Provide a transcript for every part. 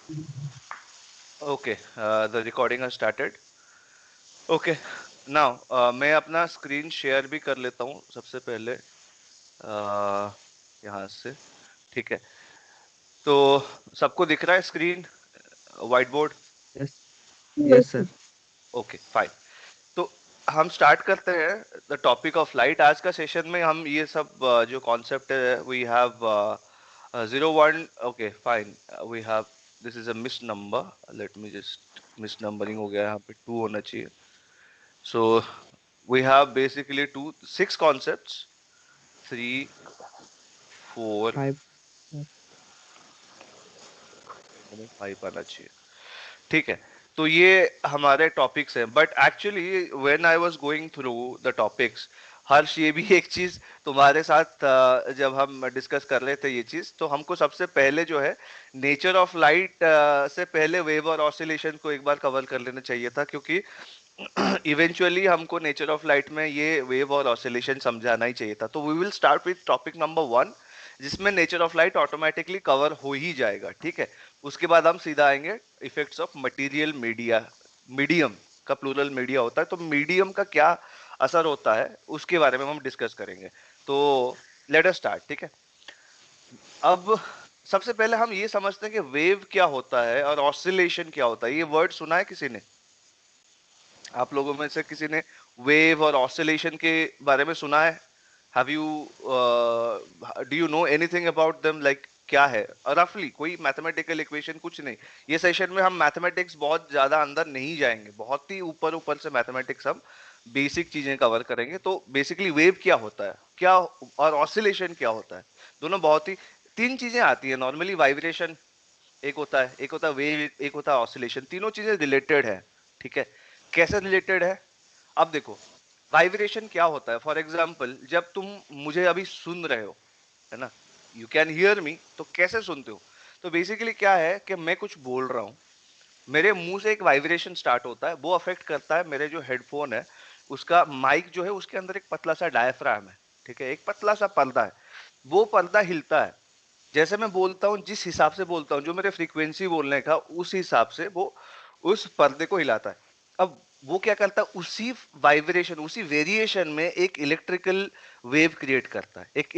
Okay, the recording has started. Okay, now मैं अपना screen share भी कर लेता हूँ सबसे पहले यहाँ से। ठीक है, तो सबको दिख रहा है screen, white board? Yes. Yes, yes sir. Sir. Okay fine. तो हम स्टार्ट करते हैं द टॉपिक ऑफ लाइट। आज का सेशन में हम ये सब जो कॉन्सेप्ट है, we have 01। Okay fine, we have, this is a miss number, let me just, miss numbering हो गया, यहाँ पे 2 होना चाहिए। So we have basically 6 concepts, 3, 4, 5। 5 आना चाहिए। ठीक है, तो ये हमारे टॉपिक्स हैं। But actually when I was going through the topics, Harsh, ये भी एक चीज तुम्हारे साथ जब हम डिस्कस कर रहे थे ये चीज, तो हमको सबसे पहले जो है नेचर ऑफ लाइट से पहले वेव और ऑसिलेशन को एक बार कवर कर लेना चाहिए था, क्योंकि इवेंचुअली हमको नेचर ऑफ लाइट में ये वेव और ऑसिलेशन समझाना ही चाहिए था। तो we will start with topic number 1, जिसमें nature of light automatically cover हो ही जाएगा। ठीक है, उसके बाद हम सीधा आएंगे effects of material media. Medium का प्लूरल मीडिया होता है, तो मीडियम का क्या असर होता है उसके बारे में हम डिस्कस करेंगे। तो लेट अस स्टार्ट। ठीक है, अब सबसे पहले हम ये समझते हैं कि वेव क्या होता है और ऑसिलेशन क्या होता है। ये वर्ड सुना है किसी ने? आप लोगों में से किसी ने वेव और ऑसिलेशन के बारे में सुना है? Have you, do you know anything about them, like क्या है रफली? कोई मैथमेटिकल इक्वेशन, कुछ नहीं। ये सेशन में हम मैथमेटिक्स बहुत ज्यादा अंदर नहीं जाएंगे, बहुत ही ऊपर ऊपर से मैथमेटिक्स, हम बेसिक चीजें कवर करेंगे। तो बेसिकली वेव क्या होता है, क्या, और ऑसिलेशन क्या होता है, दोनों बहुत ही, 3 चीजें आती है नॉर्मली। वाइब्रेशन एक होता है, एक होता है वेव, एक होता है ऑसिलेशन। तीनों चीजें रिलेटेड है। ठीक है, कैसे रिलेटेड है? अब देखो, वाइब्रेशन क्या होता है। फॉर एग्जाम्पल, जब तुम मुझे अभी सुन रहे हो, है ना, यू कैन हियर मी, तो कैसे सुनते हो? तो बेसिकली क्या है कि मैं कुछ बोल रहा हूँ, मेरे मुंह से एक वाइब्रेशन स्टार्ट होता है, वो अफेक्ट करता है मेरे जो हेडफोन है, उसका माइक जो है, उसके अंदर एक पतला सा डायफ्राम है। ठीक है, एक पतला सा पर्दा है, वो पर्दा हिलता है। जैसे मैं बोलता हूँ, जिस हिसाब से बोलता हूँ, जो मेरे फ्रीक्वेंसी बोलने का, उस हिसाब से वो उस पर्दे को हिलाता है। अब वो क्या करता है, उसी वाइब्रेशन, उसी वेरिएशन में एक इलेक्ट्रिकल वेव क्रिएट करता है, एक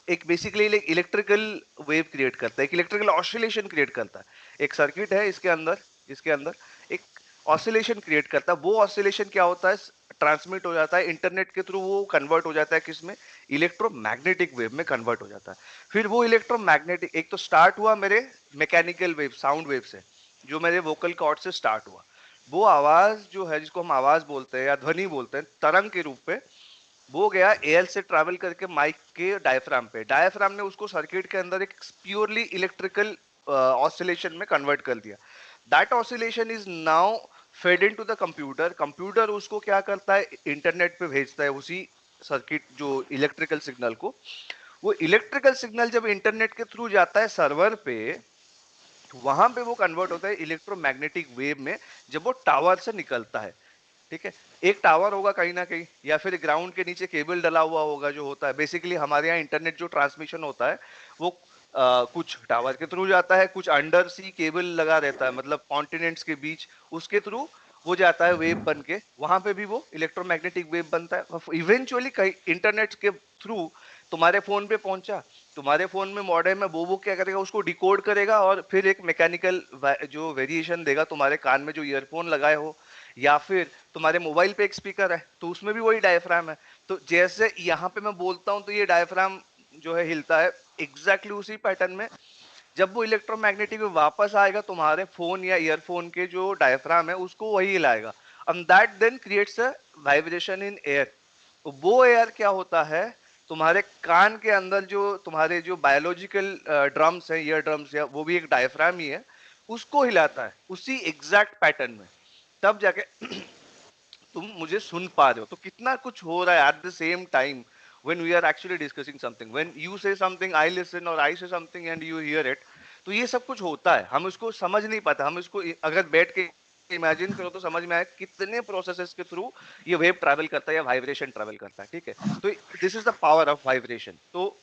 एक बेसिकली एक इलेक्ट्रिकल वेव क्रिएट करता है, एक इलेक्ट्रिकल ऑसिलेशन क्रिएट करता है। एक सर्किट है इसके अंदर, इसके अंदर एक ऑसिलेशन क्रिएट करता है। वो ऑसिलेशन क्या होता है, ट्रांसमिट हो जाता है इंटरनेट के थ्रू, वो कन्वर्ट हो जाता है किसमें, इलेक्ट्रोमैग्नेटिक वेव में कन्वर्ट हो जाता है। फिर वो इलेक्ट्रोमैग्नेटिक, एक तो स्टार्ट हुआ मेरे मैकेनिकल वेव, साउंड वेव से, जो मेरे वोकल कॉर्ड से स्टार्ट हुआ। वो आवाज जो है, जिसको हम आवाज बोलते हैं या ध्वनि बोलते हैं, तरंग के रूप में, वो गया एयर से ट्रैवल करके माइक के डायफ्राम पे। डायफ्राम ने उसको सर्किट के अंदर एक प्योरली इलेक्ट्रिकल ऑसिलेशन में कन्वर्ट कर दिया। That oscillation is now fade into the computer. Computer उसको क्या करता है, इंटरनेट पे भेजता है उसी सर्किट, जो इलेक्ट्रिकल सिग्नल को। वो इलेक्ट्रिकल सिग्नल जब इंटरनेट के थ्रू जाता है सर्वर पे, तो वहां पे वो कन्वर्ट होता है इलेक्ट्रोमैग्नेटिक वेव में, जब वो टावर से निकलता है। ठीक है, एक टावर होगा कहीं ना कहीं, या फिर ग्राउंड के नीचे केबल डला हुआ होगा, जो होता है बेसिकली हमारे यहाँ इंटरनेट जो ट्रांसमिशन होता है, वो कुछ टावर के थ्रू जाता है, कुछ अंडर सी केबल लगा रहता है, मतलब कॉन्टिनेंट्स के बीच, उसके थ्रू वो जाता है वेव बन के, वहां पे भी वो इलेक्ट्रोमैग्नेटिक वेव बनता है। इवेंचुअली कहीं इंटरनेट के थ्रू तुम्हारे फोन पे पहुंचा, तुम्हारे फोन में मॉडेम है, वो क्या करेगा, उसको डिकोड करेगा, और फिर एक मैकेनिकल जो वेरिएशन देगा तुम्हारे कान में, जो ईयरफोन लगाए हो, या फिर तुम्हारे मोबाइल पे एक स्पीकर है, तो उसमें भी वही डायफ्राम है। तो जैसे यहाँ पे मैं बोलता हूँ, तो ये डायफ्राम जो है हिलता है एग्जैक्टली उसी पैटर्न में। जब वो इलेक्ट्रोमैग्नेटिक वेव वापस आएगा, तुम्हारे फोन या ईयरफोन के जो डायफ्राम है, उसको वही हिलाएगा, and that then creates a vibration in air. वो एयर क्या होता है, तुम्हारे कान के अंदर जो तुम्हारे जो बायोलॉजिकल ड्रम्स है, ईयर ड्रम्स, या वो भी एक डायफ्राम ही है, उसको हिलाता है उसी एग्जैक्ट पैटर्न में। तब जाके तुम मुझे सुन पा रहे हो। तो कितना कुछ हो रहा है eight the same time, when we are actually discussing something, when you say something I listen, or I say something and you hear it। तो ये सब कुछ होता है, हम इसको समझ नहीं पाते। हम इसको अगर बैठ के इमेजिन करो तो समझ में आए कितने प्रोसेसेस के थ्रू ये वेव ट्रैवल करता है या वाइब्रेशन ट्रैवल करता है। ठीक है, तो this is the power of vibration. तो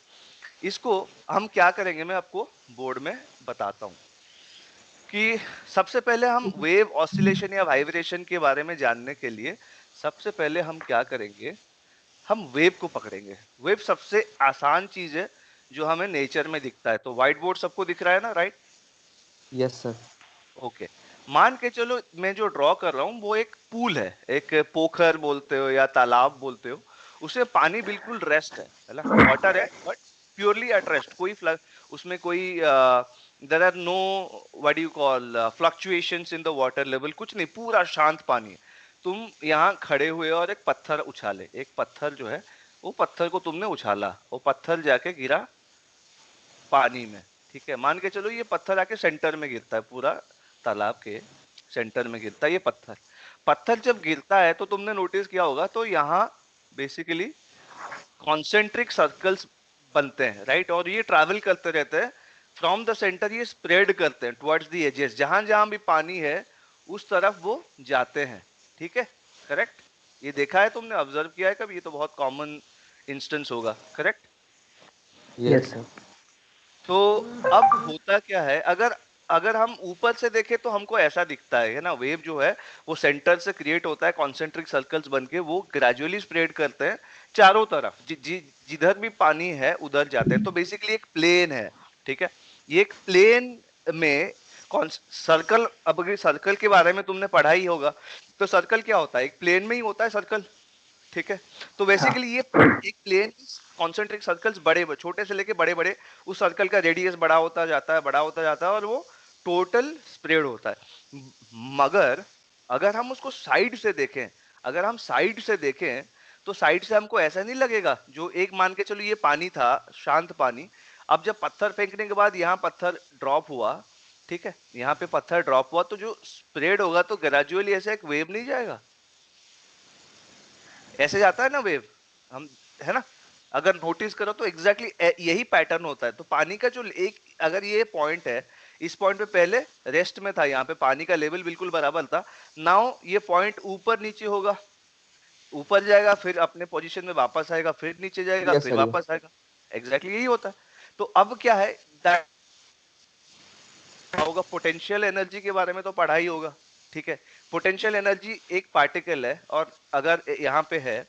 इसको हम क्या करेंगे, मैं आपको बोर्ड में बताता हूँ। कि सबसे पहले हम वेव ऑसिलेशन या वाइब्रेशन के बारे में जानने के लिए सबसे पहले हम क्या करेंगे, हम वेव को पकड़ेंगे। वेव सबसे आसान चीज है जो हमें नेचर में दिखता है। तो व्हाइट बोर्ड सबको दिख रहा है ना, राइट? Yes sir. ओके, मान के चलो मैं जो ड्रॉ कर रहा हूँ वो एक पूल है, एक पोखर बोलते हो या तालाब बोलते हो। उसमें पानी बिल्कुल रेस्ट है ना, वाटर है बट प्योरली एट रेस्ट। कोई उसमें कोई there are no what you call fluctuations in the water level, कुछ नहीं, पूरा शांत पानी है। तुम यहाँ खड़े हुए और एक पत्थर उछाले, एक पत्थर जो है वो पत्थर को तुमने उछाला, वो पत्थर जाके गिरा पानी में। ठीक है, मान के चलो ये पत्थर आके सेंटर में गिरता है, पूरा तालाब के सेंटर में गिरता है ये पत्थर। पत्थर जब गिरता है तो तुमने नोटिस किया होगा, तो यहाँ बेसिकली कॉन्सेंट्रिक सर्कल्स बनते हैं, राइट? और ये ट्रैवल करते रहते हैं फ्रॉम द सेंटर, ये स्प्रेड करते हैं टुवर्ड्स द एजेस, जहां जहां भी पानी है उस तरफ वो जाते हैं। ठीक है, करेक्ट? ये देखा है तुमने, ऑब्जर्व किया है कभी? ये तो बहुत कॉमन इंस्टेंस होगा, करेक्ट? Yes sir. तो अब होता क्या है, अगर अगर हम ऊपर से देखें तो हमको ऐसा दिखता है ना, वेव जो है वो सेंटर से क्रिएट होता है, कॉन्सेंट्रिक सर्कल्स बनके वो ग्रेजुअली स्प्रेड करते हैं चारों तरफ, जिधर भी पानी है उधर जाते हैं। तो बेसिकली एक प्लेन है, ठीक है? ये एक प्लेन में कौन सर्कल, अब अगर सर्कल के बारे में तुमने पढ़ा ही होगा, तो सर्कल क्या होता है? एक प्लेन में ही होता है सर्कल, ठीक है? तो बेसिकली ये एक प्लेन, कॉन्सेंट्रिक सर्कल्स बड़े छोटे से लेके बड़े बड़े, उस सर्कल का रेडियस बड़ा होता जाता है, बड़ा होता जाता है, और वो टोटल स्प्रेड होता है। मगर अगर हम उसको साइड से देखें, अगर हम साइड से देखें तो साइड से हमको ऐसा नहीं लगेगा। जो एक मान के चलो ये पानी था, शांत पानी, अब जब पत्थर फेंकने के बाद यहाँ पत्थर ड्रॉप हुआ, ठीक है, यहाँ पे पत्थर ड्रॉप हुआ, तो जो स्प्रेड होगा तो ग्रेजुअली ऐसे एक वेव नहीं जाएगा? ऐसे जाता है ना वेव, हम, है ना? अगर नोटिस करो तो एग्जैक्टली यही पैटर्न होता है। तो पानी का जो एक, अगर ये पॉइंट है, इस पॉइंट पे पहले रेस्ट में था, यहाँ पे पानी का लेवल बिल्कुल बराबर था। नाउ ये पॉइंट ऊपर नीचे होगा, ऊपर जाएगा फिर अपने पोजीशन में वापस आएगा, फिर नीचे जाएगा यस फिर सर। वापस आएगा। एग्जैक्टली यही होता है। तो अब क्या है, दैट होगा, पोटेंशियल एनर्जी के बारे में तो पढ़ा ही होगा, ठीक है? पोटेंशियल एनर्जी एक पार्टिकल है, और अगर यहाँ पे है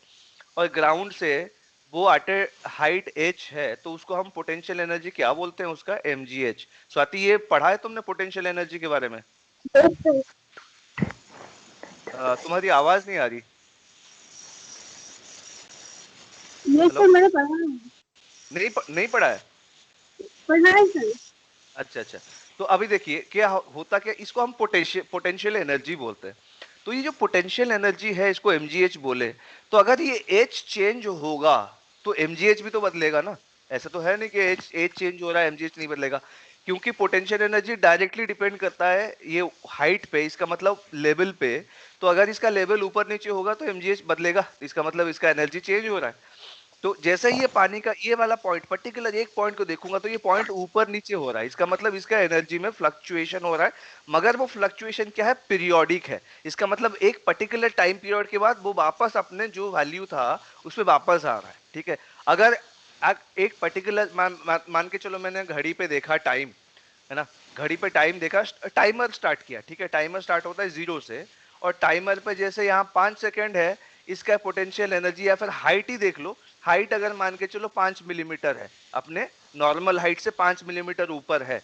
और ग्राउंड से वो एट हाइट h है, तो उसको हम पोटेंशियल एनर्जी क्या बोलते हैं? उसका mgh। स्वाति, ये पढ़ा है तुमने पोटेंशियल एनर्जी के बारे में? तुम्हारी आवाज नहीं आ रही। ये हेलो? सर मैंने पढ़ा है। नहीं पढ़ा है? पढ़ा है सर। अच्छा अच्छा। तो अभी देखिए क्या होता, क्या इसको हम पोटेंशियल एनर्जी बोलते हैं। तो ये जो पोटेंशियल एनर्जी है इसको mgh बोले, तो अगर ये h चेंज होगा तो mgh भी तो बदलेगा ना। ऐसा तो है नहीं कि h चेंज हो रहा है mgh नहीं बदलेगा, क्योंकि पोटेंशियल एनर्जी डायरेक्टली डिपेंड करता है ये हाइट पे, इसका मतलब लेवल पे। तो अगर इसका लेवल ऊपर नीचे होगा तो mgh बदलेगा, इसका मतलब इसका एनर्जी चेंज हो रहा है। तो जैसे ही ये पानी का ये वाला पॉइंट, पर्टिकुलर एक पॉइंट को देखूंगा तो ये पॉइंट ऊपर नीचे हो रहा है, इसका मतलब इसका एनर्जी में फ्लक्चुएशन हो रहा है। मगर वो फ्लक्चुएशन क्या है? पीरियोडिक है। इसका मतलब एक पर्टिकुलर टाइम पीरियड के बाद वो वापस अपने जो वैल्यू था उसमें वापस आ रहा है, ठीक है? अगर एक पर्टिकुलर मान के चलो मैंने घड़ी पे देखा टाइम, है ना, घड़ी पे टाइम देखा, टाइमर स्टार्ट किया, ठीक है? टाइमर स्टार्ट होता है 0 से, और टाइमर पे जैसे यहाँ 5 सेकेंड है, इसका पोटेंशियल एनर्जी या फिर हाइट ही देख लो। हाइट अगर मान के चलो 5 मिलीमीटर है, अपने नॉर्मल हाइट से 5 मिलीमीटर ऊपर है,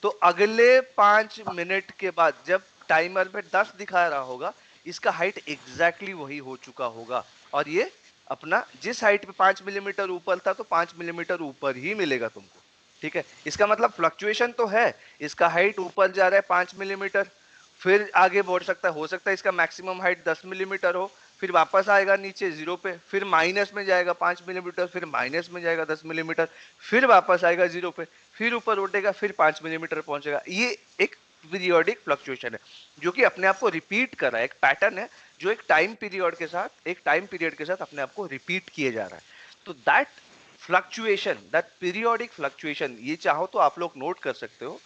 तो अगले 5 मिनट के बाद जब टाइमर पे 10 दिखा रहा होगा, इसका हाइट एग्जैक्टली वही हो चुका होगा, और ये अपना जिस हाइट पे 5 मिलीमीटर ऊपर था, तो 5 मिलीमीटर ऊपर ही मिलेगा तुमको, ठीक है? इसका मतलब फ्लक्चुएशन तो है, इसका हाइट ऊपर जा रहा है 5 मिलीमीटर, फिर आगे बढ़ सकता है, हो सकता है इसका मैक्सिमम हाइट 10 मिलीमीटर हो, फिर वापस आएगा नीचे 0 पे, फिर माइनस में जाएगा 5 मिलीमीटर, फिर माइनस में जाएगा 10 मिलीमीटर, फिर वापस आएगा 0 पे, फिर ऊपर उठेगा, फिर 5 मिलीमीटर पहुंचेगा। ये एक पीरियोडिक फ्लक्चुएशन है जो कि अपने आप को रिपीट कर रहा है, एक पैटर्न है जो एक टाइम पीरियड के साथ, एक टाइम पीरियड के साथ अपने आप को रिपीट किए जा रहा है। तो that fluctuation, that periodic fluctuation, ये चाहो तो आप लोग नोट कर सकते हो।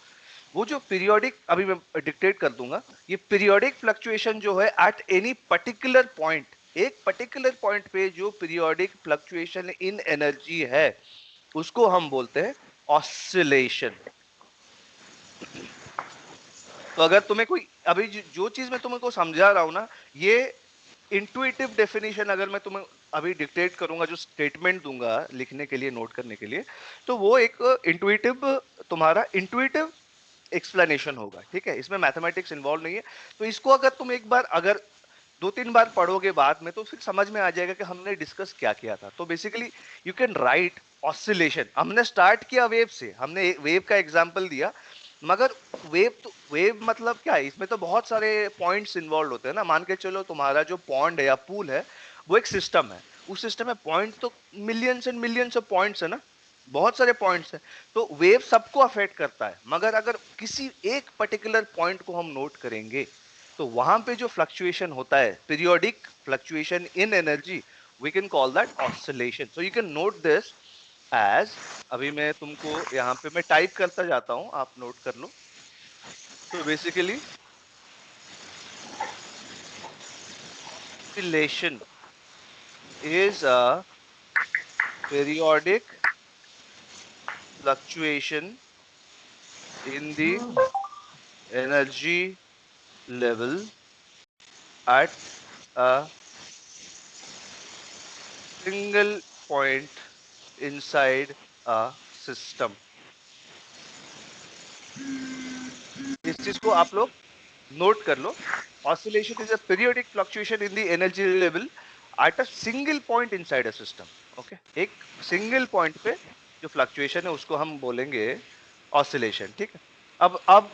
वो जो पीरियोडिक, अभी मैं डिक्टेट कर दूंगा, ये पीरियोडिक फ्लक्चुएशन जो है एट एनी पर्टिकुलर पॉइंट, एक पर्टिकुलर पॉइंट पे जो पीरियोडिक फ्लक्चुएशन इन एनर्जी है, उसको हम बोलते हैं ऑसिलेशन। तो अगर तुम्हें कोई अभी जो चीज मैं तुमको समझा रहा हूँ ना, ये इंट्यूटिव डेफिनेशन अगर मैं तुम्हें अभी डिक्टेट करूंगा, जो स्टेटमेंट दूंगा लिखने के लिए, नोट करने के लिए, तो वो एक इंट्यूटिव, तुम्हारा इंट्यूटिव एक्सप्लेनेशन होगा, ठीक है? इसमें मैथमेटिक्स इन्वॉल्व नहीं है। तो इसको अगर तुम एक बार अगर 2-3 बार पढ़ोगे बाद में, तो फिर समझ में आ जाएगा कि हमने डिस्कस क्या किया था। तो basically you can write oscillation. हमने स्टार्ट किया वेव से, हमने वेव का एग्जांपल दिया, मगर वेव तो वेव मतलब क्या है, इसमें तो बहुत सारे पॉइंट्स इन्वॉल्व होते हैं ना। मान के चलो तुम्हारा जो पॉन्ड है या पूल है, वो एक सिस्टम है। उस सिस्टम में पॉइंट तो millions and millions of points है ना, बहुत सारे पॉइंट्स हैं। तो वेव सबको अफेक्ट करता है, मगर अगर किसी एक पर्टिकुलर पॉइंट को हम नोट करेंगे, तो वहां पे जो फ्लक्चुएशन होता है, periodic fluctuation in energy, we can call that oscillation. So you can note this as, अभी मैं तुमको यहाँ पे मैं टाइप करता जाता हूँ, आप नोट कर लो। तो basically oscillation is a periodic fluctuation in the energy level at a single point inside a system. इस चीज को आप लोग नोट कर लो। Oscillation is a periodic fluctuation in the energy level at a single point inside a system. Okay, एक single point पे जो फ्लक्चुएशन है उसको हम बोलेंगे ऑसिलेशन, ठीक है? अब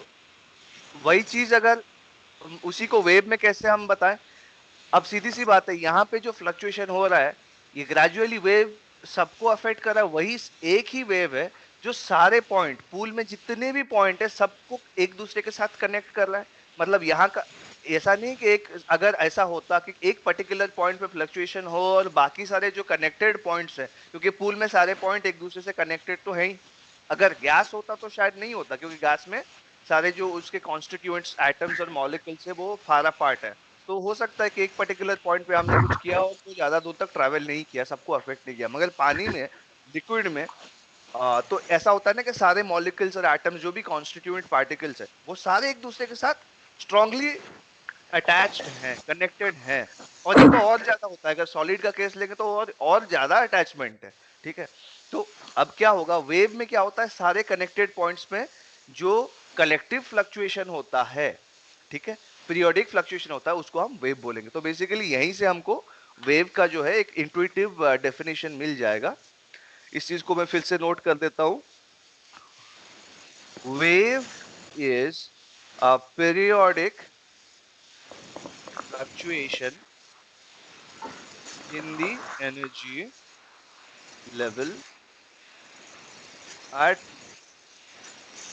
वही चीज अगर उसी को वेव में कैसे हम बताएं? अब सीधी सी बात है, यहाँ पे जो फ्लक्चुएशन हो रहा है, ये ग्रेजुअली वेव सबको अफेक्ट कर रहा है। वही एक ही वेव है जो सारे पॉइंट, पूल में जितने भी पॉइंट है, सबको एक दूसरे के साथ कनेक्ट कर रहा है। मतलब यहाँ का ऐसा नहीं कि एक, अगर ऐसा होता कि एक पर्टिकुलर पॉइंट पे फ्लक्चुएशन हो और बाकी सारे जो कनेक्टेड पॉइंट्स हैं, क्योंकि पूल में सारे पॉइंट एक दूसरे से कनेक्टेड तो है ही। अगर गैस होता तो शायद नहीं होता, क्योंकि गैस में सारे जो उसके कॉन्स्टिट्यूएंट्स, एटम्स और मॉलिक्यूल्स है, वो फार अपार्ट है। तो हो सकता है कि एक पर्टिकुलर पॉइंट पे हमने कुछ किया और वो ज्यादा दूर तक ट्रैवल नहीं किया, सबको अफेक्ट नहीं किया। मगर पानी में, लिक्विड में, तो ऐसा होता है ना कि सारे मॉलिक्यूल्स और एटम्स, जो भी कॉन्स्टिट्यूएंट पार्टिकल्स है, वो सारे एक दूसरे के साथ स्ट्रांगली अटैच्ड हैं, कनेक्टेड हैं। और ये तो और ज्यादा होता है, अगर सॉलिड का केस लेंगे तो और ज्यादा अटैचमेंट है, ठीक है? तो अब क्या होगा, वेव में क्या होता है, सारे कनेक्टेड पॉइंट्स में जो कलेक्टिव फ्लक्चुएशन होता है, ठीक है, पीरियोडिक फ्लक्चुएशन होता है, उसको हम वेव बोलेंगे। तो बेसिकली यहीं से हमको वेव का जो है एक इंट्यूटिव डेफिनेशन मिल जाएगा। इस चीज को मैं फिर से नोट कर देता हूं। Wave is a periodic fluctuation in the energy level at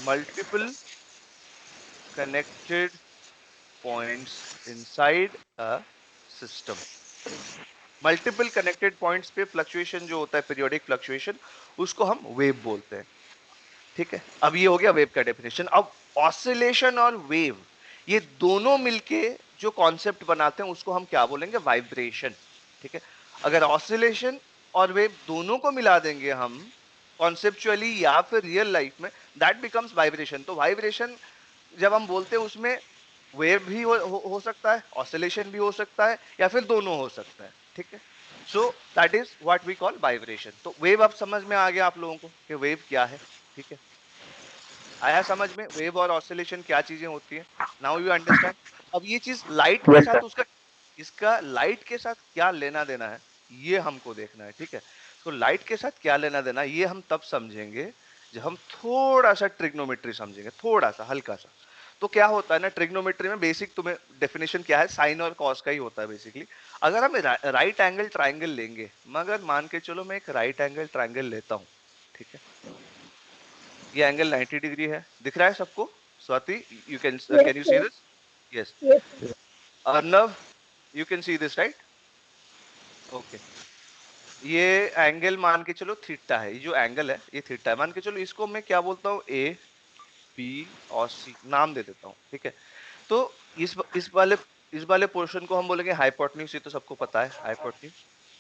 multiple connected points inside a system. Multiple connected points पे फ्लक्चुएशन जो होता है, पीरियोडिक फ्लक्चुएशन, उसको हम वेव बोलते हैं, ठीक है? अब ये हो गया वेव का डेफिनेशन। अब ऑसिलेशन और वेव, ये दोनों मिलके जो कॉन्सेप्ट बनाते हैं, उसको हम क्या बोलेंगे? वाइब्रेशन, ठीक है? अगर ऑसिलेशन और वेव दोनों को मिला देंगे हम कॉन्सेप्चुअली या फिर रियल लाइफ में, दैट बिकम्स वाइब्रेशन। तो वाइब्रेशन जब हम बोलते हैं, उसमें वेव भी हो सकता है, ऑसिलेशन भी हो सकता है, या फिर दोनों हो सकता है, ठीक है? So that is what we call vibration. तो वेव अब समझ में आ गया आप लोगों को कि वेव क्या है, ठीक है? आया समझ में वेव और ऑसिलेशन क्या चीजें होती है? Now you understand. अब ये चीज लाइट के यस साथ सर। उसका, इसका लाइट के साथ क्या लेना देना है, ये हमको देखना है, ठीक है? तो लाइट के साथ क्या लेना देना है, ये हम तब समझेंगे जब हम थोड़ा सा ट्रिग्नोमेट्री समझेंगे, थोड़ा सा, हल्का सा। तो क्या होता है ना, ट्रिग्नोमेट्री में बेसिक तुम्हें डेफिनेशन क्या है, साइन और कॉस का ही होता है बेसिकली। अगर हम राइट एंगल ट्राइंगल लेंगे, मगर मान के चलो मैं एक राइट एंगल ट्राइंगल लेता हूं, ठीक है? ये एंगल 90 डिग्री है, दिख रहा है सबको? Swati, you can Yes, can you see sir. This? Yes. Yes, sir. Arnav, you can see this, right? Okay. ये एंगल मान के चलो थीटा है, ये जो एंगल है ये थीटा है। मान के चलो इसको मैं क्या बोलता हूँ, ए बी और सी नाम दे देता हूँ, ठीक है? तो इस वाले पोर्शन को हम बोलेंगे हाइपोटेन्यूज। ये तो सबको पता है, हाइपोटेन्यूज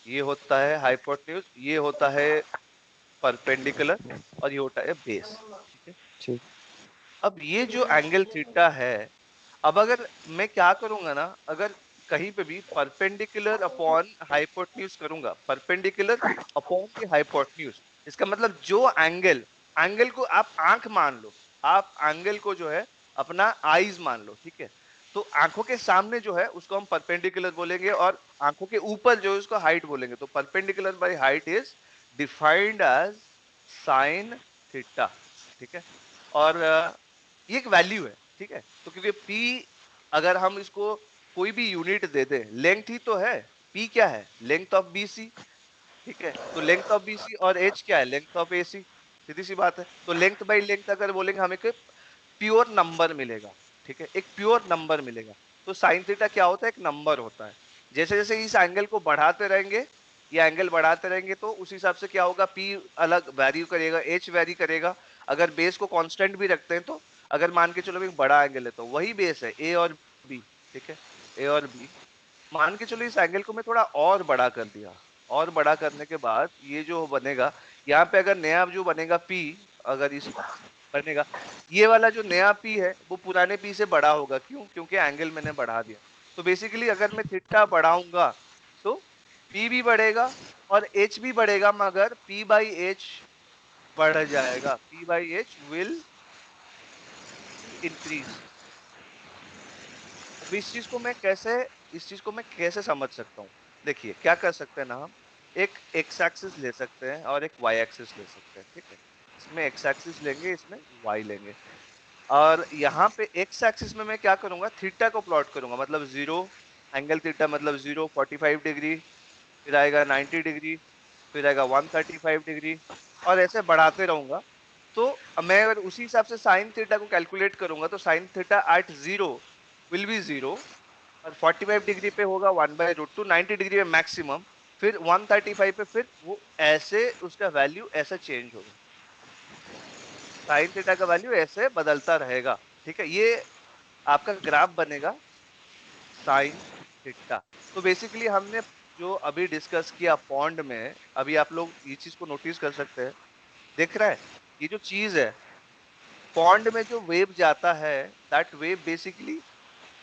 ये होता है, हाइपोटेन्यूज ये होता है परपेंडिकुलर, और ये होता है बेस, ठीक है? ठीक। अब ये जो एंगल थीटा है, अब अगर मैं क्या करूंगा ना, अगर कहीं पे भी परपेंडिकुलर अपॉन हाइपोटेन्यूज करूंगा, परपेंडिकुलर अपॉन द हाइपोटेन्यूज, इसका मतलब जो एंगल, एंगल को आप आंख मान लो, आप एंगल को जो है अपना आईज मान लो, ठीक है। तो आंखों के सामने जो है उसको हम परपेंडिकुलर बोलेंगे, और आंखों के ऊपर जो है उसको हाइट बोलेंगे। तो perpendicular by height is defined as sine theta, ठीक है। और ये एक वैल्यू है, ठीक है। तो क्योंकि P अगर हम इसको कोई भी यूनिट दे दें, लेंथ ही तो है, P क्या है, लेंथ ऑफ BC, ठीक है। तो लेंथ ऑफ BC और H क्या है, लेंथ ऑफ AC, सीधी सी बात है। तो लेंथ बाई लेंथ अगर बोलेंगे हमें एक प्योर नंबर मिलेगा, ठीक है, एक प्योर नंबर मिलेगा। तो साइन थीटा क्या होता है, एक नंबर होता है। जैसे जैसे इस एंगल को बढ़ाते रहेंगे, ये एंगल बढ़ाते रहेंगे, तो उस हिसाब से क्या होगा, P अलग वैरी करेगा, H वैरी करेगा। अगर बेस को कांस्टेंट भी रखते हैं, तो अगर मान के चलो एक बड़ा एंगल है, तो वही बेस है A और B, ठीक है, A और B। मान के चलो इस एंगल को मैं थोड़ा और बड़ा कर दिया, और बड़ा करने के बाद ये जो बनेगा, यहाँ पे अगर नया जो बनेगा P, अगर इस बनेगा, ये वाला जो नया P है वो पुराने P से बड़ा होगा। क्यों? क्योंकि एंगल मैंने बढ़ा दिया। तो बेसिकली अगर मैं थीटा बढ़ाऊंगा तो P भी बढ़ेगा और H भी बढ़ेगा, मगर P बाई H बढ़ जाएगा, P by H will increase. अब इस चीज को मैं कैसे समझ सकता हूँ? देखिए क्या कर सकते हैं ना, हम एक एक्स एक्सिस ले सकते हैं और एक वाई एक्सिस ले सकते हैं, ठीक है। इसमें एक्स एक्सिस लेंगे, इसमें वाई लेंगे, और यहाँ पे एक्स एक्सिस में मैं क्या करूंगा, थीटा को प्लॉट करूंगा, मतलब जीरो एंगल थीटा, मतलब 0 45 डिग्री, फिर आएगा 90 डिग्री, फिर आएगा 135 डिग्री, और ऐसे बढ़ाते रहूंगा। तो मैं अगर उसी हिसाब से साइन थीटा को कैलकुलेट करूंगा, तो sine theta at zero will be zero, और 45 डिग्री पे होगा 1/√2, 90 डिग्री में मैक्सिमम, फिर 135 पे फिर वो ऐसे उसका वैल्यू ऐसा चेंज होगा, साइन थीटा का वैल्यू ऐसे बदलता रहेगा, ठीक है। ये आपका ग्राफ बनेगा साइन थीटा। तो बेसिकली हमने जो अभी डिस्कस किया पॉन्ड में, अभी आप लोग ये चीज को नोटिस कर सकते हैं, देख रहा है, ये जो चीज है पॉन्ड में जो वेव जाता है, that wave basically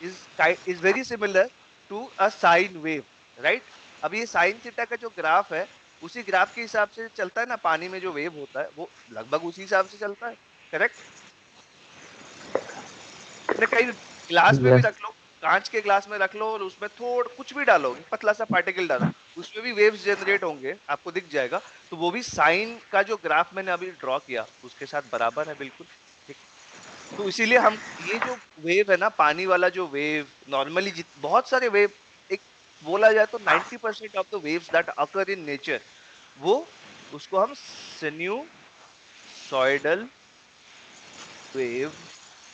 is very similar to a sine wave, right. अब ये साइन थीटा का जो ग्राफ है, उसी ग्राफ के हिसाब से चलता है ना, पानी में जो वेव होता है वो लगभग उसी हिसाब से चलता है, करेक्ट। अपने कहीं ग्लास में भी यस। रख लो, कांच के ग्लास में रख लो, और उसमें थोड़ा कुछ भी डालो, पतला सा पार्टिकल डालो, उसमें भी वेव्स जनरेट होंगे, आपको दिख जाएगा। तो वो भी साइन का जो ग्राफ मैंने अभी ड्रॉ किया उसके साथ बराबर है, बिल्कुल, ठीक है। तो इसीलिए हम ये जो वेव है ना, पानी वाला जो वेव, नॉर्मली बहुत सारे वेव, एक बोला जाए तो 90% of the waves that occur in nature, वो उसको हम सिन्यूसॉइडल वेव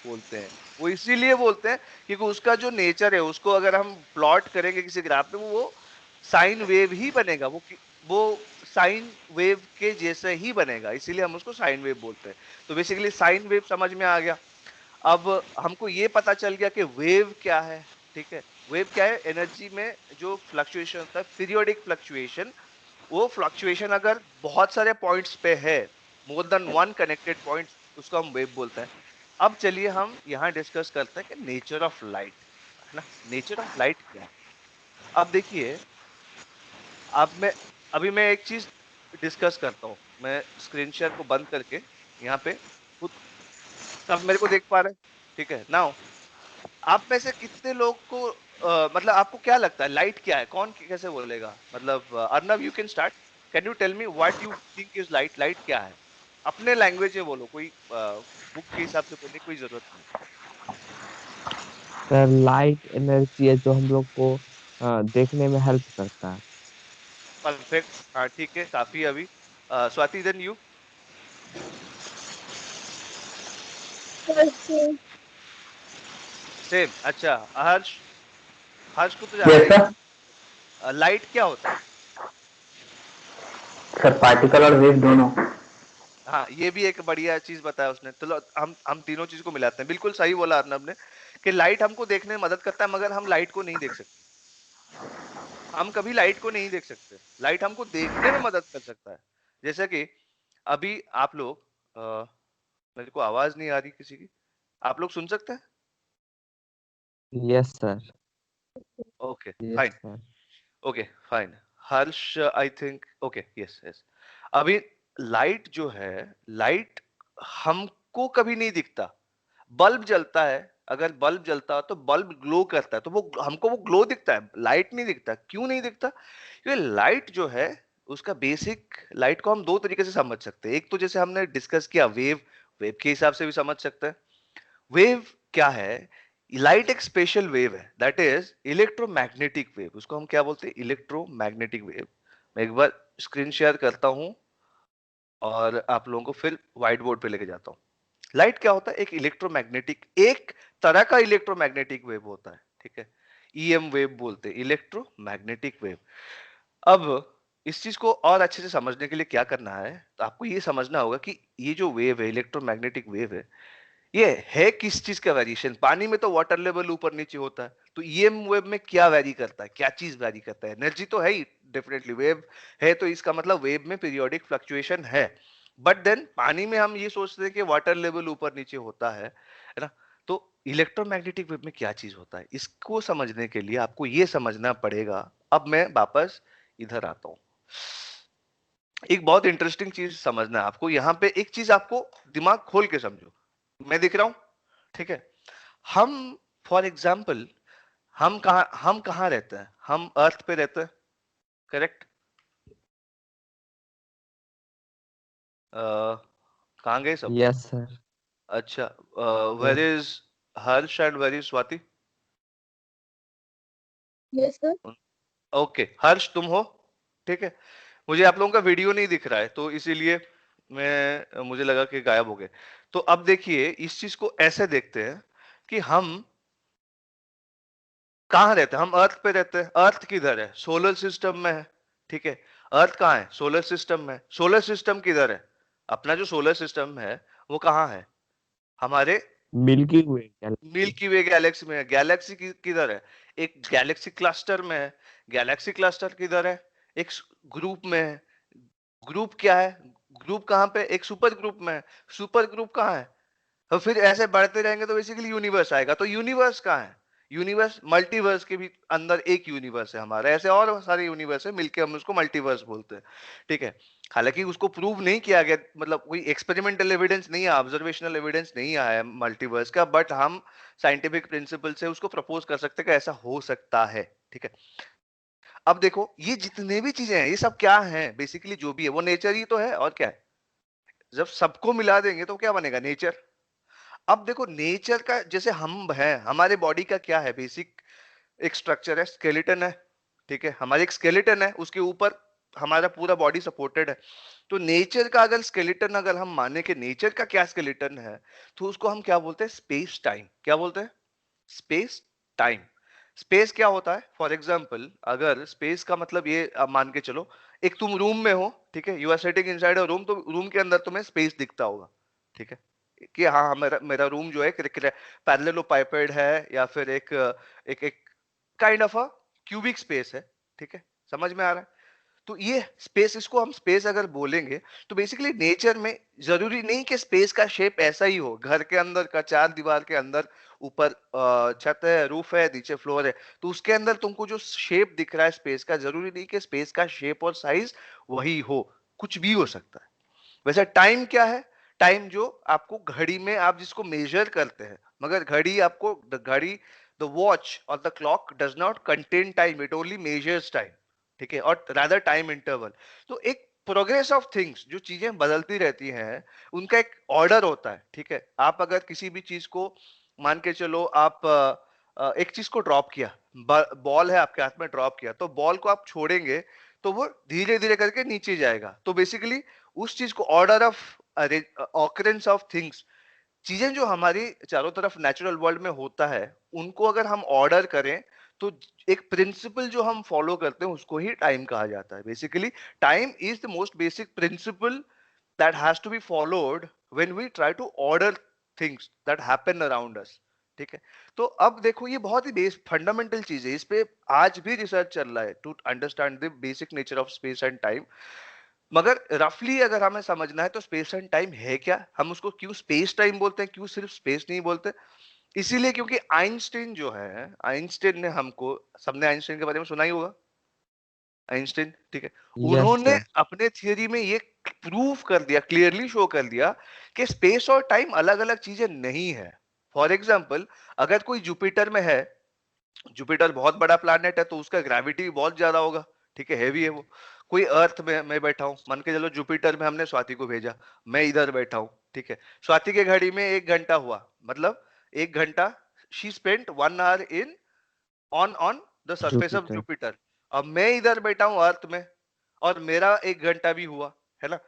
बोलते हैं। वो इसीलिए बोलते हैं क्योंकि उसका जो नेचर है, उसको अगर हम प्लॉट करेंगे किसी ग्राफ में, वो साइन वेव ही बनेगा, वो साइन वेव के जैसे ही बनेगा, इसीलिए हम उसको साइन वेव बोलते हैं। तो बेसिकली साइन वेव समझ में आ गया। अब हमको ये पता चल गया कि वेव क्या है, ठीक है। वेव क्या है, एनर्जी में जो फ्लक्चुएशन होता है, पीरियोडिक फ्लक्चुएशन। वो फ्लक्चुएशन अगर बहुत सारे पॉइंट्स पे है, more than one connected points, उसको हम वेव बोलते हैं। अब चलिए हम यहाँ डिस्कस करते हैं कि नेचर ऑफ लाइट, है ना, नेचर ऑफ लाइट क्या है। अब देखिए, अब मैं अभी मैं एक चीज डिस्कस करता हूँ, मैं स्क्रीन शेयर को बंद करके यहाँ पे खुद, सब मेरे को देख पा रहे हैं, ठीक है। नाउ आप में से कितने लोग को मतलब आपको क्या लगता है लाइट क्या है, कौन कैसे बोलेगा, मतलब Arnav you can start, can you tell me what you think is light, light क्या है, अपने लैंग्वेज में बोलो, कोई बुक के हिसाब से बोलने की कोई जरूरत नहीं। सर लाइट एनर्जी है जो हम लोग को देखने में हेल्प करता है। परफेक्ट, हाँ ठीक है, काफी। अभी Swati, then you. Thursday. Same, अच्छा। हर्ष, हर्ष को तो जानते यस ही, सर। लाइट क्या होता है। सर पार्टिकल और वेव दोनों। हाँ, ये भी एक बढ़िया चीज बताया उसने। चलो हम तीनों चीज को मिलाते हैं। बिल्कुल सही बोला अर्नब ने कि लाइट हमको देखने में मदद करता है, मगर हम लाइट को नहीं देख सकते। हम कभी लाइट को नहीं देख सकते, लाइट हमको देखने में मदद कर सकता है। जैसे कि अभी आप लोग मेरे को आवाज नहीं आ रही किसी की, आप लोग सुन सकते हैं। Yes, sir. Okay Yes, fine, sir. Okay fine. Harsh I think okay, yes yes. अभी लाइट जो है, लाइट हमको कभी नहीं दिखता। बल्ब जलता है, अगर बल्ब जलता है तो बल्ब ग्लो करता है, तो वो हमको वो ग्लो दिखता है, लाइट नहीं दिखता। क्यों नहीं दिखता? क्योंकि लाइट जो है उसका बेसिक, लाइट को हम दो तरीके से समझ सकते हैं। एक तो जैसे हमने डिस्कस किया वेव, वेव के हिसाब से भी समझ सकते हैं। वेव क्या है? लाइट एक स्पेशल वेव है, दैट इज इलेक्ट्रोमैग्नेटिक वेव। उसको हम क्या बोलते हैं? Electromagnetic wave. मैं एक बार स्क्रीन शेयर करता हूं और आप लोगों को फिर व्हाइट बोर्ड पे लेके जाता हूं। लाइट क्या होता है? एक इलेक्ट्रोमैग्नेटिक, एक तरह का इलेक्ट्रोमैग्नेटिक वेव होता है, ठीक है। ईएम वेव बोलते हैं, इलेक्ट्रोमैग्नेटिक वेव। अब इस चीज को और अच्छे से समझने के लिए क्या करना है, तो आपको ये समझना होगा कि ये जो वेव है, इलेक्ट्रोमैग्नेटिक वेव है, ये है किस चीज का वेरिएशन। पानी में तो वाटर लेवल ऊपर नीचे होता है, तो ईएम वेव में क्या वेरी करता है, क्या चीज वेरी करता है? एनर्जी तो है ही, डेफिनेटली वेव है, तो इसका मतलब वेव में पीरियोडिक फ्लक्चुएशन है। बट देन पानी में हम ये सोचते हैं कि वाटर लेवल ऊपर नीचे होता है ना? तो इलेक्ट्रोमैग्नेटिक वेव में क्या चीज होता है, इसको समझने के लिए आपको ये समझना पड़ेगा। अब मैं वापस इधर आता हूं। एक बहुत इंटरेस्टिंग चीज समझना है आपको यहाँ पे। एक चीज आपको दिमाग खोल के समझो, मैं दिख रहा हूं, ठीक है। हम फॉर एग्जाम्पल, हम कहाँ रहते हैं? हम अर्थ पे रहते हैं, करेक्ट? कहाँ गए सब? Yes, sir. अच्छा, where Yes. Is Harsh and where is Swati? Yes, sir. Okay, Harsh तुम हो, ठीक है। मुझे आप लोगों का वीडियो नहीं दिख रहा है, तो इसीलिए मुझे लगा कि गायब हो गए। तो अब देखिए, इस चीज को ऐसे देखते हैं कि हम कहाँ रहते हैं? हम अर्थ पे रहते हैं। अर्थ किधर है? सोलर सिस्टम में है, ठीक है। अर्थ कहाँ है? सोलर सिस्टम में। सोलर सिस्टम किधर है? अपना जो सोलर सिस्टम है वो कहाँ है? हमारे Milky Way galaxy. मिल्की वे गैलेक्सी में है। गैलेक्सी किधर है? एक गैलेक्सी क्लस्टर में है। गैलेक्सी क्लस्टर किधर है? एक ग्रुप में है। ग्रुप क्या है? ग्रुप कहाँ पे? एक सुपर ग्रुप में है। सुपर ग्रुप कहाँ है? और फिर ऐसे बढ़ते रहेंगे तो बेसिकली यूनिवर्स आएगा। तो यूनिवर्स कहाँ है? यूनिवर्स, मल्टीवर्स के भी अंदर एक यूनिवर्स है हमारा। ऐसे और सारे यूनिवर्स है, मिलके हम उसको मल्टीवर्स बोलते हैं, ठीक है। हालांकि उसको प्रूव नहीं किया गया, मतलब कोई एक्सपेरिमेंटल एविडेंस नहीं है, ऑब्जर्वेशनल एविडेंस नहीं आया है मल्टीवर्स का, बट हम साइंटिफिक प्रिंसिपल से उसको प्रपोज कर सकते हैं कि ऐसा हो सकता है, ठीक है। अब देखो, ये जितने भी चीजें हैं, ये सब क्या है? बेसिकली जो भी है वो नेचर ही तो है, और क्या है। जब सबको मिला देंगे तो क्या बनेगा? नेचर। अब देखो, नेचर का जैसे हम हैं, हमारे बॉडी का क्या है बेसिक? एक स्ट्रक्चर है, स्केलेटन है, ठीक है। हमारी एक स्केलेटन है, उसके ऊपर हमारा पूरा बॉडी सपोर्टेड है। तो नेचर का अगर स्केलेटन, अगर हम माने कि नेचर का क्या स्केलेटन है, तो उसको हम क्या बोलते हैं? Space time. क्या बोलते हैं? Space time. स्पेस क्या होता है? फॉर एग्जाम्पल, अगर स्पेस का मतलब ये आप मान के चलो, एक तुम रूम में हो, ठीक है, you are sitting inside a room, तो रूम के अंदर तुम्हें स्पेस दिखता होगा, ठीक है, कि हाँ हाँ, मेरा मेरा रूम जो है पैरेललोपाइपेड है, या फिर एक एक एक kind of a cubic space है, ठीक है। समझ में आ रहा है? तो ये स्पेस, इसको हम स्पेस अगर बोलेंगे, तो बेसिकली नेचर में जरूरी नहीं कि स्पेस का शेप ऐसा ही हो। घर के अंदर का, चार दीवार के अंदर, ऊपर छत है, रूफ है, नीचे फ्लोर है, तो उसके अंदर तुमको जो शेप दिख रहा है स्पेस का, जरूरी नहीं कि स्पेस का शेप और साइज वही हो, कुछ भी हो सकता है। वैसे टाइम क्या है? टाइम जो आपको घड़ी में आप जिसको मेजर करते हैं, मगर घड़ी आपको, घड़ी, द वॉच और the clock does not contain time, it only measures time, ठीक है, और रादर टाइम इंटरवल। तो एक प्रोग्रेस ऑफ थिंग्स, जो चीजें बदलती रहती हैं, उनका एक ऑर्डर होता है, ठीक है। आप अगर किसी भी चीज को मान के चलो, आप एक चीज को ड्रॉप किया, बॉल है आपके हाथ में, ड्रॉप किया, तो बॉल को आप छोड़ेंगे तो वो धीरे धीरे करके नीचे जाएगा। तो बेसिकली उस चीज को order of occurrence of things, चीजें जो हमारी चारों तरफ नेचुरल वर्ल्ड में होता है, उनको अगर हम ऑर्डर करें, तो एक प्रिंसिपल जो हम फॉलो करते हैं उसको ही टाइम कहा जाता है। Basically time is the most basic principle that has to be followed when we try to order things that happen around us, ठीक है। तो अब देखो, ये बहुत ही बेस फंडामेंटल चीज है, इस पे आज भी रिसर्च चल रहा है to understand the basic nature of space and time. मगर रफली अगर हमें समझना है तो स्पेस एंड टाइम है क्या, हम उसको क्यों स्पेस टाइम बोलते हैं, क्यों सिर्फ स्पेस नहीं बोलते? इसीलिए क्योंकि आइंस्टीन जो है, आइंस्टीन ने हमको, सबने आइंस्टीन के बारे में सुना ही होगा, आइंस्टीन, ठीक है, यस उन्होंने सर। अपने थियरी में ये प्रूव कर दिया, क्लियरली शो कर दिया कि स्पेस और टाइम अलग अलग चीजें नहीं है। फॉर एग्जाम्पल, अगर कोई जुपिटर में है, जुपिटर बहुत बड़ा प्लैनेट है तो उसका ग्रेविटी बहुत ज्यादा होगा, ठीक है, हैवी है वो। कोई अर्थ में मैं बैठा हूं, मान के चलो जुपिटर में हमने स्वाति को भेजा, मैं इधर बैठा हूं, ठीक है, स्वाति के घड़ी में 1 घंटा हुआ, मतलब 1 घंटा, she spent 1 hour in on the surface of Jupiter. Jupiter. अब मैं इधर बैठा हूं अर्थ में, और मेरा 1 घंटा भी हुआ, है ना।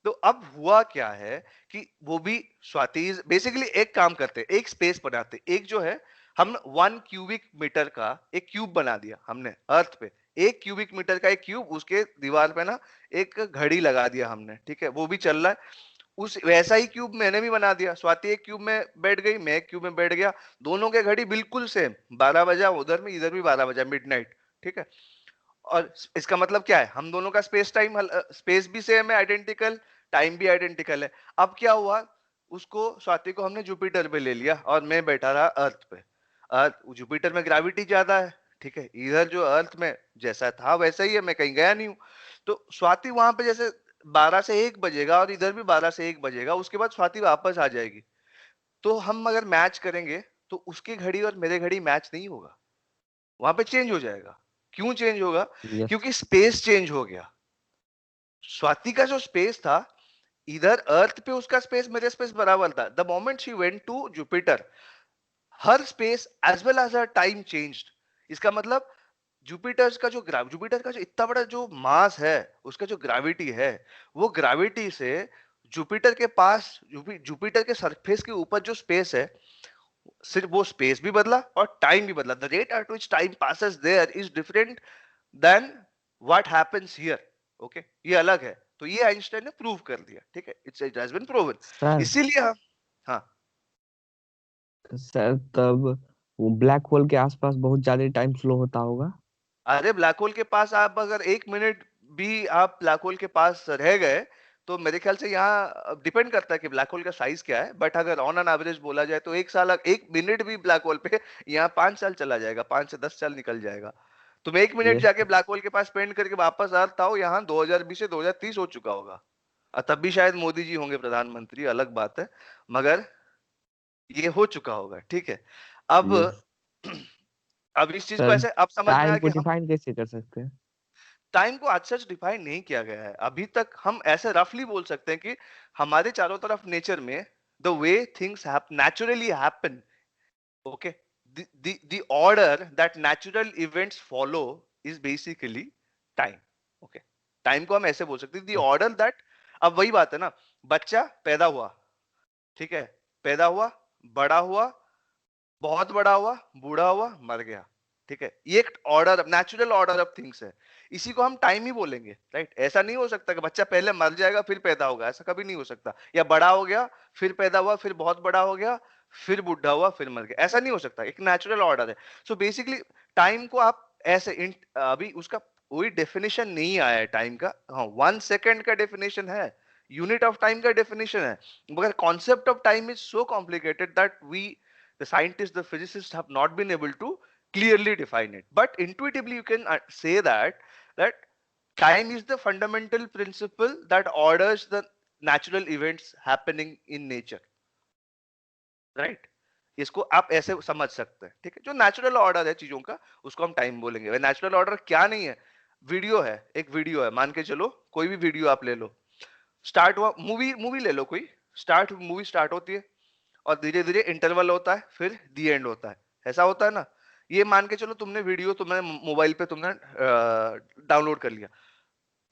तो अब हुआ क्या है कि वो भी स्वाति बेसिकली एक काम करते हैं, एक स्पेस बनाते, एक जो है, हम 1 क्यूबिक मीटर का एक क्यूब बना दिया हमने अर्थ पे, 1 क्यूबिक मीटर का एक क्यूब, उसके दीवार पे ना एक घड़ी लगा दिया हमने, ठीक है, वो भी चल रहा है। उस वैसा ही क्यूब मैंने भी बना दिया, स्वाति एक क्यूब में बैठ गई, मैं एक क्यूब में बैठ गया, दोनों के घड़ी बिल्कुल सेम, 12 बजा उधर में, इधर भी 12 बजा, मिडनाइट, ठीक है। और इसका मतलब क्या है, हम दोनों का स्पेस टाइम, स्पेस भी सेम है, आइडेंटिकल, टाइम भी आइडेंटिकल है। अब क्या हुआ, उसको, स्वाति को हमने जुपिटर पे ले लिया और मैं बैठा रहा अर्थ पे। अर्थ, जुपिटर में ग्रेविटी ज्यादा है, ठीक है, इधर जो अर्थ में जैसा था वैसा ही है, मैं कहीं गया नहीं हूं। तो स्वाति वहां पे जैसे 12 से 1 बजेगा और इधर भी 12 से 1 बजेगा, उसके बाद स्वाति वापस आ जाएगी। तो हम अगर मैच करेंगे तो उसकी घड़ी और मेरे घड़ी मैच नहीं होगा, वहां पे चेंज हो जाएगा। क्यों चेंज होगा? यस। क्योंकि स्पेस चेंज हो गया। स्वाति का जो स्पेस था, इधर अर्थ पे उसका स्पेस मेरे स्पेस बराबर था, the moment she went to Jupiter, her space as well as her time changed. इसका मतलब जुपिटर का जो इतना बड़ा जो मास है, उसका जो ग्रेविटी है, वो ग्रेविटी से जुपिटर के पास, जुपिटर के सरफेस के ऊपर जो स्पेस है, सिर्फ वो स्पेस भी बदला और टाइम भी बदला। The rate at which time passes there is different than what happens here. Okay, ये अलग है। तो ये आइंस्टाइन ने प्रूव कर दिया, ठीक है, it has been proven. Sir, इसीलिए हम, हाँ, सर तब वो ब्लैक होल के आसपास बहुत ज्यादा टाइम स्लो होता होगा। अरे ब्लैक होल के पास आप अगर 1 मिनट भी आप ब्लैक होल के पास रह गए, तो मेरे ख्याल से यहाँ डिपेंड करता है कि ब्लैक होल का साइज क्या है, बट अगर ऑन एन एवरेज बोला जाए तो 1 साल, 1 मिनट भी ब्लैक होल पे, यहाँ 5 साल चला जाएगा, 5 से 10 साल निकल जाएगा। तुम 1 मिनट यस। जाके ब्लैक होल के पास स्पेंड करके वापस अर्थ आओ, यहाँ 2020 से 2030 हो चुका होगा, और तब भी शायद मोदी जी होंगे प्रधानमंत्री, अलग बात है, मगर ये हो चुका होगा, ठीक है। अब यस। अब इस चीज को सर, ऐसे अब समझ में आया टाइम को कि हम डिफाइन कैसे कर सकते हैं? टाइम को आज सच डिफाइन नहीं किया गया है अभी तक। हम ऐसे रफली बोल सकते हैं कि हमारे चारों तरफ नेचर में the way things naturally happen, okay, the order that natural events follow is basically time, okay, time को हम ऐसे बोल सकते हैं, the order that, अब वही बात है ना, बच्चा पैदा हुआ, ठीक है, पैदा हुआ, बड़ा हुआ, बहुत बड़ा हुआ, बूढ़ा हुआ, मर गया, ठीक है, ये एक order, natural order of things है। इसी को हम टाइम ही बोलेंगे, राइट। ऐसा नहीं हो सकता कि बच्चा पहले मर जाएगा फिर पैदा होगा, ऐसा कभी नहीं हो सकता, या बड़ा हो गया फिर पैदा हुआ, फिर बहुत बड़ा हो गया, फिर बूढ़ा हुआ, फिर मर गया, ऐसा नहीं हो सकता, एक नेचुरल ऑर्डर है। सो बेसिकली टाइम को आप ऐसे अभी उसका कोई डेफिनेशन नहीं आया है टाइम का। हाँ, 1 सेकेंड का डेफिनेशन है, यूनिट ऑफ टाइम का डेफिनेशन है, मगर concept of time is so complicated that we, the scientists, the physicists have not been able to clearly define it. But intuitively, you can say that time is the fundamental principle that orders the natural events happening in nature, right? इसको आप ऐसे समझ सकते हैं, ठीक है, जो natural order है चीजों का, उसको हम टाइम बोलेंगे। वह नेचुरल ऑर्डर क्या नहीं है, वीडियो है, एक वीडियो है, मान के चलो कोई भी वीडियो आप ले लो, स्टार्ट हुआ, मूवी मूवी ले लो कोई, मूवी स्टार्ट होती है और धीरे धीरे इंटरवल होता है, फिर दी एंड होता है, ऐसा होता है ना। ये मान के चलो तुमने वीडियो, तुमने मोबाइल पे तुमने डाउनलोड कर लिया,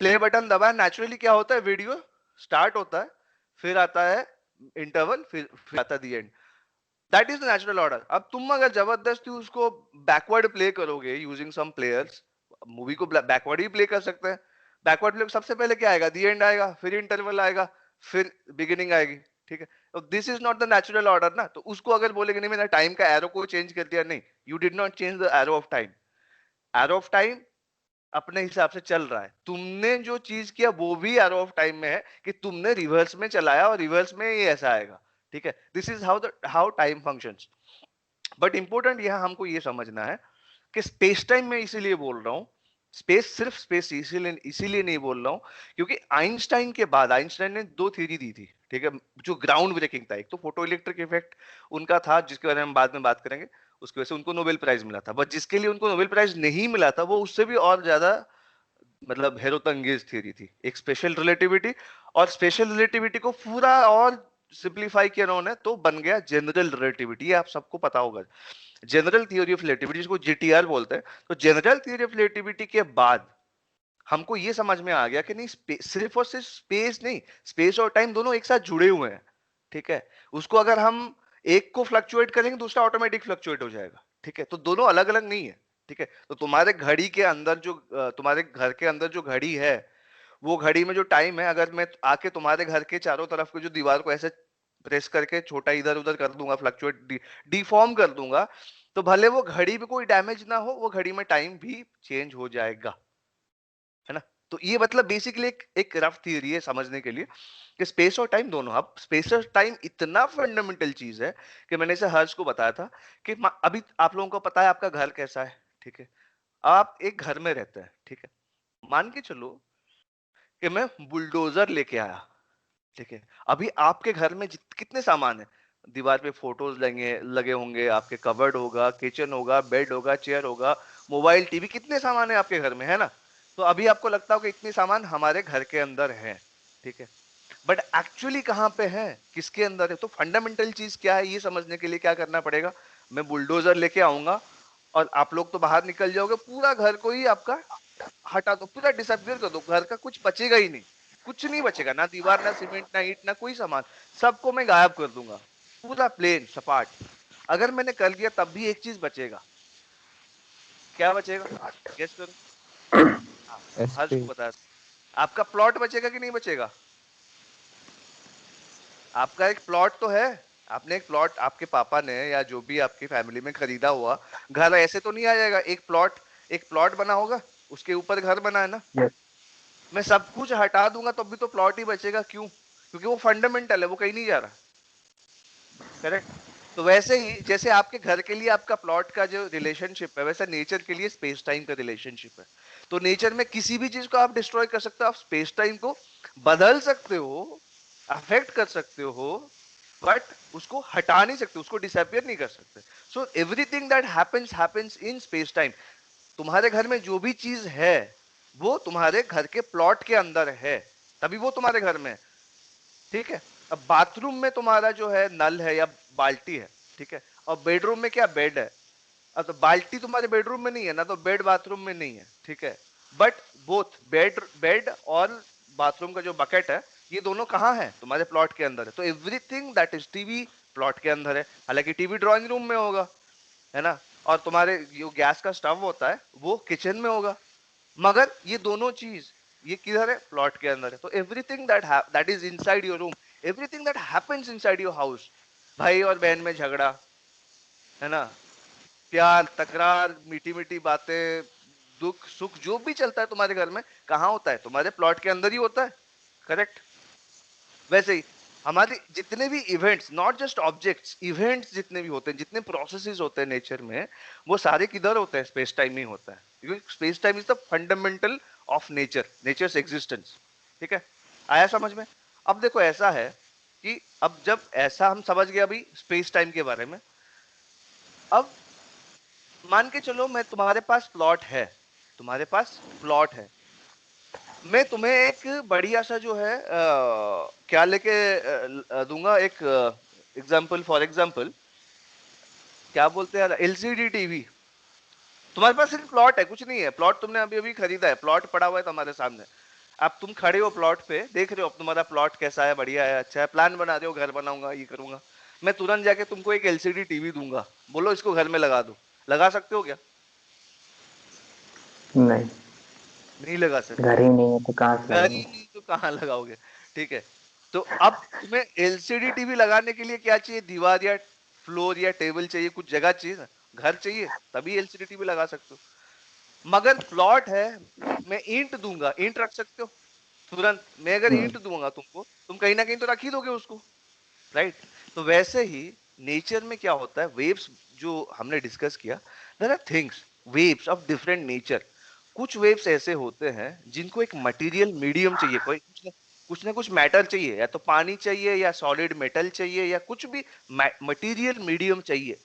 प्ले बटन दबाया, नेचुरली क्या होता है, वीडियो स्टार्ट होता है, फिर आता है इंटरवल, फिर आता है the end. That is the natural order. अब तुम अगर जबरदस्ती उसको बैकवर्ड प्ले करोगे यूजिंग सम प्लेयर्स, मूवी को बैकवर्ड ही प्ले कर सकते हैं। बैकवर्ड प्ले सबसे पहले क्या आएगा, दी एंड आएगा, फिर इंटरवल आएगा, फिर बिगिनिंग आएगी, ठीक है। तो this is not the natural order ना। तो उसको अगर बोलेंगे नहीं मैंने टाइम का एरो को चेंज कर दिया, नहीं, you did not change the arrow of time. Arrow of time अपने हिसाब से चल रहा है, तुमने जो चीज किया वो भी एरो ऑफ टाइम में है कि तुमने रिवर्स में चलाया और रिवर्स में ये ऐसा आएगा, ठीक है। This is how time functions. But important यहाँ हमको ये समझना है कि स्पेस टाइम में इसीलिए बोल रहा हूँ, स्पेस सिर्फ स्पेस इसीलिए नहीं बोल रहा हूँ क्योंकि आइंस्टाइन के बाद आइंस्टाइन ने दो थ्योरी दी थी, ठीक है, जो ग्राउंड ब्रेकिंग था। एक तो फोटो इलेक्ट्रिक इफेक्ट उनका था, जिसके बारे में हम बाद में बात करेंगे, उसकी वजह से उनको नोबेल प्राइज मिला था। बट जिसके लिए उनको नोबेल प्राइज नहीं मिला था वो उससे भी और ज्यादा मतलब हैरतअंगेज थ्योरी थी, एक स्पेशल रिलेटिविटी। और स्पेशल रिलेटिविटी को पूरा और सिंप्लीफाई किया उन्होंने तो बन गया जनरल रिलेटिविटी। ये आप सबको पता होगा, जनरल थ्योरी ऑफ रिलेटिविटी, जिसको जीटीआर बोलते हैं। तो जनरल थ्योरी ऑफ रिलेटिविटी के बाद हमको ये समझ में आ गया कि नहीं, सिर्फ और सिर्फ स्पेस नहीं, स्पेस और टाइम दोनों एक साथ जुड़े हुए हैं, ठीक है। उसको अगर हम एक को फ्लक्चुएट करेंगे दूसरा ऑटोमेटिक फ्लक्चुएट हो जाएगा, ठीक है। तो दोनों अलग अलग नहीं है, ठीक है। तो तुम्हारे घड़ी के अंदर जो तुम्हारे घर के अंदर जो घड़ी है, वो घड़ी में जो टाइम है, अगर मैं आके तुम्हारे घर के चारों तरफ के जो दीवार को ऐसे प्रेस करके छोटा इधर उधर कर दूंगा, फ्लक्चुएट डिफॉर्म कर दूंगा, तो भले वो घड़ी में कोई डैमेज ना हो, वो घड़ी में टाइम भी चेंज हो जाएगा, है ना। तो ये मतलब बेसिकली एक रफ थियरी है समझने के लिए कि स्पेस और टाइम दोनों। अब स्पेस और टाइम इतना फंडामेंटल चीज है कि मैंने इसे हर्ष को बताया था कि अभी आप लोगों को पता है आपका घर कैसा है, ठीक है। आप एक घर में रहते हैं, ठीक है। मान के चलो कि मैं बुलडोजर लेके आया, ठीक है। अभी आपके घर में कितने सामान है, दीवार पे फोटोज लगे होंगे, आपके कबर्ड होगा, किचन होगा, बेड होगा, चेयर होगा, मोबाइल, टीवी, कितने सामान है आपके घर में, है ना। तो अभी आपको लगता होगा इतने सामान हमारे घर के अंदर है, ठीक है। बट एक्चुअली कहाँ पे है, किसके अंदर है? तो फंडामेंटल चीज क्या है ये समझने के लिए क्या करना पड़ेगा, मैं बुलडोजर लेके आऊंगा और आप लोग तो बाहर निकल जाओगे, पूरा घर को ही आपका हटा दो, पूरा डिसअपियर कर दो, घर का कुछ बचेगा ही नहीं, कुछ नहीं बचेगा, ना दीवार, ना सीमेंट, ना ईंट, ना कोई सामान, सबको मैं गायब कर दूंगा, पूरा प्लेन सपाट। अगर मैंने कर लिया तब भी एक चीज बचेगा, क्या बचेगा, गेस करो। हाँ, हर्ष को स्पेस। बता, आपका प्लॉट बचेगा कि नहीं बचेगा? आपका एक प्लॉट तो है, आपने एक प्लॉट आपके पापा ने या जो भी आपकी फैमिली में खरीदा हुआ घर ऐसे तो नहीं आ जाएगा, एक प्लॉट बना होगा, उसके ऊपर घर बना है ना। Yes. मैं सब कुछ हटा दूंगा तब भी तो प्लॉट ही बचेगा, क्यों? क्योंकि वो फंडामेंटल है, वो कहीं नहीं जा रहा, करेक्ट। तो वैसे ही जैसे आपके घर के लिए आपका प्लॉट का जो रिलेशनशिप है, वैसा नेचर के लिए स्पेस टाइम का रिलेशनशिप है। तो नेचर में किसी भी चीज को आप डिस्ट्रॉय कर सकते हो, आप स्पेस टाइम को बदल सकते हो, अफेक्ट कर सकते हो, बट उसको हटा नहीं सकते, उसको डिसअपियर नहीं कर सकते। So everything that happens in space time. तुम्हारे घर में जो भी चीज है वो तुम्हारे घर के प्लॉट के अंदर है, तभी वो तुम्हारे घर में है, ठीक है। अब बाथरूम में तुम्हारा जो है नल है या बाल्टी है, ठीक है, और बेडरूम में क्या, बेड है। अब तो बाल्टी तुम्हारे बेडरूम में नहीं है ना, तो बेड बाथरूम में नहीं है, ठीक है। बट बोथ बेड बेड और बाथरूम का जो बकेट है, ये दोनों कहाँ है, तुम्हारे प्लॉट के अंदर है। तो everything that is TV plot के अंदर है, हालांकि टीवी ड्राइंग रूम में होगा, है ना। और तुम्हारे जो गैस का स्टव होता है वो किचन में होगा, मगर ये दोनों चीज ये किधर है, प्लॉट के अंदर है। तो everything that is inside your room, everything that happens inside your house, भाई और बहन में झगड़ा, है ना, प्यार, तकरार, मीठी मीठी बातें, दुख सुख, जो भी चलता है तुम्हारे घर में, कहाँ होता है, तुम्हारे प्लॉट के अंदर ही होता है, करेक्ट। वैसे ही हमारे जितने भी events, not just objects, events जितने भी होते हैं, जितने प्रोसेसेस होते हैं नेचर में, वो सारे किधर होते हैं, स्पेस टाइम में होता है, क्योंकि space time is the fundamental of nature, nature's existence, ठीक है। आया समझ में? अब देखो ऐसा है कि अब जब ऐसा हम समझ गए अभी स्पेस टाइम के बारे में, अब मान के चलो मैं तुम्हारे पास प्लॉट है, तुम्हारे पास प्लॉट है, मैं तुम्हें एक बढ़िया सा जो है क्या लेके दूंगा, एक एग्जाम्पल, फॉर एग्जाम्पल क्या बोलते हैं यार, एलसीडी टीवी। तुम्हारे पास सिर्फ प्लॉट है, कुछ नहीं है, प्लॉट तुमने अभी अभी खरीदा है, प्लॉट पड़ा हुआ है तुम्हारे सामने, अब तुम खड़े हो प्लॉट पे, देख रहे हो अब तुम्हारा प्लॉट कैसा है, बढ़िया है, अच्छा है, प्लान बना रहे हो, घर बनाऊंगा, ये करूंगा। मैं तुरंत जाके तुमको एक एलसीडी टीवी दूंगा, बोलो इसको घर में लगा दो, लगा सकते हो क्या? नहीं, नहीं लगा सकते। घर ही नहीं है तो कहाँ से घर ही लगाएंगे। नहीं तो कहाँ लगाओगे, ठीक है। तो अब तुम्हें एलसीडी टीवी लगाने के लिए क्या चाहिए, दीवार या फ्लोर या टेबल चाहिए, कुछ जगह चाहिए ना, घर चाहिए, तभी एलसीडी टीवी लगा सकते हो। मगर प्लॉट है, मैं ईंट दूंगा, ईंट रख सकते हो तुरंत, मैं अगर ईंट दूंगा तुमको, तुम कहीं ना कहीं तो रख ही दोगे उसको, राइट। तो वैसे ही नेचर में क्या होता है, वेव्स जो हमने डिस्कस किया, there are things, waves of different nature. कुछ वेव्स ऐसे होते हैं जिनको एक मटेरियल मीडियम चाहिए, कोई कुछ ना कुछ मैटर चाहिए, या तो पानी चाहिए या सॉलिड मेटल चाहिए या कुछ भी मटेरियल मीडियम चाहिए।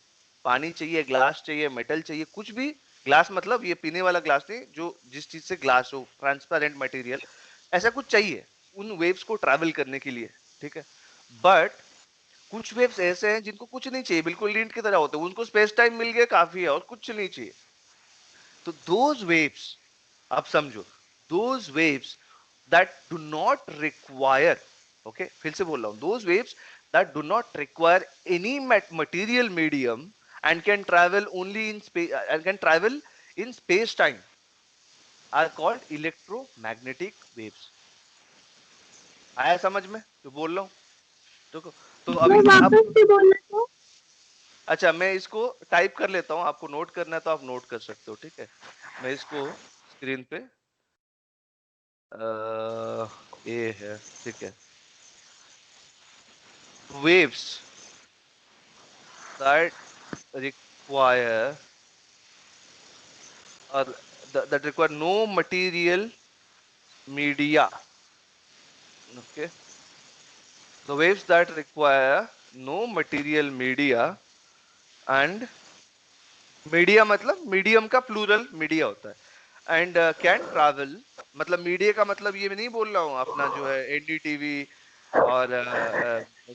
पानी चाहिए, ग्लास चाहिए, मेटल चाहिए, कुछ भी। ग्लास मतलब ये पीने वाला ग्लास नहीं, जो जिस चीज से ग्लास हो, ट्रांसपेरेंट मटेरियल, ऐसा कुछ चाहिए उन वेव्स को ट्रैवल करने के लिए। ठीक है, बट कुछ वेव्स ऐसे हैं जिनको कुछ नहीं चाहिए, बिल्कुल लींट की तरह होते हैं, उनको स्पेस टाइम मिल गया काफी है और कुछ नहीं चाहिए। तो दोज वेव्स, अब समझो, those waves that do not require, okay फिर से बोल रहा हूं, those waves that do not require any material medium and can travel only in space and can travel in space time are called electromagnetic waves। आया समझ में जो बोल रहा हूं? तो मैं अभी अब, वापस से बोलना तो। अच्छा मैं इसको टाइप कर लेता हूँ, आपको नोट करना है तो आप नोट कर सकते हो। ठीक है, मैं इसको स्क्रीन पे ये है, ठीक है, waves that require or that require no material media, okay, the waves that require no material media and media मतलब मीडियम का प्लूरल मीडिया होता है, एंड कैन ट्रैवल, मतलब मीडिया का मतलब ये नहीं बोल रहा हूँ अपना जो है एनडीटीवी और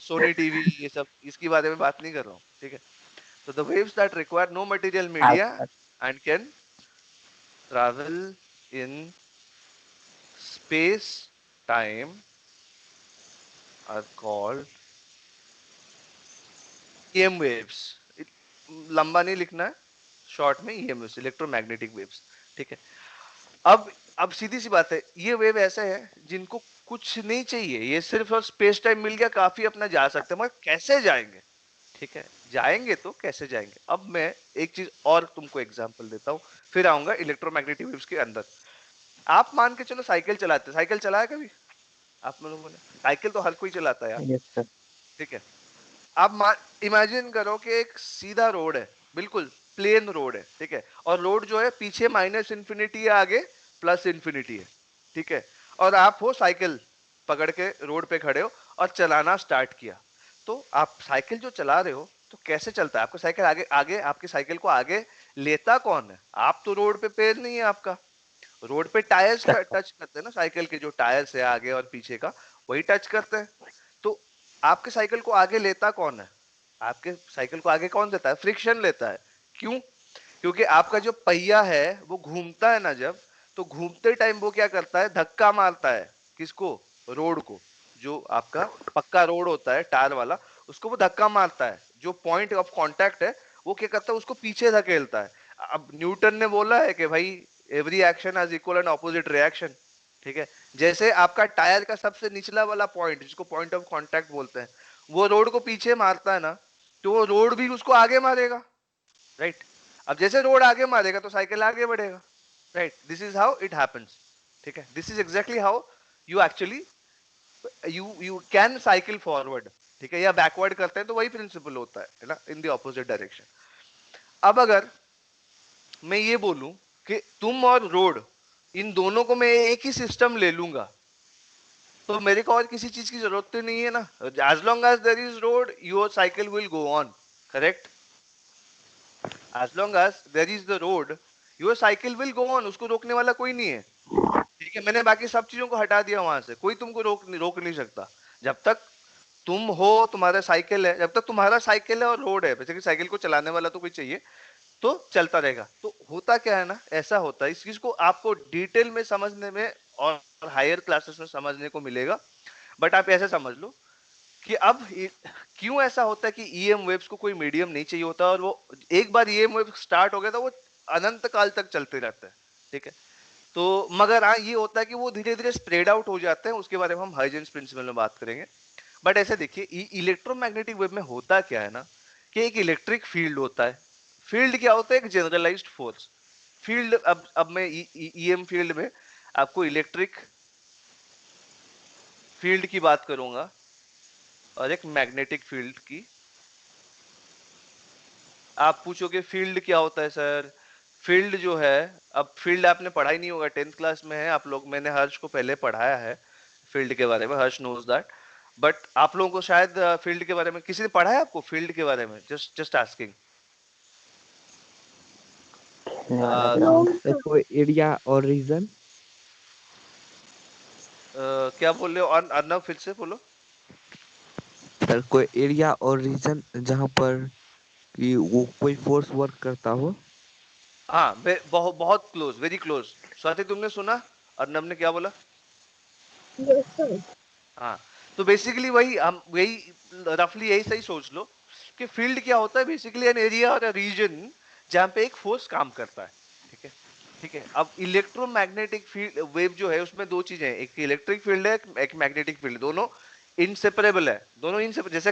सोनी टीवी, ये सब इसके बारे में बात नहीं कर रहा हूँ। ठीक है, तो the waves that require no material media अच्छा, and can travel in space time are called EM waves. लंबा नहीं लिखना है, शॉर्ट में ईएम वेव्स, इलेक्ट्रोमैग्नेटिक वेव्स। ठीक है, अब सीधी सी बात है, ये वेव ऐसे है जिनको कुछ नहीं चाहिए, ये सिर्फ और स्पेस टाइम मिल गया काफी, अपना जा सकते हैं, मगर कैसे जाएंगे? ठीक है, जाएंगे तो कैसे जाएंगे? अब मैं एक चीज और तुमको एग्जांपल देता हूं, फिर आऊंगा इलेक्ट्रोमैग्नेटिक वेव्स के अंदर। आप मान के चलो साइकिल चलाते, साइकिल चलाया कभी आप लोगों ने? साइकिल तो हर कोई चलाता है यार। Yes sir. ठीक है, आप इमेजिन करो कि एक सीधा रोड है, बिल्कुल प्लेन रोड है। ठीक है, और रोड जो है पीछे माइनस इंफिनिटी है, आगे प्लस इंफिनिटी है। ठीक है, और आप हो साइकिल पकड़ के रोड पे खड़े हो और चलाना स्टार्ट किया। तो आप साइकिल जो चला रहे हो तो कैसे चलता है? आपको साइकिल आगे आगे आपकी साइकिल को आगे लेता कौन है? आप तो रोड पे पैर नहीं है आपका, रोड पे टायर्स का टच करते हैं ना, साइकिल के जो टायर्स है आगे और पीछे का, वही टच करते हैं। तो आपके साइकिल को आगे लेता कौन है? आपके साइकिल को आगे कौन देता है? फ्रिक्शन लेता है। क्यों? क्योंकि आपका जो पहिया है वो घूमता है ना जब, तो घूमते टाइम वो क्या करता है? धक्का मारता है। किसको? रोड को। जो आपका पक्का रोड होता है टायर वाला, उसको वो धक्का मारता है। जो पॉइंट ऑफ कांटेक्ट है वो क्या करता है? उसको पीछे धकेलता है। अब न्यूटन ने बोला है कि भाई every action has equal and opposite reaction. ठीक है, जैसे आपका टायर का सबसे निचला वाला पॉइंट, जिसको पॉइंट ऑफ कांटेक्ट बोलते हैं, वो रोड को पीछे मारता है ना, तो वो रोड भी उसको आगे मारेगा। राइट, अब जैसे रोड आगे मारेगा तो साइकिल आगे बढ़ेगा। Right, this is how it happens. ठीक है, this is exactly how you actually you can cycle forward. ठीक है, या बैकवर्ड करते हैं तो वही प्रिंसिपल होता है ना, इन द ऑपोजिट डायरेक्शन। अब अगर मैं ये बोलूं कि तुम और रोड, इन दोनों को मैं एक ही सिस्टम ले लूंगा, तो मेरे को और किसी चीज की जरूरत तो नहीं है ना। As long as there is road, your cycle will go on. Correct, as long as there is the road, your cycle will go on, उसको रोकने वाला कोई नहीं है। ठीक है, मैंने बाकी सब चीजों को हटा दिया वहां से, कोई तुमको रोक नहीं सकता। जब तक तुम हो, तुम्हारा साइकिल है, जब तक तुम्हारा साइकिल है और रोड है, बेसिकली साइकिल को चलाने वाला तो कोई चाहिए, तो चलता रहेगा। तो होता क्या है ना, ऐसा होता है, इस चीज को आपको डिटेल में समझने में और हायर क्लासेस में समझने को मिलेगा। बट आप ऐसे समझ लो कि अब क्यों ऐसा होता है कि ईएम वेव्स को कोई मीडियम नहीं चाहिए होता, और वो एक बार ईएम वेव स्टार्ट हो गया तो वो अनंत काल तक चलते रहते हैं। ठीक है, तो मगर हाँ ये होता है कि वो धीरे धीरे स्प्रेड आउट हो जाते हैं, उसके बारे में हम हाइजेंस प्रिंसिपल में बात करेंगे। बट ऐसे देखिए, इलेक्ट्रोमैग्नेटिक वेव में होता क्या है ना, कि एक इलेक्ट्रिक फील्ड होता है। फील्ड क्या होता है? एक जनरलाइज्ड फोर्स फील्ड। अब मैं ईएम फील्ड में आपको इलेक्ट्रिक फील्ड की बात करूंगा और एक मैग्नेटिक फील्ड की। आप पूछोगे फील्ड क्या होता है सर? फील्ड जो है, अब फील्ड आपने पढ़ा ही नहीं होगा, 10th क्लास में है आप लोग, मैंने हर्ष को पहले पढ़ाया है फील्ड के बारे में, हर्ष नोज दैट। बट आप लोगों को शायद फील्ड के बारे में किसी ने पढ़ा है आपको फील्ड के बारे में? Just just asking. खेलने वाला नो ग्राउंड। सर कोई एरिया और रीजन। क्या बोल रहे हो? अर्नव फिर से बोलो। सर कोई एरिया और रीजन जहाँ पर कि वो कोई फोर्स वर्क करता हो। हाँ, बहुत बहुत क्लोज, वेरी क्लोज। स्वाति तुमने सुना अर्नव ने क्या बोला? Yes sir. हाँ, तो बेसिकली वही हम यही रफली यही सही सोच लो कि फील्ड क्या होता है, बेसिकली एन एरिया और रीजन जहाँ पे एक फोर्स काम करता है। ठीक है, ठीक है। अब इलेक्ट्रोमैग्नेटिक फील्ड वेव जो है उसमें दो चीजें हैं, एक इलेक्ट्रिक फील्ड है, एक मैग्नेटिक फील्ड, दोनों इनसेपरेबल है, दोनों इनसेपरेबल। जैसे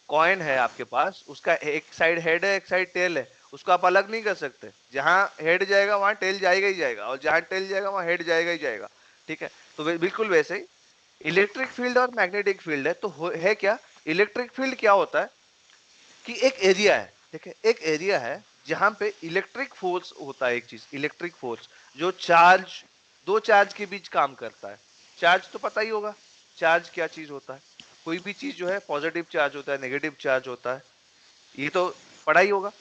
कॉइन है आपके पास, उसका एक साइड हेड है एक साइड टेल है, उसको आप अलग नहीं कर सकते। जहां हेड जाएगा वहां टेल जाएगा ही जाएगा, और जहां टेल जाएगा वहां हेड जाएगा ही जाएगा। ठीक है, तो बिल्कुल वैसे ही इलेक्ट्रिक फील्ड और मैग्नेटिक फील्ड है। तो है क्या? इलेक्ट्रिक फील्ड क्या होता है कि एक एरिया है, ठीक है, एक एरिया है जहां पे इलेक्ट्रिक फोर्स होता है, एक चीज इलेक्ट्रिक फोर्स जो चार्ज, दो चार्ज के बीच काम करता है। चार्ज तो पता ही होगा, चार्ज क्या चीज होता है। कोई भी चीज जो है पॉजिटिव चार्ज होता है, नेगेटिव चार्ज होता है, ये तो पढ़ा ही होगा।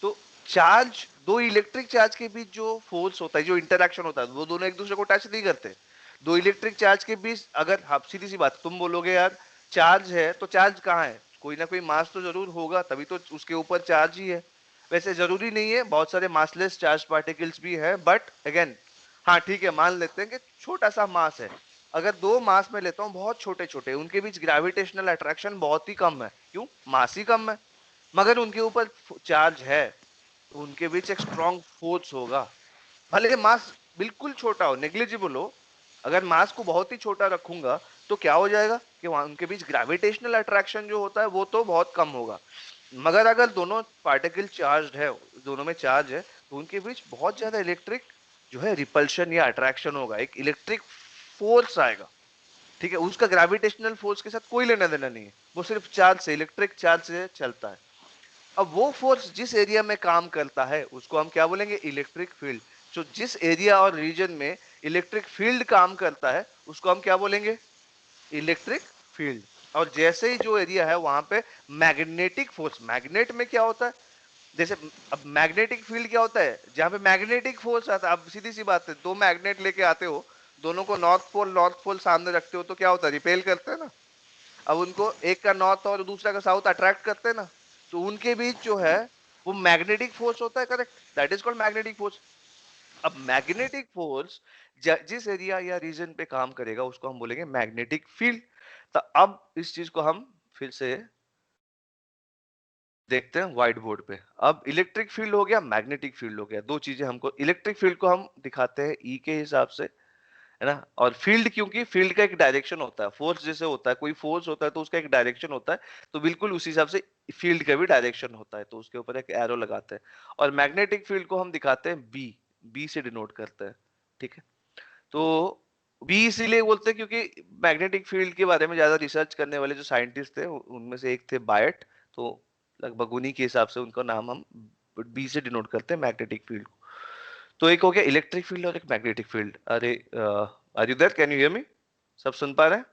तो चार्ज, दो इलेक्ट्रिक चार्ज के बीच जो फोर्स होता है, जो इंटरेक्शन होता है, वो दोनों एक दूसरे को टच नहीं करते। दो इलेक्ट्रिक चार्ज के बीच अगर, हाँ सीधी सी बात, तुम बोलोगे यार चार्ज है तो चार्ज कहाँ है? कोई ना कोई मास तो जरूर होगा, तभी तो उसके ऊपर चार्ज ही है। वैसे जरूरी नहीं है, बहुत सारे मासलेस चार्ज पार्टिकल्स भी है, बट अगेन, हाँ ठीक है, मान लेते हैं कि छोटा सा मास है। अगर दो मास में लेता हूँ बहुत छोटे छोटे, उनके बीच ग्रेविटेशनल अट्रैक्शन बहुत ही कम है, क्यों? मास ही कम है, मगर उनके ऊपर चार्ज है, तो उनके बीच एक स्ट्रॉन्ग फोर्स होगा। भले मास बिल्कुल छोटा हो, नेग्लिजिबल हो, अगर मास को बहुत ही छोटा रखूंगा तो क्या हो जाएगा कि वहां उनके बीच ग्रेविटेशनल अट्रैक्शन जो होता है वो तो बहुत कम होगा। मगर अगर दोनों पार्टिकल चार्ज है, दोनों में चार्ज है, तो उनके बीच बहुत ज्यादा इलेक्ट्रिक जो है रिपल्शन या अट्रैक्शन होगा, एक इलेक्ट्रिक फोर्स आएगा। ठीक है, उसका ग्रेविटेशनल फोर्स के साथ कोई लेना देना नहीं है, वो सिर्फ चार्ज से, इलेक्ट्रिक चार्ज से चलता है। अब वो फोर्स जिस एरिया में काम करता है उसको हम क्या बोलेंगे? Electric field. जो जिस एरिया और रीजन में इलेक्ट्रिक फील्ड काम करता है उसको हम क्या बोलेंगे? Electric field. और जैसे ही जो एरिया है वहां पे मैग्नेटिक फोर्स, मैग्नेट में क्या होता है, जैसे अब मैग्नेटिक फील्ड क्या होता है? जहां पे मैग्नेटिक फोर्स आता है। अब सीधी सी बात है, दो मैग्नेट लेके आते हो, दोनों को नॉर्थ पोल सामने रखते हो, तो क्या होता है? रिपेल करते हैं ना। अब उनको एक का नॉर्थ और दूसरा का साउथ अट्रैक्ट करते हैं ना, तो उनके बीच जो है वो मैग्नेटिक फोर्स होता है, correct, that is called magnetic force. अब मैग्नेटिक फोर्स जिस एरिया या रीजन पे काम करेगा उसको हम बोलेंगे मैग्नेटिक फील्ड। तो अब इस चीज को हम फिर से देखते हैं व्हाइट बोर्ड पे। अब इलेक्ट्रिक फील्ड हो गया, मैग्नेटिक फील्ड हो गया, दो चीजें हमको, इलेक्ट्रिक फील्ड को हम दिखाते हैं ई के हिसाब से, है ना। और फील्ड, क्योंकि फील्ड का एक डायरेक्शन होता है, फोर्स जैसे होता है, कोई फोर्स होता है तो उसका एक डायरेक्शन होता है, तो बिल्कुल उसी हिसाब से फील्ड का भी डायरेक्शन होता है, तो उसके ऊपर एक एरो लगाते हैं। और मैग्नेटिक फील्ड को हम दिखाते हैं बी, बी से डिनोट करते हैं। ठीक है, तो बी इसीलिए बोलते हैं क्योंकि मैग्नेटिक फील्ड के बारे में ज्यादा रिसर्च करने वाले जो साइंटिस्ट थे उनमें से एक थे बायट, तो लगभग उन्हीं के हिसाब से उनका नाम हम बी से डिनोट करते हैं मैग्नेटिक फील्ड। तो एक हो गया इलेक्ट्रिक फील्ड और एक मैग्नेटिक फील्ड। अरे are you there? Can you hear me? सब सुन पा रहे हैं?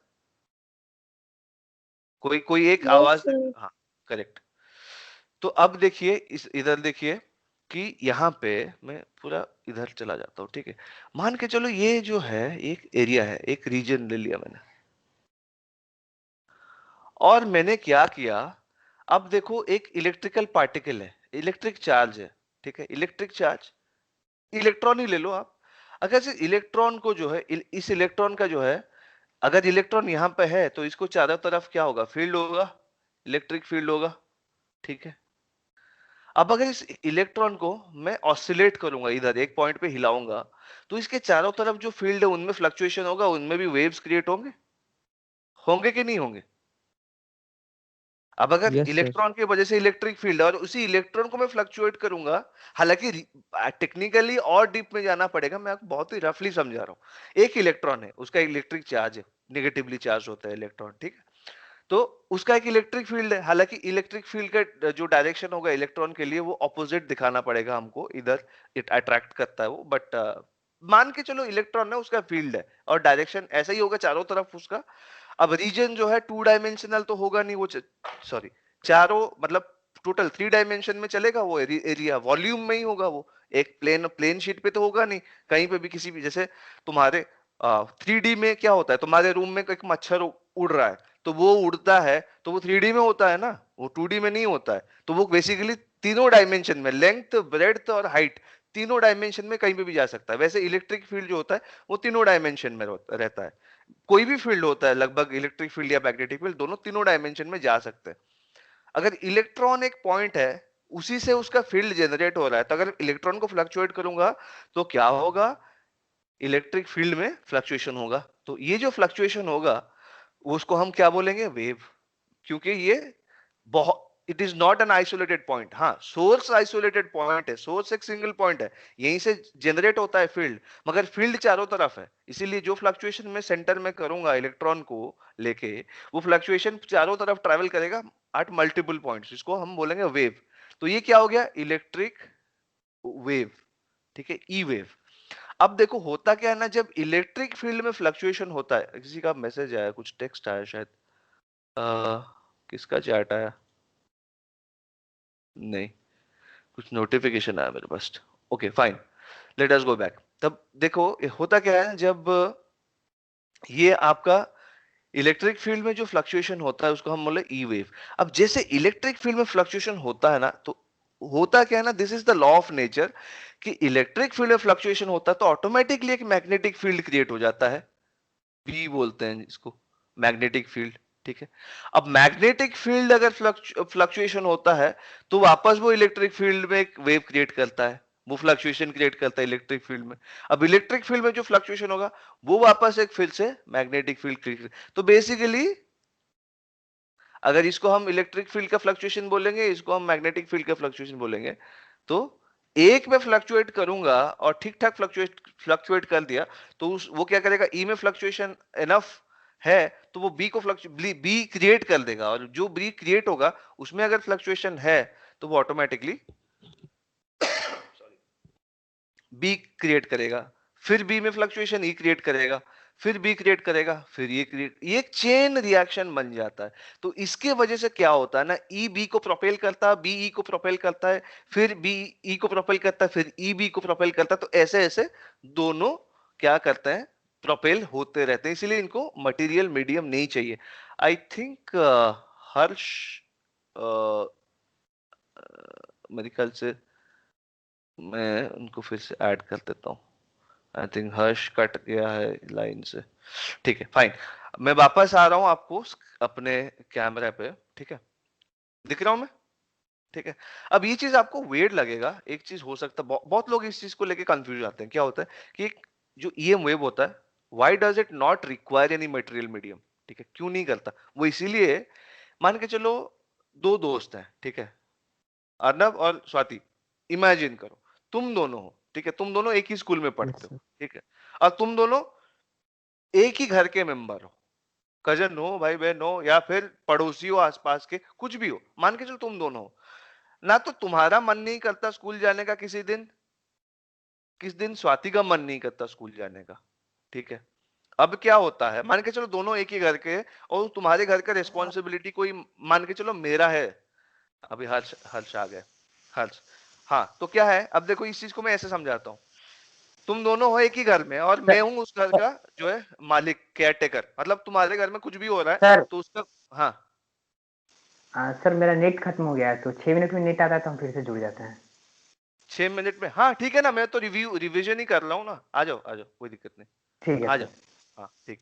कोई कोई एक यस आवाज सर। हाँ, करेक्ट। तो अब देखिए, इस इधर देखिए कि यहाँ पे मैं पूरा इधर चला जाता हूँ। ठीक है, मान के चलो ये जो है एक एरिया है, एक रीजन ले लिया मैंने, और मैंने क्या किया, अब देखो एक इलेक्ट्रिकल पार्टिकल है, इलेक्ट्रिक चार्ज है। ठीक है, इलेक्ट्रिक चार्ज, इलेक्ट्रॉन ही ले लो आप। अगर से इलेक्ट्रॉन को जो है इस इलेक्ट्रॉन का जो है, अगर इलेक्ट्रॉन यहाँ पे है तो इसको चारों तरफ क्या होगा? फील्ड होगा, इलेक्ट्रिक फील्ड होगा। ठीक है, अब अगर इस इलेक्ट्रॉन को मैं ऑसिलेट करूंगा, इधर एक पॉइंट पे हिलाऊंगा, तो इसके चारों तरफ जो फील्ड है उनमें फ्लक्चुएशन होगा, उनमें भी वेव्स क्रिएट होंगे, होंगे कि नहीं होंगे? अब अगर यस सर। इलेक्ट्रॉन की वजह से इलेक्ट्रिक फील्ड है और उसी इलेक्ट्रॉन को मैं फ्लक्चुएट करूंगा, हालांकि टेक्निकली और डीप में जाना पड़ेगा, मैं आपको बहुत ही रफली समझा रहा हूँ। एक इलेक्ट्रॉन है, उसका इलेक्ट्रिक चार्ज है, निगेटिवली चार्ज होता है इलेक्ट्रॉन। ठीक है, तो उसका एक इलेक्ट्रिक फील्ड है, हालांकि इलेक्ट्रिक फील्ड का जो डायरेक्शन होगा इलेक्ट्रॉन के लिए वो ऑपोजिट दिखाना पड़ेगा हमको, इधर इट अट्रैक्ट करता है वो, बट मान के चलो इलेक्ट्रॉन है उसका फील्ड है और डायरेक्शन ऐसा ही होगा चारों तरफ उसका। अब रीजन जो है टू डायमेंशनल तो होगा नहीं वो, सॉरी चारों मतलब टोटल थ्री डायमेंशन में चलेगा वो एरिया, वॉल्यूम में ही होगा वो, एक प्लेन प्लेन शीट पे तो होगा नहीं, कहीं पे भी किसी भी, जैसे तुम्हारे 3D में क्या होता है, तुम्हारे रूम में एक मच्छर उड़ रहा है तो वो उड़ता है तो वो 3D में होता है ना, वो 2D में नहीं होता है, तो वो बेसिकली तीनों डायमेंशन में, लेंथ ब्रेड्थ और हाइट, तीनों डायमेंशन में कहीं पे भी जा सकता है। वैसे इलेक्ट्रिक फील्ड जो होता है वो तीनों डायमेंशन में रहता है, कोई भी फील्ड होता है लगभग, इलेक्ट्रिक फील्ड या मैग्नेटिक फील्ड दोनों तीनों डायमेंशन में जा सकते हैं। अगर इलेक्ट्रॉन एक पॉइंट है उसी से उसका फील्ड जनरेट हो रहा है, तो अगर इलेक्ट्रॉन को फ्लक्चुएट करूंगा तो क्या होगा, इलेक्ट्रिक फील्ड में फ्लक्चुएशन होगा। तो ये जो फ्लक्चुएशन होगा उसको हम क्या बोलेंगे, वेव, क्योंकि ये बहुत, it is not an isolated point. हाँ सोर्स आइसोलेटेड पॉइंट है, सोर्स एक सिंगल पॉइंट है, यहीं से जनरेट होता है फील्ड, मगर फील्ड चारों तरफ है, इसीलिए जो फ्लक्चुएशन मैं सेंटर में करूंगा इलेक्ट्रॉन को लेके, वो फ्लक्चुएशन चारों तरफ ट्रेवल करेगा एट मल्टीपल पॉइंट्स, इसको हम बोलेंगे वेव। तो ये क्या हो गया, इलेक्ट्रिक वेव, ठीक है, ई वेव। अब देखो होता क्या है ना, जब इलेक्ट्रिक फील्ड में फ्लक्चुएशन होता है, किसी का मैसेज आया, कुछ टेक्स्ट आया शायद, किसका चैट आया, नहीं कुछ नोटिफिकेशन आया मेरे पास, okay fine, let us go back. तब देखो होता क्या है, जब ये आपका इलेक्ट्रिक फील्ड में जो फ्लक्चुएशन होता है उसको हम बोले ई वेव। अब जैसे इलेक्ट्रिक फील्ड में फ्लक्चुएशन होता है ना, तो होता क्या है ना, this is the law of nature, कि इलेक्ट्रिक फील्ड में फ्लक्चुएशन होता है तो ऑटोमेटिकली एक मैग्नेटिक फील्ड क्रिएट हो जाता है, बी बोलते हैं इसको, मैग्नेटिक फील्ड, ठीक है। अब मैग्नेटिक फील्ड अगर फ्लक्चुएशन होता है तो वापस वो इलेक्ट्रिक फील्ड में एक वेव क्रिएट करता है, वो फ्लक्चुएशन क्रिएट करता है इलेक्ट्रिक फील्ड में। अब इलेक्ट्रिक फील्ड में जो फ्लक्चुएशन होगा वो वापस एक फिर से मैग्नेटिक फील्ड क्रिएट, तो बेसिकली अगर इसको हम इलेक्ट्रिक फील्ड का फ्लक्चुएशन बोलेंगे, इसको हम मैग्नेटिक फील्ड का फ्लक्चुएशन बोलेंगे, तो एक में फ्लक्चुएट करूंगा और ठीक ठाक फ्लक्चुएट कर दिया तो वो क्या करेगा, ई में फ्लक्चुएशन इनफ है तो वो बी को बी क्रिएट कर देगा, और जो बी क्रिएट होगा उसमें अगर फ्लक्चुएशन है तो वो ऑटोमेटिकली बी क्रिएट करेगा, फिर बी में फ्लक्चुएशन ई क्रिएट करेगा, फिर बी क्रिएट करेगा, फिर ये क्रिएट, ये एक चेन रिएक्शन बन जाता है। तो इसके वजह से क्या होता है ना, ई बी को प्रोपेल करता है, बी ई को प्रोपेल करता है, फिर बी ई को प्रोपेल करता है, फिर ई बी को प्रोपेल करता है, तो ऐसे ऐसे दोनों क्या करते हैं, प्रोपेल होते रहते हैं, इसीलिए इनको मटेरियल मीडियम नहीं चाहिए। आई थिंक हर्ष, मेरे ख्याल से मैं उनको फिर से ऐड कर देता हूँ, आई थिंक हर्ष कट गया है लाइन से, ठीक है फाइन। मैं वापस आ रहा हूं आपको अपने कैमरा पे, ठीक है, दिख रहा हूं मैं, ठीक है। अब ये चीज आपको वेird लगेगा, एक चीज हो सकता है, बहुत लोग इस चीज को लेके कंफ्यूज आते हैं, क्या होता है कि जो ईएम वेव होता है, why does it not require any material medium, ठीक है, क्यों नहीं करता वो, इसीलिए मान के चलो दो दोस्त हैं, ठीक है, अर्नब और स्वाति, इमेजिन करो तुम दोनों हो, ठीक है, तुम दोनों एक ही स्कूल में यस पढ़ते हो, सर। ठीक है, और तुम दोनों एक ही घर के मेंबर हो, कजन हो, भाई बहन हो, या फिर पड़ोसी हो आसपास के, कुछ भी हो, मान के चलो तुम दोनों हो ना, तो तुम्हारा मन नहीं करता स्कूल जाने का किसी दिन, किस दिन स्वाति का मन नहीं करता स्कूल जाने का, ठीक है। अब क्या होता है, मान के चलो दोनों एक ही घर के हैं, और तुम्हारे घर का रिस्पॉन्सिबिलिटी कोई, मान के चलो मेरा है, अभी हर्ष हर्ष आ गए, हर्ष, हाँ तो क्या है, अब देखो इस चीज को मैं ऐसे समझाता हूँ, तुम दोनों हो एक ही घर में और मैं सर हूं उस घर का जो है मालिक, केयर टेकर, मतलब तुम्हारे घर में कुछ भी हो रहा है सर तो उसका, हाँ सर मेरा नेट खत्म हो गया है, तो 6 मिनट में नेट आता है तो हम फिर से जुड़ जाते हैं। 6 मिनट में, हाँ ठीक है ना, मैं तो रिवीजन ही कर रहा हूँ ना, आ जाओ आ जाओ, कोई दिक्कत नहीं, ठीक है आ सर। जाओ, हाँ ठीक।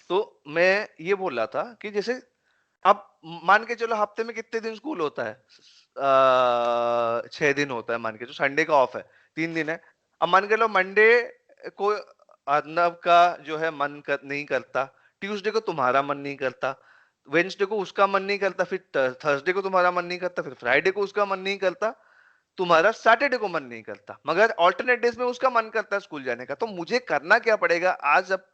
तो मैं ये बोल रहा था कि जैसे अब मान के चलो हफ्ते में कितने दिन स्कूल होता है, 6 दिन होता है, मान के चलो संडे का ऑफ है, 3 दिन है। अब मान के लो मंडे को अर्नब का जो है नहीं करता, ट्यूसडे को तुम्हारा मन नहीं करता, वेंसडे को उसका मन नहीं करता, फिर थर्सडे को तुम्हारा मन नहीं करता, फिर फ्राइडे को उसका मन नहीं करता, तुम्हारा सैटरडे को मन नहीं करता, मगर ऑल्टरनेट डेज में उसका मन करता है स्कूल जाने का। तो मुझे करना क्या पड़ेगा, आज अब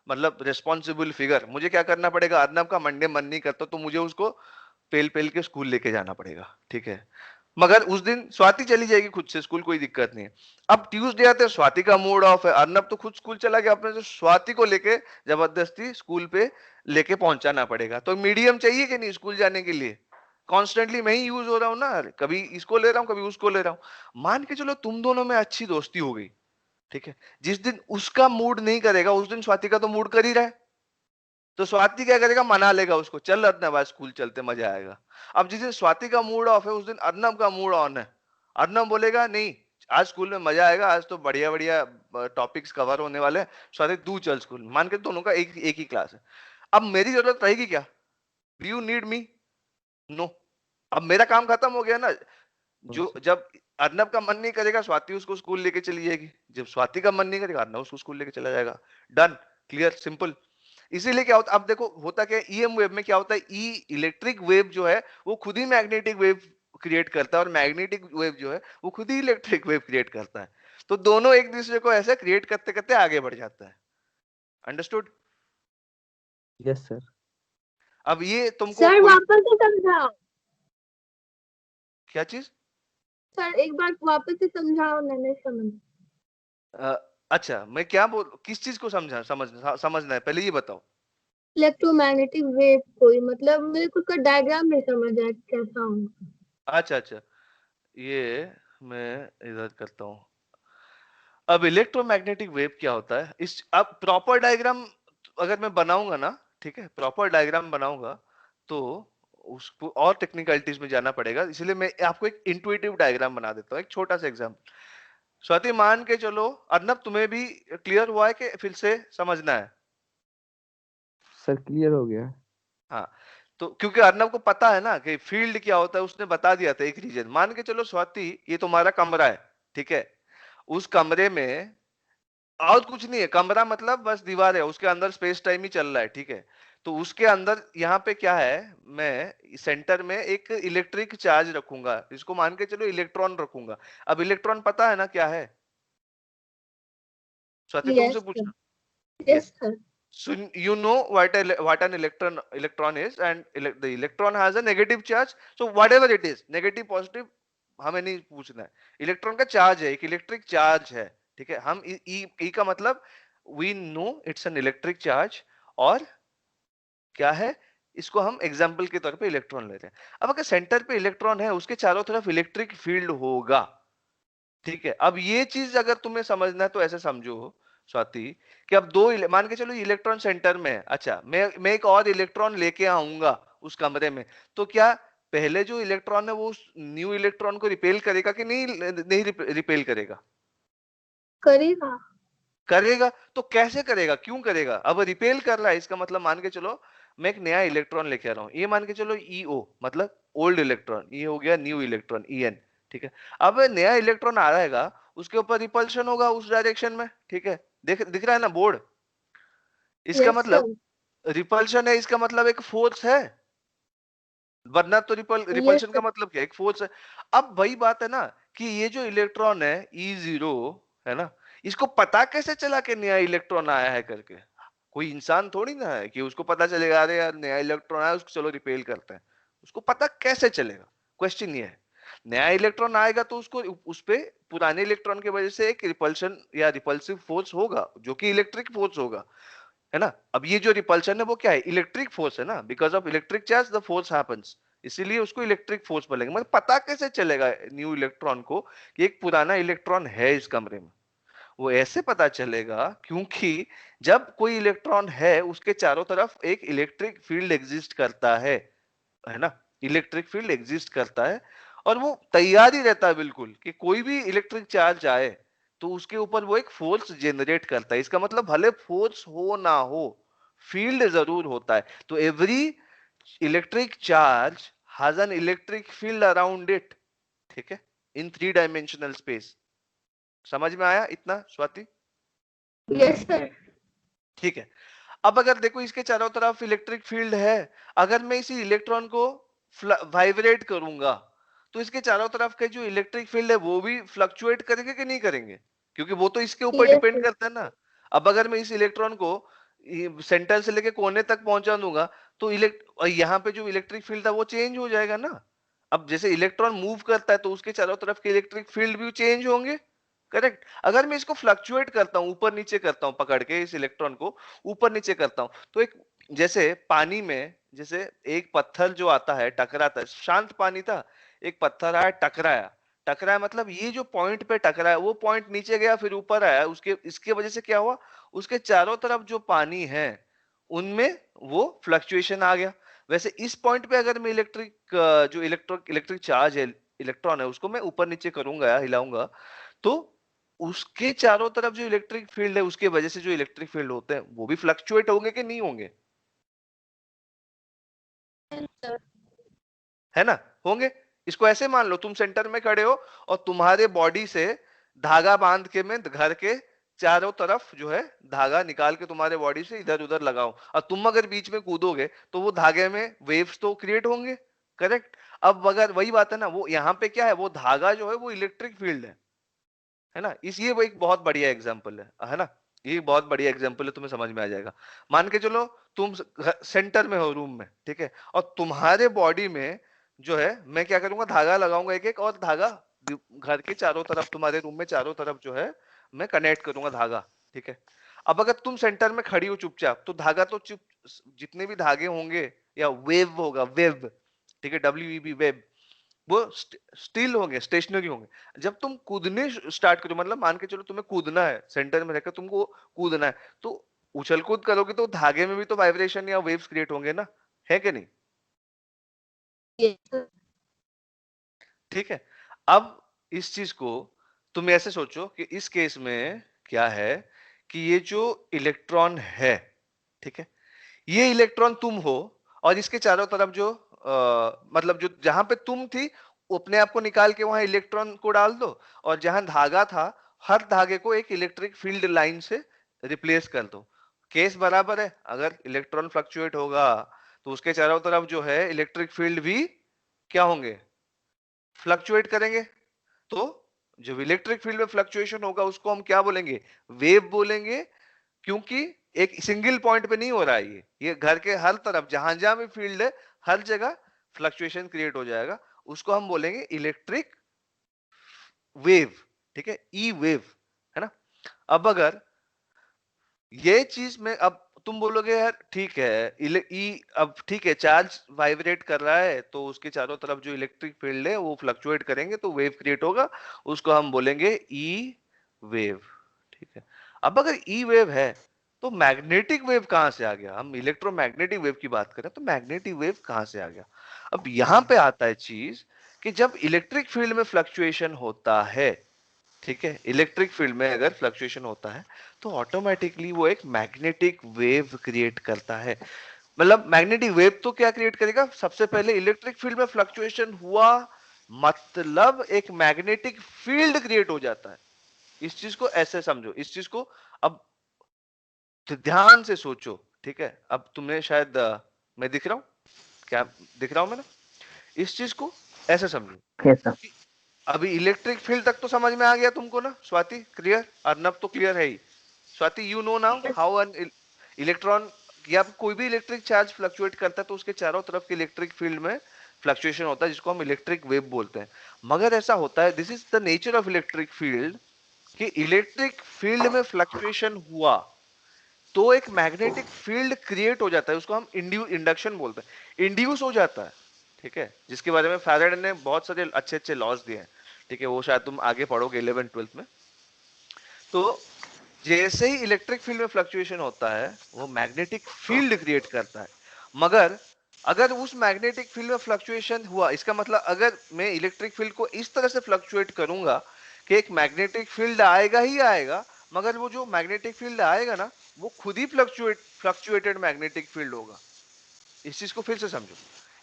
मतलब रिस्पॉन्सिबल फिगर, मुझे क्या करना पड़ेगा, अर्नब का मंडे मन नहीं करता तो मुझे उसको पेल पेल के स्कूल लेके जाना पड़ेगा, ठीक है। मगर उस दिन स्वाति चली जाएगी खुद से स्कूल, कोई दिक्कत नहीं है। अब ट्यूसडे आते हैं, स्वाति का मूड ऑफ है, अर्नब तो खुद स्कूल चला गया अपने से, स्वाति को लेके जबरदस्ती स्कूल पे लेके पहुंचाना पड़ेगा। तो मीडियम चाहिए कि नहीं स्कूल जाने के लिए, कॉन्स्टेंटली मैं ही यूज हो रहा हूँ ना, कभी इसको ले रहा हूँ कभी उसको ले रहा हूँ। मान के चलो तुम दोनों में अच्छी दोस्ती हो गई, ठीक है, जिस दिन उसका मूड नहीं करेगा उस दिन स्वाति का तो मूड कर ही रहा है, तो स्वाति क्या करेगा, मना लेगा उसको, चल अर्नब आज स्कूल चलते मजा आएगा। अब जिस दिन स्वाति का मूड ऑफ है उस दिन अर्नब का मूड ऑन है, अर्नब बोलेगा नहीं आज स्कूल में मजा आएगा, आज तो बढ़िया बढ़िया टॉपिक्स कवर होने वाले हैं, स्वाति तू चल स्कूल, मान के दोनों का एक ही क्लास है। अब मेरी जरूरत रहेगी क्या, do you need me, no. अब मेरा काम खत्म हो गया ना, जो जब अर्नब का मन नहीं करेगा स्वाति उसको स्कूल लेके चली जाएगी, जब स्वाति का मन नहीं करेगा अर्नब उसको स्कूल लेके चला जाएगा, डन, क्लियर, सिंपल। इसीलिए क्या होता है, अब देखो होता क्या है, ईएम वेव में क्या होता है, ई इलेक्ट्रिक वेव जो है वो खुद ही मैग्नेटिक वेव क्रिएट करता है, और मैग्नेटिक वेव जो है वो खुद ही इलेक्ट्रिक वेव क्रिएट करता है। तो दोनों एक दूसरे को ऐसे क्रिएट करते करते आगे बढ़ जाता है। अंडरस्टूड? Yes sir. अब ये तुमको सर कोई वापस से समझाओ, क्या चीज, सर एक बार वापस से समझाओ, मैंने समझ। अच्छा मैं क्या बोल, किस चीज को समझना है पहले ये बताओ। इलेक्ट्रोमैग्नेटिक वेव कोई मतलब मेरे को उसका डायग्राम नहीं समझ आया कैसा होगा। अच्छा अच्छा, ये मैं इधर करता हूँ। अब इलेक्ट्रोमैग्नेटिक वेव क्या होता है, इस अब प्रॉपर डायग्राम अगर मैं बनाऊंगा ना, ठीक है, प्रॉपर डायग्राम बनाऊंगा तो उसको और टेक्निकलिटीज में जाना पड़ेगा, इसलिए मैं आपको एक इंट्यूटिव डायग्राम बना देता हूँ, एक छोटा सा एग्जांपल। स्वाति मान के चलो, अर्नब तुम्हें भी क्लियर हुआ है कि फिर से समझना है? सर क्लियर हो गया। हाँ, तो क्योंकि अर्नब को पता है ना कि फील्ड क्या होता है, उसने बता दिया था एक रीजन। मान के चलो स्वाति ये तुम्हारा कमरा है, ठीक है, उस कमरे में और कुछ नहीं है, कमरा मतलब बस दीवार है, उसके अंदर स्पेस टाइम ही चल रहा है, ठीक है। तो उसके अंदर यहाँ पे क्या है, मैं सेंटर में एक इलेक्ट्रिक चार्ज रखूंगा, इसको मान के चलो इलेक्ट्रॉन रखूंगा। अब इलेक्ट्रॉन पता है ना क्या है, स्वाति तुमसे यस सर, पूछना। Yes yes, sir. so you know what an electron is, and the electron has a negative charge, so whatever it is, negative positive हमें नहीं पूछना है, इलेक्ट्रॉन का चार्ज है, एक इलेक्ट्रिक चार्ज है, ठीक है। हम ई का मतलब we know it's an electric charge, और क्या है, इसको हम एग्जाम्पल के तौर पे इलेक्ट्रॉन लेते हैं। अब अगर सेंटर पे इलेक्ट्रॉन है उसके चारों तरफ इलेक्ट्रिक फील्ड होगा, ठीक है। अब ये चीज अगर तुम्हें समझना है तो ऐसे समझो स्वाति, कि अब मान के चलो इलेक्ट्रॉन सेंटर में है, अच्छा मैं एक और इलेक्ट्रॉन लेके आऊंगा उस कमरे में, तो क्या पहले जो इलेक्ट्रॉन है वो उस न्यू इलेक्ट्रॉन को रिपेल करेगा कि नहीं रिपेल करेगा? करेगा। करेगा, तो कैसे करेगा, क्यों करेगा? अब रिपेल कर रहा है इसका मतलब मान के चलो मैं एक नया इलेक्ट्रॉन लेके आ रहा हूं, ये मान के चलो ईओ मतलब ओल्ड इलेक्ट्रॉन, ये हो गया न्यू इलेक्ट्रॉन ईएन, ठीक है। अब नया इलेक्ट्रॉन आ रहेगा, उसके ऊपर रिपल्शन होगा उस डायरेक्शन में, ठीक है, दिख रहा है ना बोर्ड, इसका यस मतलब सर, रिपल्शन है, इसका मतलब एक फोर्स है, वरना तो यस रिपल्शन का सर। मतलब क्या है, एक फोर्स है। अब वही बात है ना कि ये जो इलेक्ट्रॉन है E0 है ना, इसको पता कैसे चला कि नया इलेक्ट्रॉन आया है करके? कोई इंसान थोड़ी ना है कि उसको पता चलेगा अरे यार नया इलेक्ट्रॉन आया उसको चलो रिपेल करते हैं, उसको पता कैसे चलेगा? क्वेश्चन ये है। नया इलेक्ट्रॉन आएगा तो उसको उस पे पुराने इलेक्ट्रॉन की वजह से एक रिपल्शन या रिपल्सिव फोर्स होगा जो कि इलेक्ट्रिक फोर्स होगा, है ना। अब ये जो रिपल्शन है वो क्या है, इलेक्ट्रिक फोर्स है ना, because of electric charge the force happens, इसीलिए उसको इलेक्ट्रिक फोर्स बोलेंगे। मतलब पता कैसे चलेगा न्यू इलेक्ट्रॉन को कि एक पुराना इलेक्ट्रॉन है इस कमरे में? वो ऐसे पता चलेगा क्योंकि जब कोई इलेक्ट्रॉन है उसके चारों तरफ एक इलेक्ट्रिक फील्ड एग्जिस्ट करता है ना, इलेक्ट्रिक फील्ड एग्जिस्ट करता है, और वो तैयार ही रहता है बिल्कुल कि कोई भी इलेक्ट्रिक चार्ज आए तो उसके ऊपर वो एक फोर्स जनरेट करता है। इसका मतलब भले फोर्स हो ना हो, फील्ड जरूर होता है। तो every electric charge has an electric field around it, ठीक है, इन 3 डायमेंशनल स्पेस। समझ में आया इतना स्वाति? Yes sir. ठीक है। अब अगर देखो इसके चारों तरफ इलेक्ट्रिक फील्ड है, अगर मैं इसी इलेक्ट्रॉन को वाइब्रेट करूंगा तो इसके चारों तरफ के जो इलेक्ट्रिक फील्ड है वो भी फ्लक्चुएट करेंगे कि नहीं करेंगे? क्योंकि वो तो इसके ऊपर यस डिपेंड सर। करता है ना। अब अगर मैं इस इलेक्ट्रॉन को सेंटर से लेके कोने तक पहुंचा दूंगा तो यहाँ पे जो इलेक्ट्रिक फील्ड था वो चेंज हो जाएगा ना। अब जैसे इलेक्ट्रॉन मूव करता है तो उसके चारों तरफ के इलेक्ट्रिक फील्ड भी चेंज होंगे, करेक्ट। अगर मैं इसको फ्लक्चुएट करता हूं, ऊपर नीचे करता हूं, पकड़ के इस इलेक्ट्रॉन को ऊपर नीचे करता हूं, तो एक जैसे पानी में जैसे एक पत्थर जो आता है टकराता है, शांत पानी था, एक पत्थर आया टकराया, टकराया मतलब ये जो पॉइंट पे टकराया वो पॉइंट नीचे गया फिर ऊपर आया, उसके इसके वजह से क्या हुआ, उसके चारों तरफ जो पानी है उनमें वो फ्लक्चुएशन आ गया। वैसे इस पॉइंट पे अगर मैं जो इलेक्ट्रिक चार्ज है, इलेक्ट्रॉन है, उसको मैं ऊपर नीचे करूंगा, हिलाऊंगा, तो उसके चारों तरफ जो इलेक्ट्रिक फील्ड है उसके वजह से जो इलेक्ट्रिक फील्ड होते हैं वो भी फ्लक्चुएट होंगे कि नहीं होंगे, है ना, होंगे। इसको ऐसे मान लो तुम सेंटर में खड़े हो और तुम्हारे बॉडी से धागा बांध के मैं घर के चारों तरफ जो है धागा निकाल के तुम्हारे बॉडी से इधर उधर लगाओ और तुम अगर बीच में कूदोगे तो वो धागे में वेव्स तो क्रिएट होंगे, करेक्ट। अब अगर वही बात है ना, वो यहाँ पे क्या है, वो धागा जो है वो इलेक्ट्रिक फील्ड है ना। इस ये वो एक बहुत बढ़िया एग्जांपल है ना, ये बहुत बढ़िया एग्जांपल है, तुम्हें समझ में आ जाएगा। मान के चलो तुम सेंटर में हो रूम में, ठीक है, और तुम्हारे बॉडी में जो है मैं क्या करूंगा, धागा लगाऊंगा एक एक, और धागा घर के चारों तरफ, तुम्हारे रूम में चारों तरफ जो है मैं कनेक्ट करूंगा धागा, ठीक है। अब अगर तुम सेंटर में खड़ी हो चुपचाप तो धागा तो चुप, जितने भी धागे होंगे या वेव होगा, वेव, ठीक है, WEB, वेव, वो स्टिल होंगे, स्टेशनरी होंगे। जब तुम कूदने स्टार्ट करो, मतलब मान के चलो तुम्हें कूदना है, सेंटर में रहकर तुमको कूदना है, तो उछल कूद करोगे तो धागे में भी तो वाइब्रेशन या वेव्स क्रिएट होंगे ना, है कि नहीं, ठीक है। अब इस चीज को तुम ऐसे सोचो कि इस केस में क्या है कि ये जो इलेक्ट्रॉन है, ठीक है, ये इलेक्ट्रॉन तुम हो और इसके चारों तरफ जो मतलब जो जहां पे तुम थी अपने आप को निकाल के वहां इलेक्ट्रॉन को डाल दो, और जहां धागा था हर धागे को एक इलेक्ट्रिक फील्ड लाइन से रिप्लेस कर दो। केस बराबर है, अगर इलेक्ट्रॉन फ्लक्चुएट होगा तो उसके चारों तरफ जो है इलेक्ट्रिक फील्ड भी क्या होंगे, फ्लक्चुएट करेंगे। तो जो इलेक्ट्रिक फील्ड में फ्लक्चुएशन होगा उसको हम क्या बोलेंगे, वेव बोलेंगे, क्योंकि एक सिंगल पॉइंट पे नहीं हो रहा है, ये घर के हर तरफ जहां जहां भी फील्ड है हर जगह फ्लक्चुएशन क्रिएट हो जाएगा, उसको हम बोलेंगे इलेक्ट्रिक वेव, ठीक है, ई वेव, है ना। अब अगर ये चीज में, अब तुम बोलोगे यार ठीक है, अब ठीक है, चार्ज वाइब्रेट कर रहा है तो उसके चारों तरफ जो इलेक्ट्रिक फील्ड है वो फ्लक्चुएट करेंगे तो वेव क्रिएट होगा, उसको हम बोलेंगे ई वेव, ठीक है। अब अगर ई वेव है तो मैग्नेटिक वेव कहां से आ गया, हम इलेक्ट्रोमैग्नेटिक वेव की बात करें तो मैग्नेटिक वेव कहां से आ गया। अब यहां पे आता है चीज कि जब इलेक्ट्रिक फील्ड में फ्लक्चुएशन होता है, ठीक है, इलेक्ट्रिक फील्ड में अगर फ्लक्चुएशन होता है तो ऑटोमेटिकली वो एक मैग्नेटिक वेव क्रिएट करता है। मतलब मैग्नेटिक वेव तो क्या क्रिएट करेगा, सबसे पहले इलेक्ट्रिक फील्ड में फ्लक्चुएशन हुआ मतलब एक मैग्नेटिक फील्ड क्रिएट हो जाता है। इस चीज को ऐसे समझो, इस चीज को अब ध्यान से सोचो, ठीक है। अब तुमने शायद मैं दिख रहा हूं क्या, दिख रहा हूं मैं ना, इस चीज को ऐसे समझो। Yes sir. अभी इलेक्ट्रिक फील्ड तक तो समझ में आ गया तुमको ना स्वाति, क्लियर, अर्नब तो क्लियर है ही। Swati you know now how an electron या कोई भी इलेक्ट्रिक चार्ज फ्लक्चुएट करता है तो उसके चारों तरफ के इलेक्ट्रिक फील्ड में फ्लक्चुएशन होता है जिसको हम इलेक्ट्रिक वेव बोलते हैं। मगर ऐसा होता है, this is the nature of electric field, कि इलेक्ट्रिक फील्ड में फ्लक्चुएशन हुआ तो एक मैग्नेटिक फील्ड क्रिएट हो जाता है, उसको हम इंडक्शन बोलते हैं, इंड्यूस हो जाता है, ठीक है, जिसके बारे में फैराडे ने बहुत सारे अच्छे अच्छे लॉज दिए हैं, ठीक है, वो शायद तुम आगे पढ़ोगे 11th-12th में। तो जैसे ही इलेक्ट्रिक फील्ड में फ्लक्चुएशन होता है वो मैग्नेटिक फील्ड क्रिएट करता है। मगर अगर उस मैग्नेटिक फील्ड में फ्लक्चुएशन हुआ, इसका मतलब अगर मैं इलेक्ट्रिक फील्ड को इस तरह से फ्लक्चुएट करूंगा कि एक मैग्नेटिक फील्ड आएगा ही आएगा, मगर वो जो मैग्नेटिक फील्ड आएगा ना वो खुद ही फ्लक्चुएटेड मैग्नेटिक फील्ड होगा। इस चीज को फिर से समझो,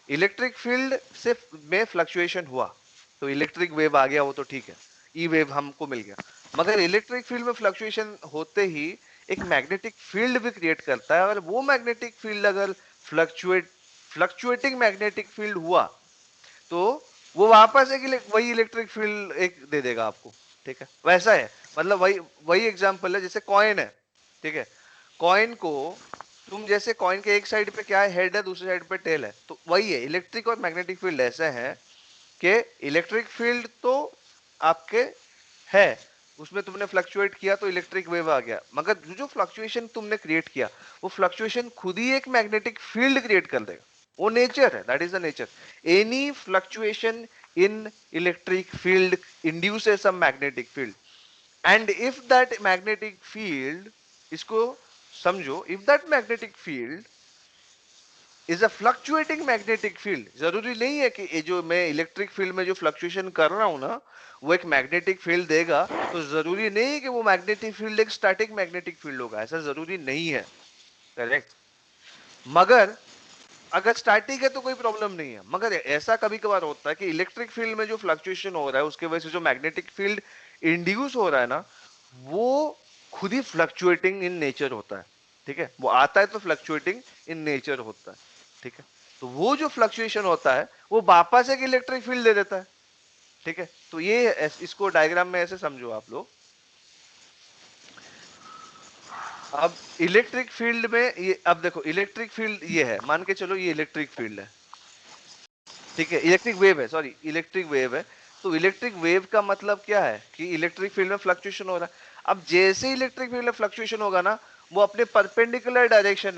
इलेक्ट्रिक फील्ड से में फ्लक्चुएशन हुआ तो इलेक्ट्रिक वेव आ गया, वो तो ठीक है, ई वेव हमको मिल गया। मगर इलेक्ट्रिक फील्ड में फ्लक्चुएशन होते ही एक मैग्नेटिक फील्ड भी क्रिएट करता है, और वो मैग्नेटिक फील्ड अगर फ्लक्चुएटिंग मैग्नेटिक फील्ड हुआ तो वो वापस वही इलेक्ट्रिक फील्ड एक दे देगा आपको, ठीक है। वैसा है, मतलब वही वही एग्जांपल है, जैसे कॉइन है, ठीक है, कॉइन को तुम जैसे कॉइन के एक साइड पे क्या है, हेड है, दूसरी साइड पे टेल है, तो वही है इलेक्ट्रिक और मैग्नेटिक फील्ड ऐसे हैं कि इलेक्ट्रिक फील्ड तो आपके है, उसमें तुमने फ्लक्चुएट किया तो इलेक्ट्रिक वेव आ गया, मगर जो फ्लक्चुएशन तुमने क्रिएट किया वो फ्लक्चुएशन खुद ही एक मैग्नेटिक फील्ड क्रिएट कर देगा, वो नेचर है, that is the nature. Any fluctuation in electric field induces some magnetic field, and if that magnetic field, इसको समझो, if that magnetic field is a fluctuating magnetic field, जरूरी नहीं है कि ये जो मैं इलेक्ट्रिक फील्ड में जो फ्लक्चुएशन कर रहा हूं ना वो एक मैग्नेटिक फील्ड देगा, तो जरूरी नहीं है कि वो मैग्नेटिक फील्ड एक स्टैटिक मैग्नेटिक फील्ड होगा, ऐसा जरूरी नहीं है, करेक्ट। मगर अगर स्टैटिक है तो कोई प्रॉब्लम नहीं है, मगर ऐसा कभी कभार होता है कि इलेक्ट्रिक फील्ड में जो फ्लक्चुएशन हो रहा है उसके वजह से जो मैग्नेटिक फील्ड इंड्यूस हो रहा है ना वो खुद ही फ्लक्चुएटिंग इन नेचर होता है, ठीक है, वो आता है तो फ्लक्चुएटिंग इन नेचर होता है, ठीक है। तो वो जो फ्लक्चुएशन होता है वो वापस एक इलेक्ट्रिक फील्ड दे देता है, ठीक है। तो ये इसको डायग्राम में ऐसे समझो आप लोग। अब इलेक्ट्रिक फील्ड में ये, अब देखो इलेक्ट्रिक फील्ड ये है, मान के चलो ये इलेक्ट्रिक फील्ड है, ठीक है, इलेक्ट्रिक वेव है, सॉरी इलेक्ट्रिक वेव है। तो इलेक्ट्रिक वेव का मतलब क्या है कि इलेक्ट्रिक फील्ड में फ्लक्चुएशन हो रहा है। अब जैसे इलेक्ट्रिक फील्ड में फ्लक्चुएशन होगा ना वो अपने परपेंडिकुलर डायरेक्शन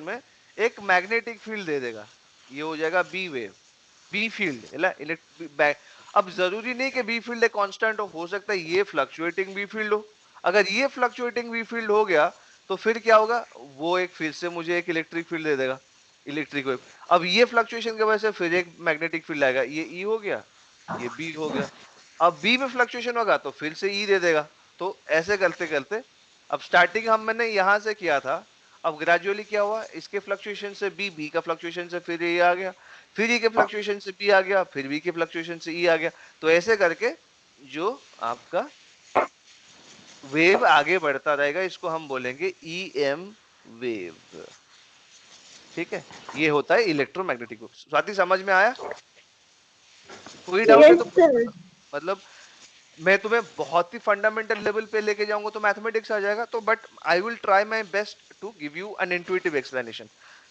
में एक मैग्नेटिक फील्ड दे देगा, ये हो जाएगा बी वेव, बी फील्ड है इलेक्ट्रिक। अब जरूरी नहीं कि बी फील्ड कांस्टेंट हो सकता है ये फ्लक्चुएटिंग बी फील्ड हो। अगर ये फ्लक्चुएटिंग बी फील्ड हो गया तो फिर क्या होगा, वो एक फिर से मुझे एक इलेक्ट्रिक फील्ड दे देगा, इलेक्ट्रिक वेव। अब ये फ्लक्चुएशन की वजह से फिर एक मैग्नेटिक फील्ड आएगा, ये ई हो गया, ये बी हो गया। अब बी में फ्लक्चुएशन होगा तो फिर से ई दे देगा। तो ऐसे करते करते अब स्टार्टिंग हम मैंने यहां से किया था, अब ग्रेजुअली क्या हुआ, इसके फ्लक्चुएशन से बी, बी का फ्लक्चुएशन से फिर ये आ गया, फिर ई के फ्लक्चुएशन से बी आ गया, फिर बी के फ्लक्चुएशन से ई आ गया। तो ऐसे करके जो आपका वेव आगे बढ़ता रहेगा इसको हम बोलेंगे ई एम वेव, ठीक है। ये होता है इलेक्ट्रोमैग्नेटिक वेव। स्वाति समझ में आया? कोई डाउट है यस तो सर। मतलब मैं तुम्हें बहुत ही फंडामेंटल लेवल पे लेके जाऊंगा तो मैथमेटिक्स आ जाएगा, तो but I will try my best to give you an intuitive explanation.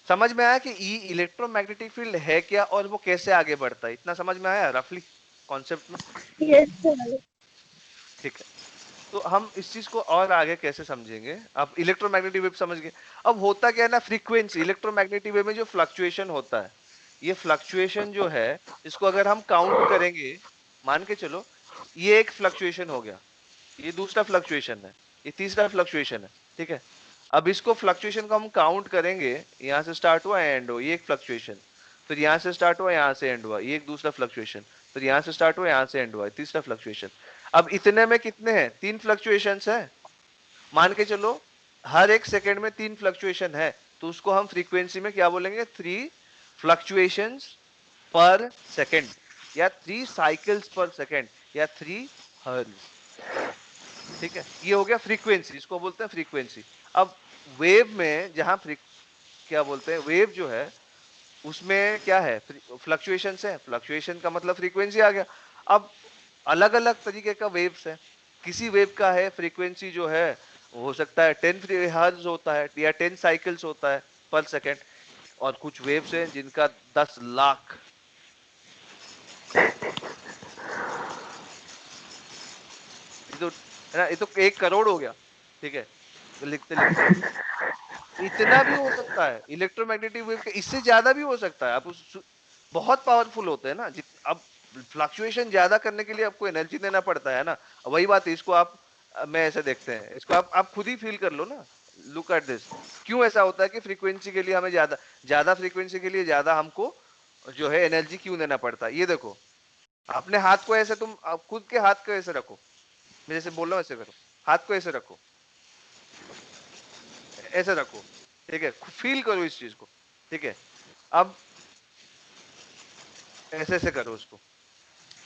समझ में आया कि ई इलेक्ट्रोमैग्नेटिक फील्ड है क्या और वो कैसे आगे बढ़ता है, इतना समझ में आया रफली कॉन्सेप्ट में? Yes sir. ठीक है, तो हम इस चीज को और आगे कैसे समझेंगे। अब इलेक्ट्रोमैग्नेटिक वेव समझ गए। अब होता क्या है ना, फ्रीक्वेंसी इलेक्ट्रोमैग्नेटिक वेव में जो फ्लक्चुएशन होता है, ये फ्लक्चुएशन जो है इसको अगर हम काउंट करेंगे, मान के चलो ये एक फ्लक्चुएशन हो गया, ये दूसरा फ्लक्चुएशन है, ये तीसरा फ्लक्चुएशन है, ठीक है। अब इसको फ्लक्चुएशन को हम काउंट करेंगे, यहाँ से स्टार्ट हुआ एंड हो, ये एक फ्लक्चुएशन, फिर यहाँ से स्टार्ट हुआ यहाँ से एंड हुआ, ये एक दूसरा फ्लक्चुएशन, फिर यहाँ से स्टार्ट हुआ यहाँ से एंड हुआ, तीसरा फ्लक्चुएशन। अब इतने में कितने हैं, तीन फ्लक्चुएशंस है, मान के चलो हर एक सेकंड में तीन फ्लक्चुएशन है, तो उसको हम फ्रीक्वेंसी में क्या बोलेंगे, 3 फ्लक्चुएशंस पर सेकंड, या 3 साइकिल्स पर सेकंड, या 3 हर्ट्ज, ठीक है। ये हो गया फ्रीक्वेंसी, इसको बोलते हैं फ्रीक्वेंसी। अब वेव में जहां क्या बोलते हैं, वेव जो है उसमें क्या है, फ्लक्चुएशन है, फ्लक्चुएशन का मतलब फ्रीक्वेंसी आ गया। अब अलग अलग तरीके का वेव्स है, किसी वेव का है फ्रीक्वेंसी जो है वो हो सकता है 10 हर्ट्ज होता है या 10 साइकिल्स होता है पर सेकंड, और कुछ वेव्स हैं जिनका 10 लाख, ये तो है ना, ये तो 1 करोड़ हो गया, ठीक है, तो लिखते लिखते इतना भी हो सकता है इलेक्ट्रोमैग्नेटिक वेव के, इससे ज्यादा भी हो सकता है। आप उस बहुत पावरफुल होते हैं ना, अब फ्लक्चुएशन ज्यादा करने के लिए आपको एनर्जी देना पड़ता है ना, वही बात है, इसको आप मैं ऐसे देखते हैं इसको, आप खुद ही फील कर लो ना, लुक एट दिस। क्यों ऐसा होता है कि फ्रीक्वेंसी के लिए हमें ज्यादा ज्यादा फ्रीक्वेंसी के लिए ज्यादा हमको जो है एनर्जी क्यों देना पड़ता है। ये देखो, अपने हाथ को ऐसे तुम आप खुद के हाथ को ऐसे रखो, मैं जैसे बोल रहा हूँ ऐसे करो, हाथ को ऐसे रखो, ऐसे रखो, ठीक है, फील करो इस चीज को, ठीक है। अब ऐसे ऐसे करो उसको,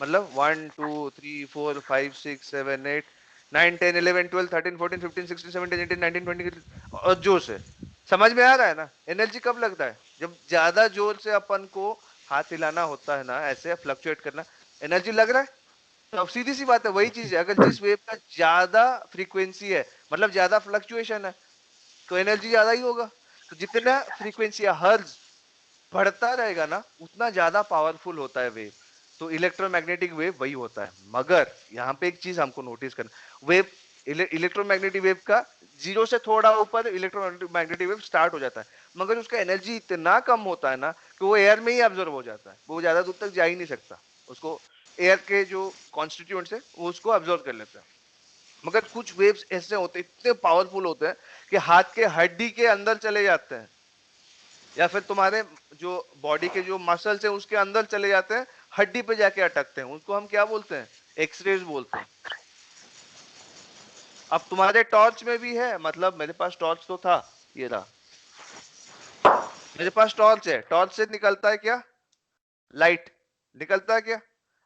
मतलब 1 2 3 4 5 6 7 8 9 10 11 12 13 14 15 16 17 18 19 20, और जोर से, समझ में आ रहा है ना। एनर्जी कब लगता है, जब ज्यादा जोर से अपन को हाथ हिलाना होता है ना, ऐसे फ्लक्चुएट करना, एनर्जी लग रहा है। तो अब सीधी सी बात है, वही चीज है, अगर जिस वेव का ज्यादा फ्रीक्वेंसी है मतलब ज्यादा फ्लक्चुएशन है, तो एनर्जी ज्यादा ही होगा। तो जितना फ्रीक्वेंसी हर्ट्ज बढ़ता रहेगा ना उतना ज्यादा पावरफुल होता है वेव। तो इलेक्ट्रोमैग्नेटिक वेव वही होता है। मगर यहाँ पे एक चीज हमको नोटिस करना, वेव इलेक्ट्रोमैग्नेटिक वेव का जीरो से थोड़ा ऊपर इलेक्ट्रोमैग्नेटिक वेव स्टार्ट हो जाता है, मगर उसका एनर्जी इतना कम होता है ना कि वो एयर में ही ऑब्जर्व हो जाता है, वो ज्यादा दूर तक जा ही नहीं सकता। उसको एयर के जो कॉन्स्टिट्यूएंट्स है वो उसको ऑब्जर्व कर लेते हैं। मगर कुछ वेव्स ऐसे होते हैं, इतने पावरफुल होते हैं कि हाथ के हड्डी के अंदर चले जाते हैं, या फिर तुम्हारे जो बॉडी के जो मसल्स हैं उसके अंदर चले जाते हैं, हड्डी पे जाके अटकते हैं। उसको हम क्या बोलते हैं? एक्सरेज बोलते हैं। अब तुम्हारे टॉर्च में भी है, मतलब मेरे पास टॉर्च तो था, ये रहा, मेरे पास टॉर्च है, टॉर्च से निकलता है क्या? लाइट। निकलता है क्या?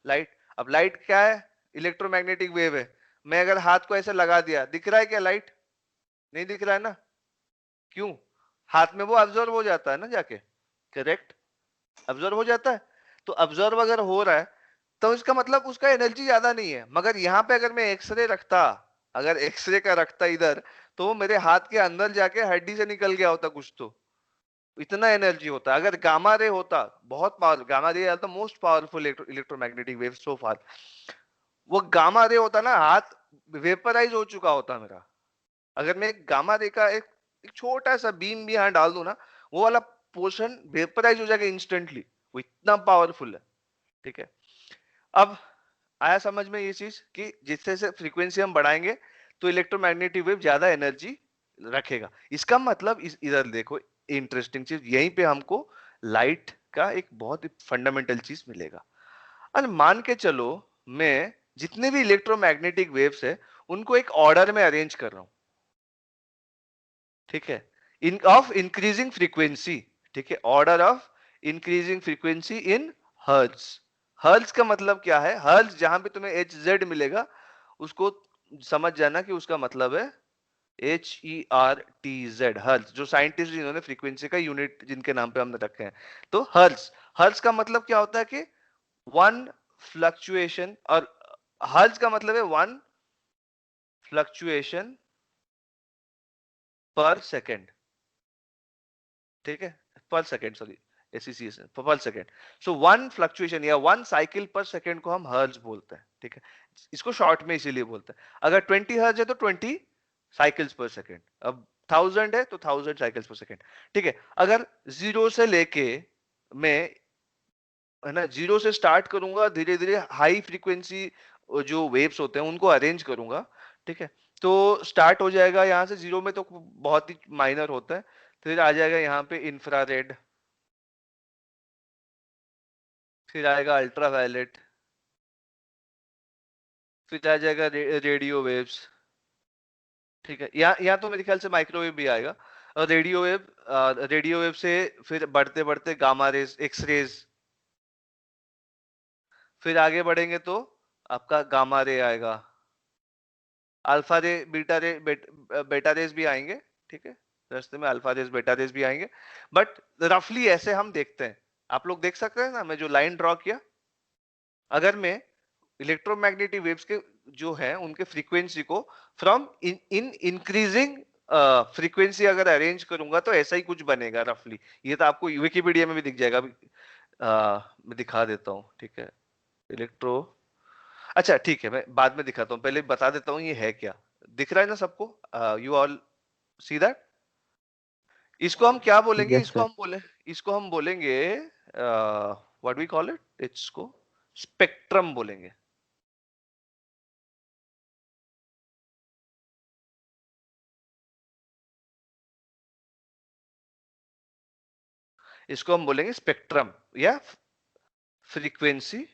लाइट। अब लाइट क्या है? इलेक्ट्रोमैग्नेटिक वेव है। मैं अगर हाथ को ऐसे लगा दिया, दिख रहा है क्या लाइट? नहीं दिख रहा है ना। क्यों? हाथ में वो ऑब्जर्व हो जाता है ना जाके, करेक्ट? ऑब्जर्व हो जाता है। तो ऑब्जर्व अगर हो रहा है तो इसका मतलब उसका एनर्जी ज्यादा नहीं है। मगर यहाँ पे अगर मैं एक्सरे रखता, अगर एक्सरे का रखता इधर, तो वो मेरे हाथ के अंदर जाके हड्डी से निकल गया होता कुछ, तो इतना एनर्जी होता। अगर गामा रे होता, बहुत power, gamma ray are the most powerful electromagnetic wave so far, वो गामा रे होता ना, हाथ वेपराइज हो चुका होता मेरा। अगर मैं एक गामा रे का एक छोटा सा बीम भी यहाँ डाल दूं ना, वो वाला पोर्शन वेपराइज हो जाएगा इंस्टेंटली, वो इतना पावरफुल है। ठीक है, अब आया समझ में ये चीज कि जिससे से फ्रीक्वेंसी हम बढ़ाएंगे तो इलेक्ट्रोमैग्नेटिक वेव ज्यादा एनर्जी रखेगा। इसका मतलब इधर देखो, इंटरेस्टिंग चीज यहीं पे हमको लाइट का एक बहुत ही फंडामेंटल चीज मिलेगा। और मान के चलो मैं जितने भी इलेक्ट्रोमैग्नेटिक वेव्स है उनको एक ऑर्डर में अरेंज कर रहा हूं, ठीक है, इन ऑफ इंक्रीजिंग फ्रीक्वेंसी। ठीक है, order of increasing frequency in hertz. Hertz का मतलब क्या है? हर्ट्ज जहां पे तुम्हें एच जेड मिलेगा उसको समझ जाना कि उसका मतलब है HERTZ, हर्ट्ज, जो साइंटिस्ट जिन्होंने फ्रीक्वेंसी का यूनिट जिनके नाम पे हमने रखे हैं। तो हर्ट्ज, हर्ट्ज का मतलब क्या होता है कि वन फ्लक्चुएशन, और हर्ट्ज का मतलब है वन फ्लक्चुएशन पर सेकेंड। ठीक है, पर सेकेंड, सॉरी, एससीसीएस पर सेकेंड। सो वन फ्लक्चुएशन या वन साइकिल पर सेकेंड को हम हर्ट्ज बोलते हैं। ठीक है, इसको शॉर्ट में इसीलिए बोलते हैं। अगर 20 हर्ट्ज है तो 20 साइकिल्स पर सेकेंड, अब 1000 है तो 1000 साइकिल्स पर सेकेंड। ठीक है, अगर जीरो से लेके मैं, है ना, जीरो से स्टार्ट करूंगा, धीरे धीरे हाई फ्रीक्वेंसी जो वेव्स होते हैं उनको अरेंज करूंगा। ठीक है, तो स्टार्ट हो जाएगा यहाँ से जीरो में, तो बहुत ही माइनर होता है। फिर आ जाएगा यहाँ पे इंफ्रारेड, फिर आएगा अल्ट्रावायलेट, फिर आ जाएगा रेडियो वेव्स। ठीक है, यहाँ तो मेरे ख्याल से माइक्रोवेव भी आएगा। और रेडियो वेव से फिर बढ़ते बढ़ते गामा रेज, एक्स रेज, फिर आगे बढ़ेंगे तो आपका गामा रे आएगा, अल्फा रे, बेटा रेस भी आएंगे। ठीक है, रास्ते में अल्फा रेस, बेटा रेस भी आएंगे। बट रफली ऐसे हम देखते हैं, आप लोग देख सकते हैं ना, मैं जो लाइन ड्रॉ किया, अगर मैं इलेक्ट्रोमैग्नेटिक वेव्स के जो है उनके फ्रीक्वेंसी को फ्रॉम इन इंक्रीजिंग फ्रीक्वेंसी अगर अरेंज करूंगा तो ऐसा ही कुछ बनेगा रफली। ये तो आपको विकिपीडिया में भी दिख जाएगा, अभी मैं दिखा देता हूँ। ठीक है, इलेक्ट्रो, अच्छा ठीक है, मैं बाद में दिखाता हूँ, पहले बता देता हूँ ये है क्या। दिख रहा है ना सबको? You all see that? इसको हम क्या बोलेंगे? Yes sir. इसको हम बोलेंगे, व्हाट वी कॉल इट, इसको स्पेक्ट्रम बोलेंगे। इसको हम बोलेंगे स्पेक्ट्रम या फ्रीक्वेंसी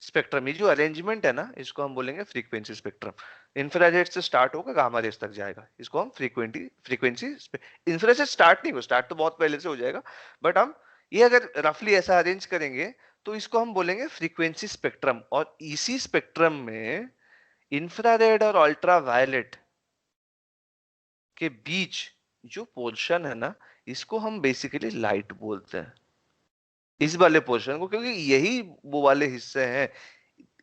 स्पेक्ट्रम। ये जो अरेंजमेंट है ना, इसको हम बोलेंगे फ्रीक्वेंसी स्पेक्ट्रम। इंफ्रारेड से स्टार्ट होगा, गामा रेज तक जाएगा, इसको हम फ्रीक्वेंसी। इंफ्रारेड से स्टार्ट नहीं हो, स्टार्ट तो बहुत पहले से हो जाएगा, बट हम ये अगर रफली ऐसा अरेंज करेंगे तो इसको हम बोलेंगे फ्रीक्वेंसी स्पेक्ट्रम। और इसी स्पेक्ट्रम में इंफ्रारेड और अल्ट्रा वायलेट के बीच जो पोर्शन है ना, इसको हम बेसिकली लाइट बोलते हैं, इस वाले पोर्शन को, क्योंकि यही वो वाले हिस्से हैं,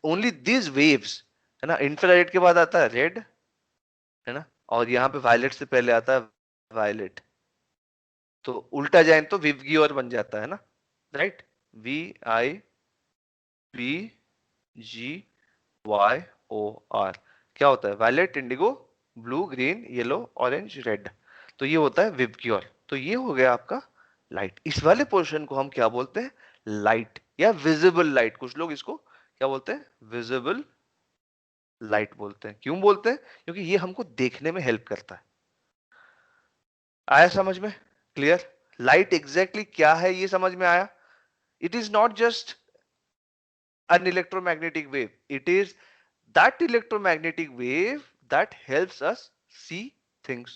ओनली दिस वेव्स, है ना। इंफ्रारेड के बाद आता है रेड, है ना, और यहाँ पे वायलेट से पहले आता है वायलेट, तो उल्टा जाए तो विवग्योर बन जाता है ना, राइट? VIVGYOR क्या होता है? Violet, indigo, blue, green, yellow, orange, red. तो ये होता है विवग्योर। तो ये हो गया आपका लाइट। इस वाले पोर्शन को हम क्या बोलते हैं? लाइट या विजिबल लाइट। कुछ लोग इसको क्या बोलते हैं? विजिबल लाइट बोलते हैं। क्यों बोलते हैं? क्योंकि ये हमको देखने में हेल्प करता है। आया समझ में? क्लियर? लाइट एग्जैक्टली क्या है ये समझ में आया? It is not just an electromagnetic wave. It is that electromagnetic wave that helps us see things.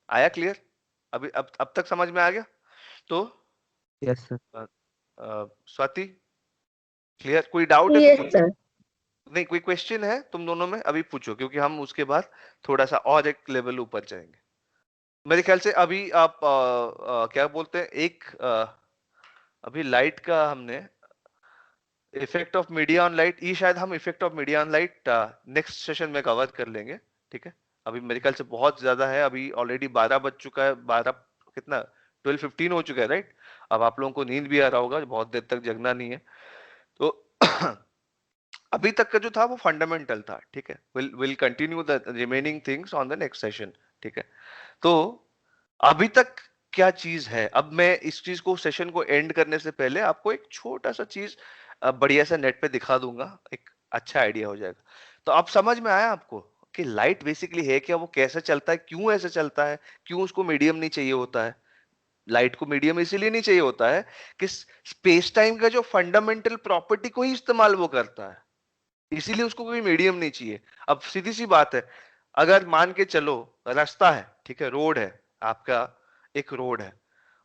आया क्लियर? अभी अब तक समझ में आ गया? तो यस सर। स्वाति, क्लियर? कोई डाउट है तो यस पूछो। सर। नहीं, कोई क्वेश्चन है तुम दोनों में? अभी पूछो, क्योंकि हम उसके बाद थोड़ा सा और एक लेवल ऊपर जाएंगे। मेरे ख्याल से अभी आप क्या बोलते हैं, अभी लाइट का हमने effect of media on light, ये शायद हम effect of media on light next session में कवर कर लेंगे, ठीक है? अभी मेरे ख्याल से बहुत ज्यादा है, अभी ऑलरेडी 12 बज चुका है, 12 कितना, 12:15 हो चुका है, राइट? अब आप लोगों को नींद भी आ रहा होगा, बहुत देर तक जगना नहीं है। तो अभी तक का जो था वो फंडामेंटल था, ठीक है? Will continue the remaining things on the next session, ठीक है? तो अभी तक क्या चीज है? अब मैं इस चीज को, सेशन को एंड करने से पहले आपको एक छोटा सा चीज बढ़िया सा नेट पे दिखा दूंगा, एक अच्छा आइडिया हो जाएगा। तो अब समझ में आया आपको कि लाइट बेसिकली है क्या, वो कैसे चलता है, क्यों ऐसे चलता है, क्यों उसको मीडियम नहीं चाहिए होता है? लाइट को मीडियम इसीलिए नहीं चाहिए होता है कि स्पेस टाइम का जो फंडामेंटल प्रॉपर्टी को ही इस्तेमाल वो करता है, इसीलिए उसको कोई मीडियम नहीं चाहिए। अब सीधी सी बात है, अगर मान के चलो रास्ता है, ठीक है, रोड है आपका, एक रोड है,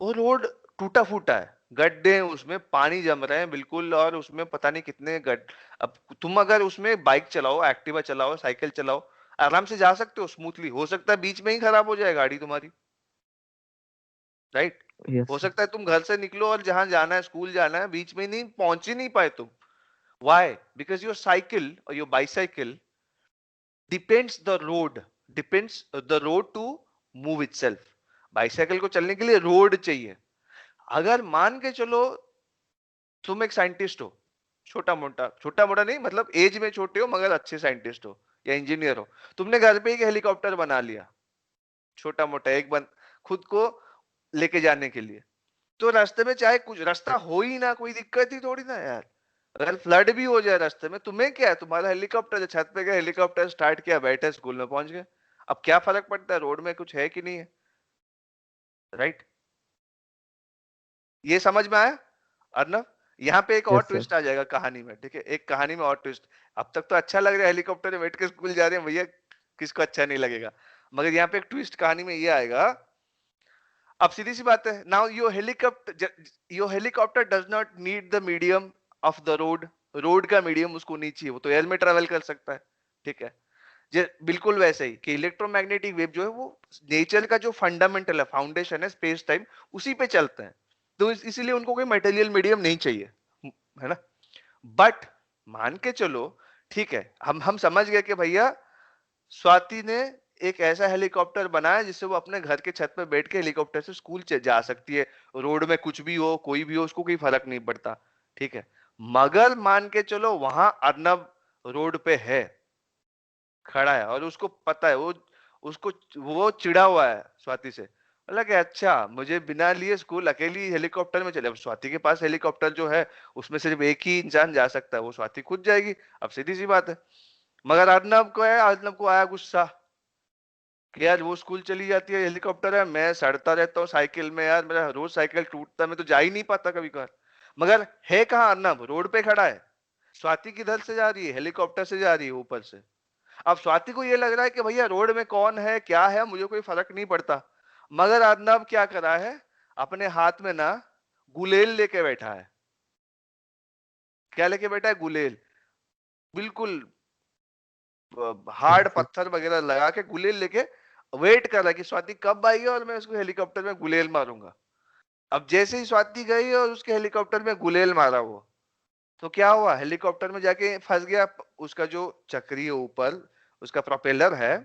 वो रोड टूटा फूटा है, गड्ढे हैं, उसमें पानी जम रहे हैं बिल्कुल, और उसमें पता नहीं कितने गड्ढे। अब तुम अगर उसमें बाइक चलाओ, एक्टिवा चलाओ, साइकिल चलाओ, आराम से जा सकते हो स्मूथली, हो सकता है बीच में ही खराब हो जाए गाड़ी तुम्हारी, राइट? यस हो सर। सकता है तुम घर से निकलो और जहां जाना है, स्कूल जाना है, बीच में नहीं पहुंच ही नहीं पाए तुम। Why? Because your cycle or your bicycle depends the road to move itself. Bicycle को चलने के लिए रोड चाहिए। अगर मान के चलो तुम एक साइंटिस्ट हो, छोटा मोटा नहीं, मतलब एज में छोटे हो मगर अच्छे साइंटिस्ट हो या इंजीनियर हो, तुमने घर पे एक हेलीकॉप्टर बना लिया, छोटा मोटा एक बन, खुद को लेके जाने के लिए। तो रास्ते में चाहे कुछ रास्ता हो ही ना, कोई दिक्कत ही थोड़ी ना यार। अगर फ्लड भी हो जाए रास्ते में, तुम्हें क्या है, तुम्हारा हेलीकॉप्टर है, छत पे गए, हेलीकॉप्टर स्टार्ट किया, बैठे, स्कूल में पहुंच गए। अब क्या फर्क पड़ता है रोड में कुछ है कि नहीं है, राइट? ये समझ में आया अर्नव? यहाँ पे एक और यस सर। ट्विस्ट आ जाएगा कहानी में, ठीक है? एक कहानी में और ट्विस्ट। अब तक तो अच्छा लग रहा है, हेलीकॉप्टर में बैठ के स्कूल जा रहे हैं भैया, किसको अच्छा नहीं लगेगा? मगर यहाँ पे एक ट्विस्ट कहानी में ये आएगा। अब सीधी सी बात है, now your helicopter does not need the medium of the road. Road का मीडियम उसको नहीं चाहिए, वो तो एयर में ट्रेवल कर सकता है, ठीक है? बिल्कुल वैसे ही कि इलेक्ट्रोमैग्नेटिक वेव जो है वो नेचर का जो फंडामेंटल है, फाउंडेशन है स्पेस टाइम, उसी पे चलते हैं। तो इसीलिए उनको कोई मटेरियल मीडियम नहीं चाहिए, है ना? बट मान के चलो, ठीक है, हम समझ गए कि भैया स्वाति ने एक ऐसा हेलीकॉप्टर बनाया जिससे वो अपने घर के छत पे बैठ के हेलीकॉप्टर से स्कूल जा सकती है, रोड में कुछ भी हो, कोई भी हो, उसको कोई फर्क नहीं पड़ता, ठीक है? मगर मान के चलो वहां अर्नब रोड पे है, खड़ा है, और उसको पता है, वो चिढ़ा हुआ है स्वाति से, बोला कि अच्छा मुझे बिना लिए स्कूल अकेली हेलीकॉप्टर में चले। अब स्वाति के पास हेलीकॉप्टर जो है उसमें सिर्फ एक ही इंसान जा सकता है, वो स्वाति खुद जाएगी। अब सीधी सी बात है। मगर अर्नब को आया गुस्सा कि यार वो स्कूल चली जाती है, हेलीकॉप्टर है, मैं सड़ता रहता हूँ साइकिल में, यार मेरा रोज साइकिल टूटता है, मैं तो जा ही नहीं पाता कभी कभार। मगर है कहाँ अर्नब? रोड पे खड़ा है। स्वाति किधर से जा रही है? हेलीकॉप्टर से जा रही है, ऊपर से। अब स्वाति को ये लग रहा है कि भैया रोड में कौन है क्या है मुझे कोई फर्क नहीं पड़ता। मगर अर्नब क्या करा है, अपने हाथ में ना गुलेल लेके बैठा है। क्या लेके बैठा है? गुलेल। बिल्कुल हार्ड यस सर। पत्थर वगैरह लगा के गुलेल लेके वेट कर रहा है कि स्वाति कब आएगी और मैं उसको हेलीकॉप्टर में गुलेल मारूंगा। अब जैसे ही स्वाति गई और उसके हेलीकॉप्टर में गुलेल मारा वो, तो क्या हुआ, हेलीकॉप्टर में जाके फंस गया। उसका जो चक्री है ऊपर, उसका प्रोपेलर है,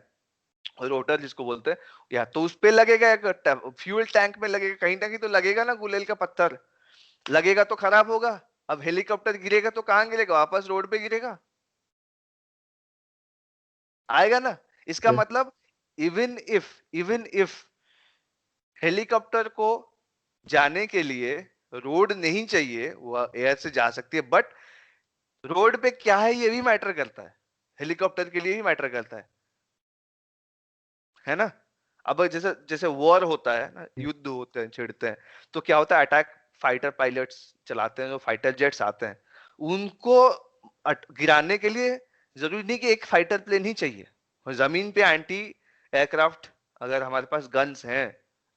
रोटर जिसको बोलते हैं, या तो उस पे लगेगा, फ्यूल टैंक में लगेगा, कहीं ना कहीं तो लगेगा ना गुलेल का पत्थर, लगेगा तो खराब होगा। अब हेलीकॉप्टर गिरेगा तो कहाँ गिरेगा, वापस रोड पे गिरेगा, आएगा ना। इसका Yes. मतलब इवन इफ हेलीकॉप्टर को जाने के लिए रोड नहीं चाहिए, वो एयर से जा सकती है, बट रोड पे क्या है ये भी मैटर करता है, हेलीकॉप्टर के लिए भी मैटर करता है ना। अब जैसे जैसे वॉर होता है ना, युद्ध होते हैं, छिड़ते हैं, तो क्या होता है, अटैक फाइटर पायलट्स चलाते हैं, जो फाइटर जेट्स आते हैं, उनको गिराने के लिए जरूरी नहीं कि एक फाइटर प्लेन ही चाहिए। और जमीन पे एंटी एयरक्राफ्ट, अगर हमारे पास गन्स हैं,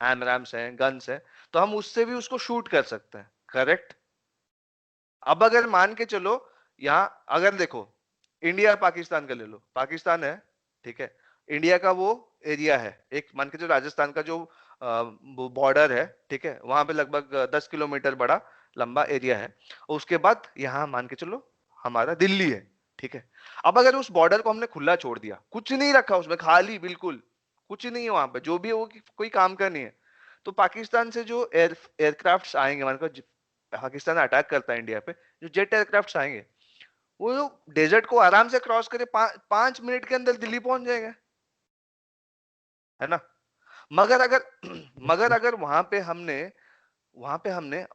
एमरैम्स हैं, गन्स हैं, तो हम उससे भी उसको शूट कर सकते हैं, करेक्ट। अब अगर मान के चलो, यहाँ अगर देखो, इंडिया पाकिस्तान का ले लो, पाकिस्तान है, ठीक है, इंडिया का वो एरिया है, एक मान के चलो राजस्थान का जो बॉर्डर है, ठीक है, वहां पे लगभग 10 किलोमीटर बड़ा लंबा एरिया है। और उसके बाद यहाँ मान के चलो हमारा दिल्ली है, ठीक है। अब अगर उस बॉर्डर को हमने खुला छोड़ दिया, कुछ नहीं रखा उसमें, खाली बिल्कुल कुछ नहीं है वहां पे, जो भी है वो कोई काम का नहीं है, तो पाकिस्तान से जो एयरक्राफ्ट आएंगे, मान लो पाकिस्तान अटैक करता है इंडिया पे, जो जेट एयरक्राफ्ट आएंगे, वो डेजर्ट को आराम से क्रॉस करे 5 मिनट के अंदर दिल्ली पहुंच जाएगा, है ना। मगर अगर मगर अगर वहां पे हमने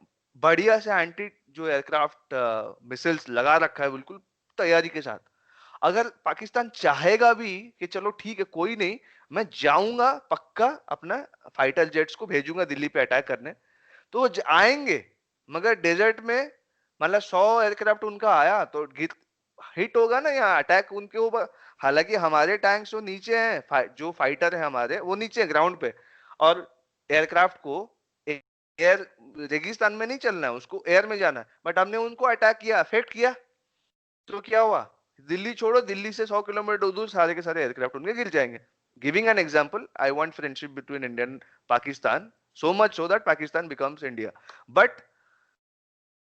बढ़िया से एंटी जो एयरक्राफ्ट मिसाइल्स लगा रखा है बिल्कुल तैयारी के साथ, अगर पाकिस्तान चाहेगा भी कि चलो ठीक है कोई नहीं, मैं जाऊंगा पक्का, अपना फाइटर जेट्स को भेजूंगा दिल्ली पे अटैक करने, तो वो आएंगे, मगर डेजर्ट में मतलब 100 एयरक्राफ्ट उनका आया तो हिट होगा ना, यहाँ अटैक उनके ऊपर। हालांकि हमारे टैंक्स जो नीचे हैं, जो फाइटर है हमारे वो नीचे ग्राउंड पे, और एयरक्राफ्ट को एयर रेगिस्तान में नहीं चलना है, उसको एयर में जाना है, बट हमने उनको अटैक किया, अफेक्ट किया, तो क्या हुआ, दिल्ली छोड़ो, दिल्ली से 100 किलोमीटर दूर सारे के सारे एयरक्राफ्ट उनके गिर जाएंगे। Giving an example, I want friendship between India and Pakistan, so much so that Pakistan becomes India. But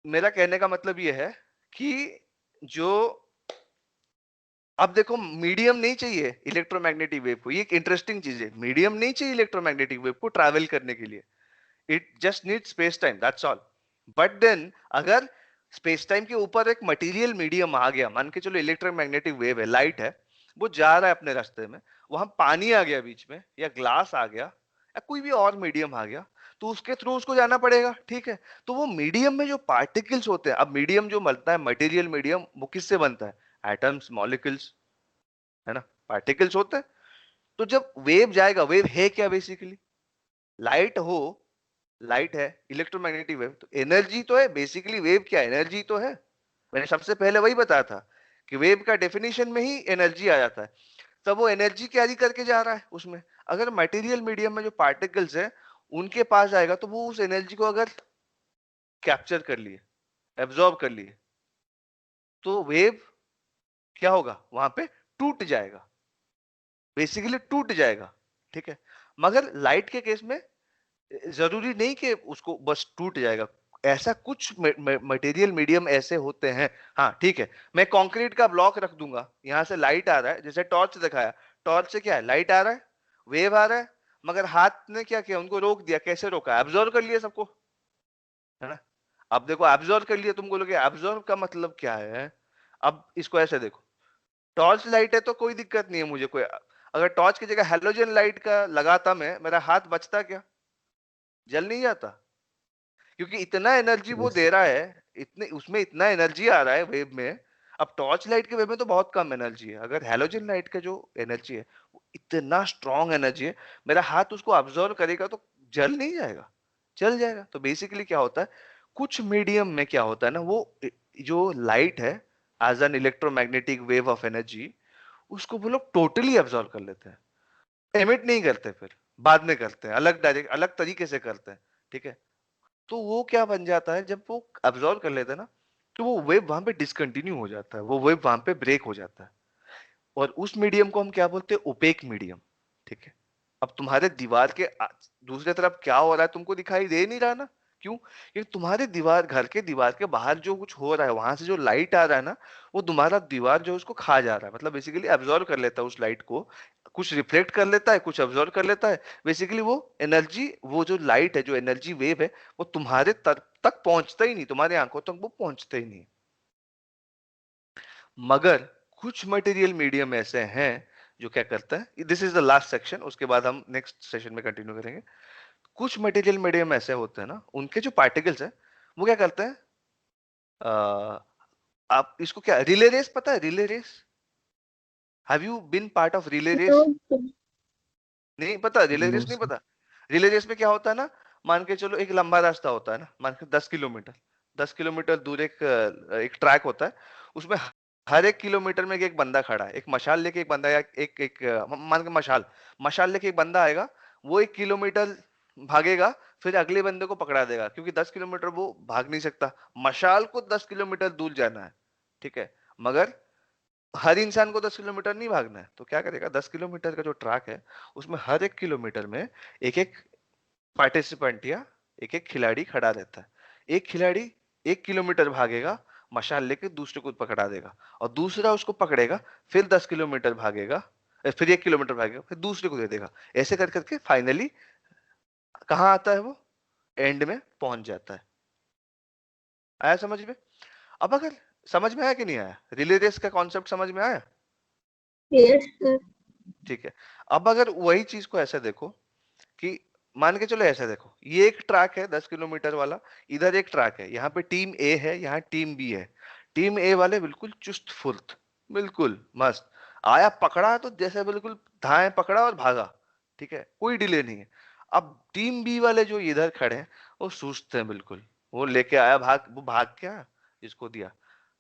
मेरा कहने का मतलब ये है कि जो अब देखो, मीडियम नहीं चाहिए इलेक्ट्रोमैग्नेटिक वेव को, ये एक इंटरेस्टिंग चीज है, मीडियम नहीं चाहिए इलेक्ट्रोमैग्नेटिक वेव को ट्रैवल करने के लिए, it just need space time, that's all. But then अगर स्पेस टाइम के ऊपर एक मटेरियल मीडियम आ गया, मान के चलो इलेक्ट्रोमैग्नेटिक वेव है, लाइट है, वो जा रहा है अपने रास्ते में, वहां पानी आ गया बीच में, या ग्लास आ गया, या कोई भी और मीडियम आ गया, तो उसके थ्रू उसको जाना पड़ेगा, ठीक है। तो वो मीडियम में जो पार्टिकल्स होते हैं, अब मीडियम जो बनता है, मटेरियल मीडियम, वो किससे बनता है, एटम्स, मॉलिक्यूल्स, है ना, पार्टिकल्स होते हैं। तो जब वेव जाएगा, वेव है क्या बेसिकली, लाइट हो, लाइट है, इलेक्ट्रोमैग्नेटिक वेव, तो एनर्जी तो है बेसिकली, वेव क्या एनर्जी तो है। मैंने सबसे पहले वही बताया था कि वेव का डेफिनेशन में ही एनर्जी आ जाता है। तब वो एनर्जी कैरी करके जा रहा है उसमें, अगर मटेरियल मीडियम में जो पार्टिकल्स है उनके पास जाएगा, तो वो उस एनर्जी को अगर कैप्चर कर लिए, एब्जॉर्ब कर लिए, तो वेव क्या होगा, वहां पे टूट जाएगा, बेसिकली टूट जाएगा, ठीक है। मगर लाइट के केस में जरूरी नहीं कि उसको बस टूट जाएगा, ऐसा कुछ मटेरियल मीडियम ऐसे होते हैं। हाँ ठीक है, मैं कंक्रीट का ब्लॉक रख दूंगा, यहां से लाइट आ रहा है, जैसे टॉर्च दिखाया, टॉर्च से क्या है, लाइट आ रहा है, वेव आ रहा है, मगर हाथ ने क्या किया, उनको रोक दिया, कैसे रोका, एब्जॉर्व कर लिया सबको, है ना। अब देखो एब्जॉर्व कर लिया, तुम बोलोगे एब्जॉर्व का मतलब क्या है। अब इसको ऐसे देखो, टॉर्च लाइट है तो कोई दिक्कत नहीं है मुझे, कोई अगर टॉर्च की जगह हेलोजन लाइट का लगाता मैं, मेरा हाथ बचता क्या, जल नहीं जाता, क्योंकि इतना एनर्जी वो Yes. दे रहा है, इतने उसमें इतना एनर्जी आ रहा है वेव में। अब टॉर्च लाइट के वेव में तो बहुत कम एनर्जी है, अगर हेलोजन लाइट का जो एनर्जी है वो इतना स्ट्रॉन्ग एनर्जी है, मेरा हाथ उसको ऑब्जर्व करेगा तो जल नहीं जाएगा, जल जाएगा। तो बेसिकली क्या होता है, कुछ मीडियम में क्या होता है ना, वो जो लाइट है as an electromagnetic wave of energy, उसको वो लोग टोटली ऑब्जर्व कर लेते हैं, एमिट नहीं करते, फिर बाद में करते हैं, अलग डायरेक्ट अलग तरीके से करते हैं, ठीक है। तो वो क्या बन जाता है, जब वो अब्सॉर्ब कर लेता है ना, तो वो वेव वहां पे डिसकंटिन्यू हो जाता है, वो वेव वहां पे ब्रेक हो जाता है, और उस मीडियम को हम क्या बोलते हैं, ओपेक मीडियम, ठीक है। अब तुम्हारे दीवार के दूसरे तरफ क्या हो रहा है तुमको दिखाई दे नहीं रहा ना, क्यों? क्योंकि तुम्हारे दीवार, घर के दीवार के बाहर जो कुछ हो रहा है, वहां से जो लाइट आ रहा है ना, वो तुम्हारा दीवार जो है उसको खा जा रहा है, मतलब बेसिकली एब्जॉर्ब कर लेता है उस लाइट को, कुछ रिफ्लेक्ट कर लेता है, कुछ एब्जॉर्ब कर लेता है। बेसिकली वो एनर्जी, वो जो लाइट है, जो एनर्जी वेव है, वो तुम्हारे तक पहुंचता ही नहीं, तुम्हारी आंखों तक वो पहुंचता ही नहीं। मगर कुछ मटेरियल मीडियम ऐसे हैं जो क्या करता है, this is the last section, उसके बाद हम नेक्स्ट सेशन में कंटिन्यू करेंगे। कुछ मटेरियल मीडियम ऐसे होते हैं ना, उनके जो पार्टिकल्स है वो क्या करते हैं, आप इसको क्या, रिले रेस पता है? Relay race, have you been part of relay race? तो नहीं पता? रिले नो रेस नहीं सर। पता? रिले रेस में क्या होता है ना, मान के चलो एक लंबा रास्ता होता है ना, मान के 10 किलोमीटर, 10 किलोमीटर दूर एक एक ट्रैक होता है, उसमें हर एक किलोमीटर में एक बंदा खड़ा है, एक मशाल लेके एक बंदा, या एक एक मान के मशाल, मशाल लेके एक बंदा आएगा, वो 1 किलोमीटर भागेगा, फिर अगले बंदे को पकड़ा देगा, क्योंकि 10 किलोमीटर वो भाग नहीं सकता, मशाल को 10 किलोमीटर दूर जाना है, ठीक है? मगर हर इंसान को 10 किलोमीटर नहीं भागना है, तो क्या करेगा, 10 किलोमीटर का जो ट्रैक है, उसमें हर एक किलोमीटर में एक एक पार्टिसिपेंट या एक एक खिलाड़ी खड़ा रहता है। एक खिलाड़ी 1 किलोमीटर भागेगा, मशाल लेके दूसरे को पकड़ा देगा, और दूसरा उसको पकड़ेगा, फिर 10 किलोमीटर भागेगा, फिर 1 किलोमीटर भागेगा, फिर दूसरे को दे देगा, ऐसे कर करके फाइनली कहाँ आता है वो, एंड में पहुंच जाता है। आया समझ में? अब अगर समझ में आया कि नहीं आया, रिले रेस का कॉन्सेप्ट समझ में आया? Yes sir. ठीक है। अब अगर वही चीज को ऐसे देखो कि मान के चलो ऐसे देखो, ये एक ट्रैक है 10 किलोमीटर वाला, इधर एक ट्रैक है, यहाँ पे टीम ए है, यहाँ टीम बी है। टीम ए वाले बिल्कुल चुस्त फुर्त, बिल्कुल मस्त, आया पकड़ा तो जैसे बिल्कुल धाए पकड़ा और भागा, ठीक है, कोई डिले नहीं है। अब टीम बी वाले जो इधर खड़े हैं, वो सुस्त हैं बिल्कुल, वो लेके आया, वो भाग क्या, इसको दिया,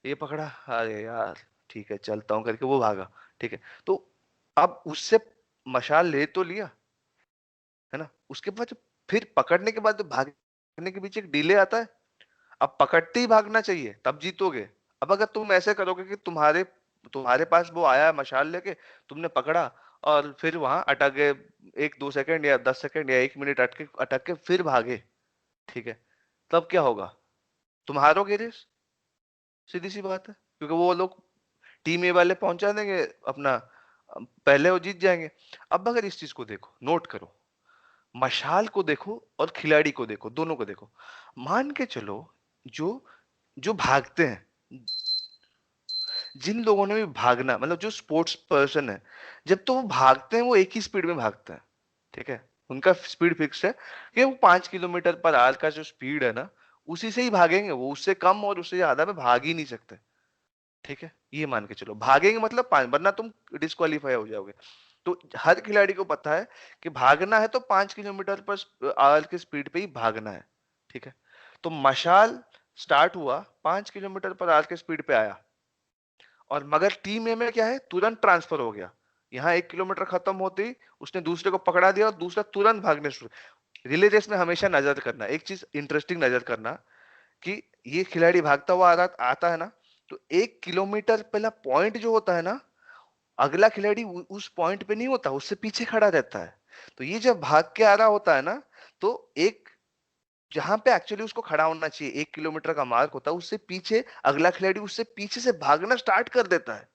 ये पकड़ा, अरे यार ठीक है चलता हूँ करके वो भागा, ठीक है। तो अब उससे मशाल ले तो लिया, है ना, उसके बाद फिर पकड़ने के बाद जो भागने के बीच एक डिले आता है, अब पकड़ते ही भागना चाहिए तब जीतोगे। अब अगर तुम ऐसे करोगे कि तुम्हारे तुम्हारे पास वो आया मशाल लेके, तुमने पकड़ा और फिर वहां अटक गए, 1-2 सेकंड या 10 सेकंड या 1 मिनट अटके अटक के फिर भागे, ठीक है, तब क्या होगा, तुम हारोगे रेस, सीधी सी बात है, क्योंकि वो लोग टीम ए वाले पहुंचा देंगे अपना, पहले वो जीत जाएंगे। अब अगर इस चीज को देखो, नोट करो, मशाल को देखो और खिलाड़ी को देखो, दोनों को देखो। मान के चलो जो जो भागते हैं, जिन लोगों ने भी भागना, मतलब जो स्पोर्ट्स पर्सन है, जब तो वो भागते हैं वो एक ही स्पीड में भागते हैं, ठीक है, उनका स्पीड फिक्स है कि वो 5 किलोमीटर पर आवर का जो स्पीड है ना, उसी से ही भागेंगे, वो उससे कम और उससे ज्यादा में भाग ही नहीं सकते, ठीक है, ये मान के चलो, भागेंगे मतलब 5, वरना तुम डिस्क्वालीफाई हो जाओगे। तो हर खिलाड़ी को पता है कि भागना है तो 5 किलोमीटर पर आवर की स्पीड पे ही भागना है, ठीक है। तो मशाल स्टार्ट हुआ, 5 किलोमीटर पर आवर की स्पीड पे आया, और मगर टीम ए में क्या है, तुरंत ट्रांसफर हो गया, यहाँ 1 किलोमीटर खत्म होते ही उसने दूसरे को पकड़ा दिया और दूसरा तुरंत भागने शुरू। रिले रेस में हमेशा नजर करना, एक चीज इंटरेस्टिंग नजर करना, कि ये खिलाड़ी भागता हुआ आता है ना, तो 1 किलोमीटर पहला पॉइंट जो होता है ना, अगला खिलाड़ी उस पॉइंट पे नहीं होता, उससे पीछे खड़ा रहता है। तो ये जब भाग के आ रहा होता है ना, तो एक जहां पे एक्चुअली उसको खड़ा होना चाहिए, 1 किलोमीटर का मार्क होता है, उससे पीछे अगला खिलाड़ी उससे पीछे से भागना स्टार्ट कर देता है,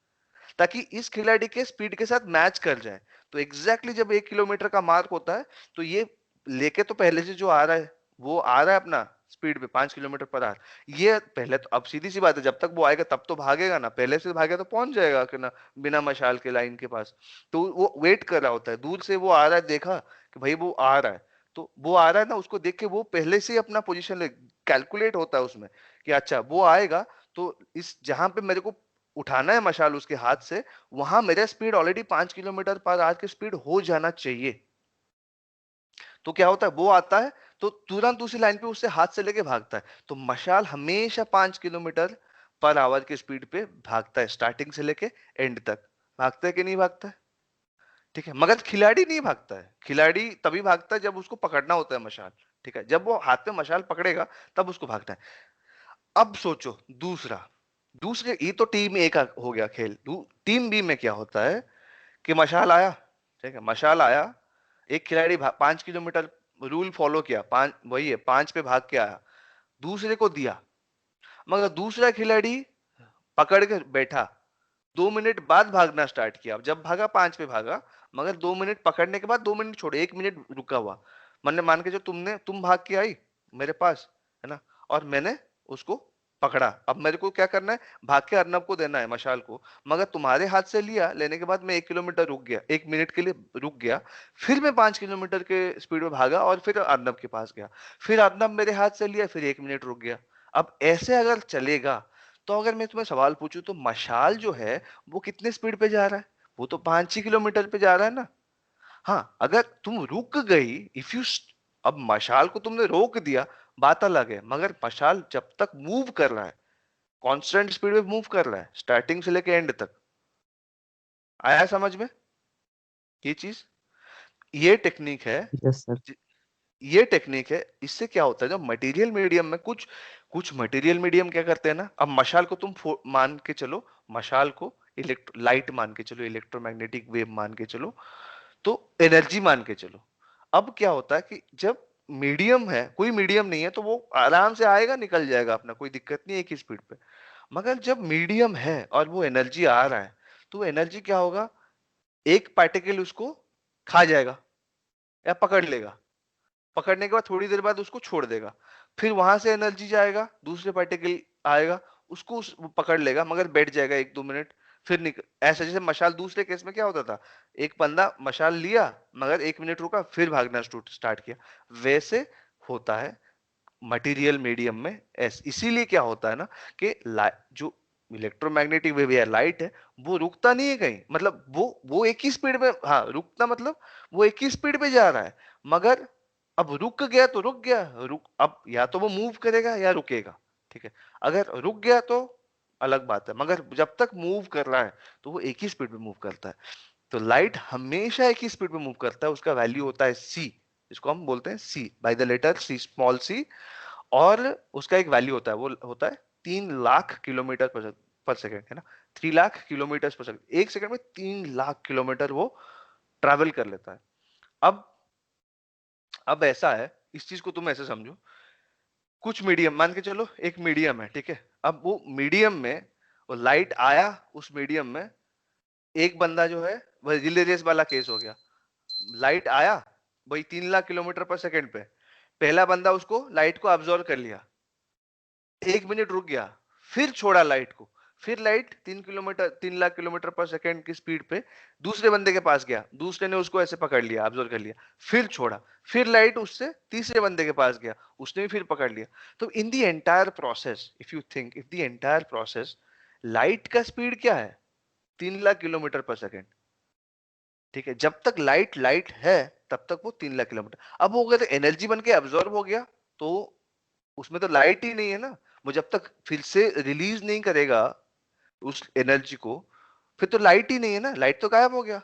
ताकि इस खिलाड़ी के स्पीड के साथ मैच कर जाए। तो एग्जैक्टली जब 1 किलोमीटर का मार्क होता है, तो ये लेके तो पहले से जो आ रहा है, वो आ रहा है अपना स्पीड पे 5 किलोमीटर पर आवर, ये पहले तो, अब सीधी सी बात है, जब तक वो आएगा तब तो भागेगा ना, पहले से भागेगा तो पहुंच जाएगा कि ना, बिना मशाल के लाइन के पास। तो वो वेट कर रहा होता है, दूर से वो आ रहा है, देखा कि भाई वो आ रहा है, तो वो आ रहा है ना, उसको देख के वो पहले से ही अपना पोजीशन कैलकुलेट होता है उसमें, कि अच्छा वो आएगा, तो इस जहां पे मेरे को उठाना है मशाल उसके हाथ से, वहां मेरा speed already 5 kilometre per hour की स्पीड हो जाना चाहिए। तो क्या होता है, वो आता है तो तुरंत उसी लाइन पे उससे हाथ से लेके भागता है। तो मशाल हमेशा 5 किलोमीटर पर आवर की स्पीड पे भागता है, स्टार्टिंग से लेके एंड तक। भागता है कि नहीं भागता है? ठीक है, मगर खिलाड़ी नहीं भागता है, खिलाड़ी तभी भागता है जब उसको पकड़ना होता है मशाल, ठीक है, जब वो हाथ में मशाल पकड़ेगा तब उसको भागना है। अब सोचो दूसरा, दूसरे, ये तो टीम ए का हो गया खेल, टीम बी में क्या होता है कि मशाल आया, ठीक है, मशाल आया, एक खिलाड़ी 5 किलोमीटर रूल फॉलो किया, 5 वही है, 5 पे भाग के आया, दूसरे को दिया, मगर दूसरा खिलाड़ी पकड़ के बैठा, 2 मिनट बाद भागना स्टार्ट किया। जब भागा 5 पे भागा, मगर 2 मिनट पकड़ने के बाद 2 मिनट छोड़े, 1 मिनट रुका हुआ। मैंने मान के जो तुम भाग के आई मेरे पास, है ना, और मैंने उसको पकड़ा। अब मेरे को क्या करना है, भाग के अर्नब को देना है, मशाल को। मगर तुम्हारे हाथ से लिया, लेने के बाद मैं 1 किलोमीटर रुक गया, 1 मिनट के लिए रुक गया, फिर मैं 5 किलोमीटर के स्पीड में भागा और फिर अर्नब के पास गया, फिर अर्नब मेरे हाथ से लिया, फिर 1 मिनट रुक गया। अब ऐसे अगर चलेगा, तो अगर मैं तुम्हें सवाल पूछूं, तो मशाल जो है वो कितने स्पीड पे जा रहा है? वो तो 5 ही किलोमीटर पे जा रहा है ना। हाँ, अगर तुम रुक गई, इफ यू, अब मशाल को तुमने रोक दिया, बात अलग है, मगर मशाल जब तक मूव कर रहा है, कांस्टेंट स्पीड में मूव कर रहा है, स्टार्टिंग से लेके एंड तक, आया समझ में ये चीज? ये टेक्निक है, यस सर। ये टेक्निक है। इससे क्या होता है, जब मटेरियल मीडियम में कुछ कुछ मटेरियल मीडियम क्या करते हैं ना, अब मशाल को तुम मान के चलो, मशाल को लाइट मान के चलो, इलेक्ट्रोमैग्नेटिक वेव मान के चलो, तो एनर्जी मान के चलो। अब क्या होता है कि जब मीडियम है, कोई मीडियम नहीं है, तो वो आराम से आएगा, निकल जाएगा अपना, कोई दिक्कत नहीं है, एक ही स्पीड पे। मगर जब मीडियम है और वो एनर्जी आ रहा है, तो एनर्जी क्या होगा, एक पार्टिकल उसको खा जाएगा या पकड़ लेगा, पकड़ने के बाद थोड़ी देर बाद उसको छोड़ देगा, फिर वहां से एनर्जी जाएगा, दूसरे पार्टिकल आएगा, उसको वो पकड़ लेगा, मगर बैठ जाएगा 1-2 मिनट, फिर ऐसे जैसे मशाल, दूसरे केस में क्या होता था, एक बंदा मशाल लिया, मगर 1 मिनट रुका, फिर भागना स्टार्ट किया। वैसे होता है मटेरियल मीडियम में। इसीलिए क्या होता है ना कि जो इलेक्ट्रोमैग्नेटिक वेव या लाइट है, वो रुकता नहीं है कहीं, मतलब वो एक ही स्पीड में, हाँ रुकता मतलब वो एक ही स्पीड पे जा रहा है, मगर अब रुक गया तो रुक गया, अब या तो वो मूव करेगा या रुकेगा, ठीक है। अगर रुक गया तो अलग बात है, मगर जब तक मूव कर रहा है तो वो एक ही स्पीड में मूव करता है। तो लाइट हमेशा एक ही स्पीड में मूव करता है, उसका वैल्यू होता है सी, इसको हम बोलते हैं C, by the letter C, small C. और उसका एक वैल्यू होता है, वो होता है 3 लाख किलोमीटर पर सेकेंड, है ना, 3 लाख किलोमीटर पर सेकेंड, एक सेकंड में 3 लाख किलोमीटर वो ट्रैवल कर लेता है। अब ऐसा है, इस चीज को तुम ऐसे समझो, कुछ मीडियम मान के चलो, एक मीडियम है, ठीक है। अब वो मीडियम में वो लाइट आया, उस मीडियम में एक बंदा जो है, वह रिले रेस वाला केस हो गया, लाइट आया भाई 3 लाख किलोमीटर पर सेकेंड पे, पहला बंदा उसको लाइट को ऑब्जर्व कर लिया, 1 मिनट रुक गया, फिर छोड़ा लाइट को, फिर लाइट 3 लाख किलोमीटर पर सेकेंड की स्पीड पे दूसरे बंदे के पास गया, दूसरे ने उसको ऐसे पकड़ लिया, ऑब्जर्व कर लिया, फिर छोड़ा, फिर लाइट उससे तीसरे बंदे के पास गया, उसने भी फिर पकड़ लिया। तो in the entire process, if you think, if the entire process, light का स्पीड क्या है, 3 लाख किलोमीटर पर सेकेंड, ठीक है। जब तक लाइट लाइट है, तब तक वो 3 लाख किलोमीटर। अब वो अगर एनर्जी बन के अब्सॉर्ब हो गया, तो उसमें तो लाइट ही नहीं है ना, वो जब तक फिर से रिलीज नहीं करेगा उस एनर्जी को, फिर तो लाइट ही नहीं है ना, लाइट तो गायब हो गया।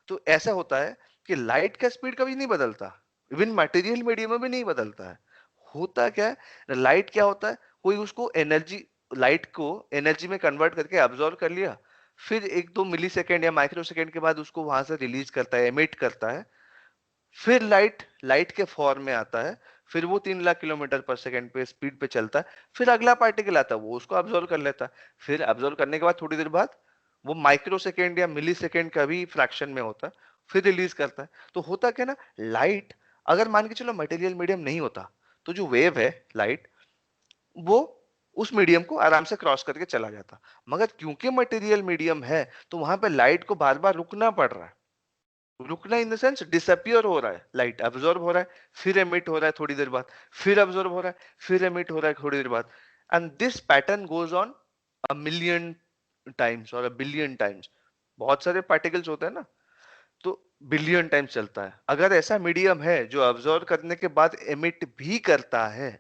तो ऐसा होता है कि लाइट का स्पीड कभी नहीं बदलता, इवन मटेरियल मीडियम में भी नहीं बदलता है। होता क्या है, लाइट क्या होता है, कोई उसको एनर्जी, लाइट को एनर्जी में कन्वर्ट करके अब्सॉर्ब कर लिया, फिर 1-2 मिली सेकेंड या माइक्रो सेकेंड के बाद उसको वहां से रिलीज करता है, एमिट करता है, फिर लाइट लाइट के फॉर्म में आता है, फिर वो 3 लाख किलोमीटर पर सेकेंड पे स्पीड पे चलता है, फिर अगला पार्टिकल आता है, वो उसको अब्सॉर्व कर लेता है, फिर अब्सॉर्व करने के बाद थोड़ी देर बाद वो माइक्रो सेकेंड या मिली सेकेंड का भी फ्रैक्शन में होता है, फिर रिलीज करता है। तो होता क्या ना, लाइट अगर मान के चलो मटेरियल मीडियम नहीं होता, तो जो वेव है लाइट, वो उस मीडियम को आराम से क्रॉस करके चला जाता, मगर क्योंकि मटेरियल मीडियम है, तो वहां पे लाइट को बार बार रुकना पड़ रहा है। रुकना इन द सेंस डिसअपियर हो रहा है, लाइट अब्सॉर्ब हो रहा है, फिर एमिट हो रहा है थोड़ी देर बाद, फिर अब्सॉर्ब हो रहा है, फिर एमिट हो रहा है थोड़ी देर बाद, and this pattern goes on a million times और अ बिलियन टाइम्स। बहुत सारे पार्टिकल्स होते हैं ना, तो बिलियन टाइम्स चलता है। अगर ऐसा मीडियम है जो अब्सॉर्ब करने के बाद एमिट भी करता है,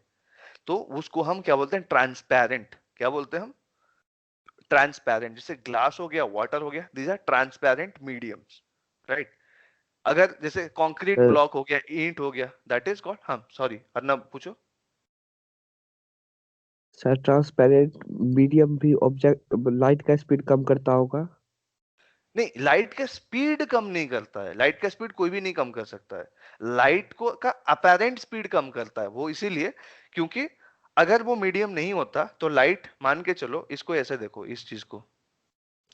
तो उसको हम क्या बोलते हैं, ट्रांसपेरेंट। क्या बोलते हैं हम, ट्रांसपेरेंट। जैसे ग्लास हो गया, वाटर हो गया, these are transparent mediums, right. अगर जैसे कंक्रीट सर ब्लॉक हो गया, ईंट हो गया, दैट इज कॉल्ड, हाँ सॉरी अर्नब पूछो। ट्रांसपेरेंट मीडियम भी ऑब्जेक्ट लाइट का स्पीड कम करता होगा। नहीं, लाइट का स्पीड कम नहीं करता है, लाइट का स्पीड कोई भी नहीं कम कर सकता है। लाइट को का अपेरेंट स्पीड कम करता है वो, इसीलिए क्योंकि अगर वो मीडियम नहीं होता तो लाइट, मान के चलो इसको ऐसे देखो, इस चीज को,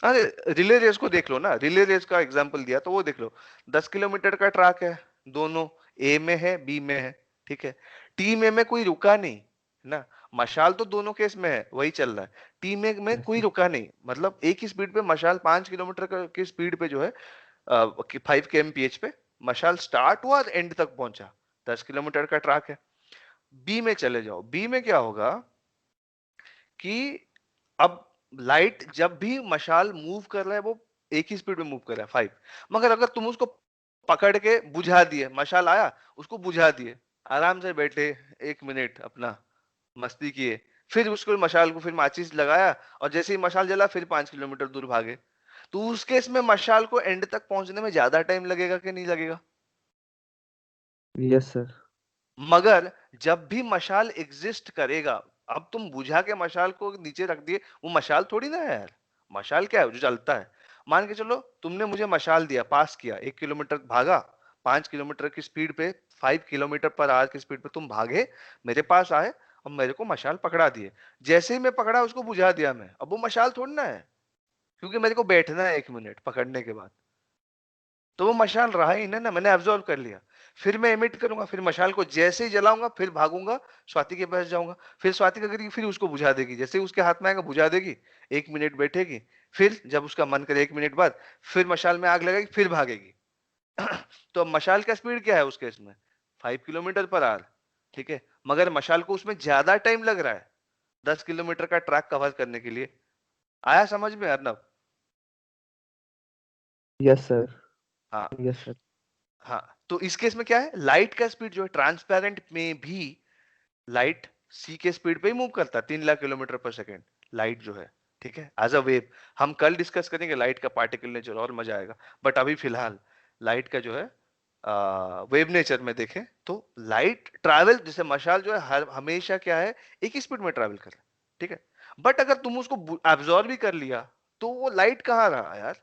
अरे रिले रेस को देख लो ना, रिले रेस का एग्जांपल दिया तो वो देख लो, 10 किलोमीटर का ट्रैक है, दोनों ए में है बी में है, ठीक है। टीम ए में कोई रुका नहीं ना, मशाल तो दोनों केस में है, वही चल रहा है। टीम ए में यस कोई सर। रुका नहीं, मतलब एक ही स्पीड पे मशाल 5 किलोमीटर की स्पीड पे जो है 5 kmph पे मशाल स्टार्ट हुआ और एंड तक पहुंचा, 10 किलोमीटर का ट्रैक है। बी में चले जाओ, बी में क्या होगा कि अब लाइट जब भी मशाल मूव कर रहा है वो एक ही स्पीड में मूव कर रहा है 5, मगर अगर तुम उसको पकड़ के बुझा दिए, मशाल आया उसको बुझा दिए, आराम से बैठे 1 मिनट अपना मस्ती किए, फिर उसको मशाल को फिर माचिस लगाया और जैसे ही मशाल जला फिर 5 किलोमीटर दूर भागे, तो उस केस में मशाल को एंड तक पहुंचने में ज्यादा टाइम लगेगा कि नहीं लगेगा? Yes sir. मगर जब भी मशाल एग्जिस्ट करेगा, अब तुम बुझा के मशाल को नीचे रख दिए, वो मशाल थोड़ी ना है यार, मशाल क्या है जो जलता है। मान के चलो तुमने मुझे मशाल दिया, पास किया, 1 किलोमीटर भागा, 5 किलोमीटर की स्पीड पे, 5 किलोमीटर पर आवर की स्पीड पे तुम भागे, मेरे पास आए और मेरे को मशाल पकड़ा दिए। जैसे ही मैं पकड़ा उसको बुझा दिया मैं, अब वो मशाल थोड़ी ना है, क्योंकि मेरे को बैठना है 1 मिनट पकड़ने के बाद, तो वो मशाल रहा ही ना, मैंने एब्जॉर्व कर लिया। फिर मैं एमिट करूंगा, फिर मशाल को जैसे ही जलाऊंगा फिर भागूंगा, स्वाति के पास जाऊंगा, फिर स्वाति क्या करेगी, फिर उसको बुझा देगी, जैसे ही उसके हाथ में आएगा बुझा देगी, 1 मिनट बैठेगी, फिर जब उसका मन करे 1 मिनट बाद फिर मशाल में आग लगेगी, फिर भागेगी। तो अब मशाल का स्पीड क्या है उस केस में, 5 किलोमीटर पर आवर, ठीक है, मगर मशाल को उसमें ज्यादा टाइम लग रहा है 10 किलोमीटर का ट्रैक कवर करने के लिए। आया समझ में अर्नब? Yes sir. हाँ। Yes sir. हाँ, तो इस केस में क्या है, लाइट का स्पीड जो है ट्रांसपेरेंट में भी, लाइट सी के स्पीड पे ही मूव करता है, 3 लाख किलोमीटर पर सेकेंड लाइट जो है, ठीक है, एज अ वेव। हम कल डिस्कस करेंगे लाइट का पार्टिकल नेचर, और मजा आएगा, बट अभी फिलहाल लाइट का जो है वेव नेचर में देखें तो लाइट ट्रैवल, जैसे मशाल जो है हर हमेशा क्या है, एक ही स्पीड में ट्रैवल कर रहा है, ठीक है। बट अगर तुम उसको एब्जॉर्ब भी कर लिया तो वो लाइट कहाँ रहा यार,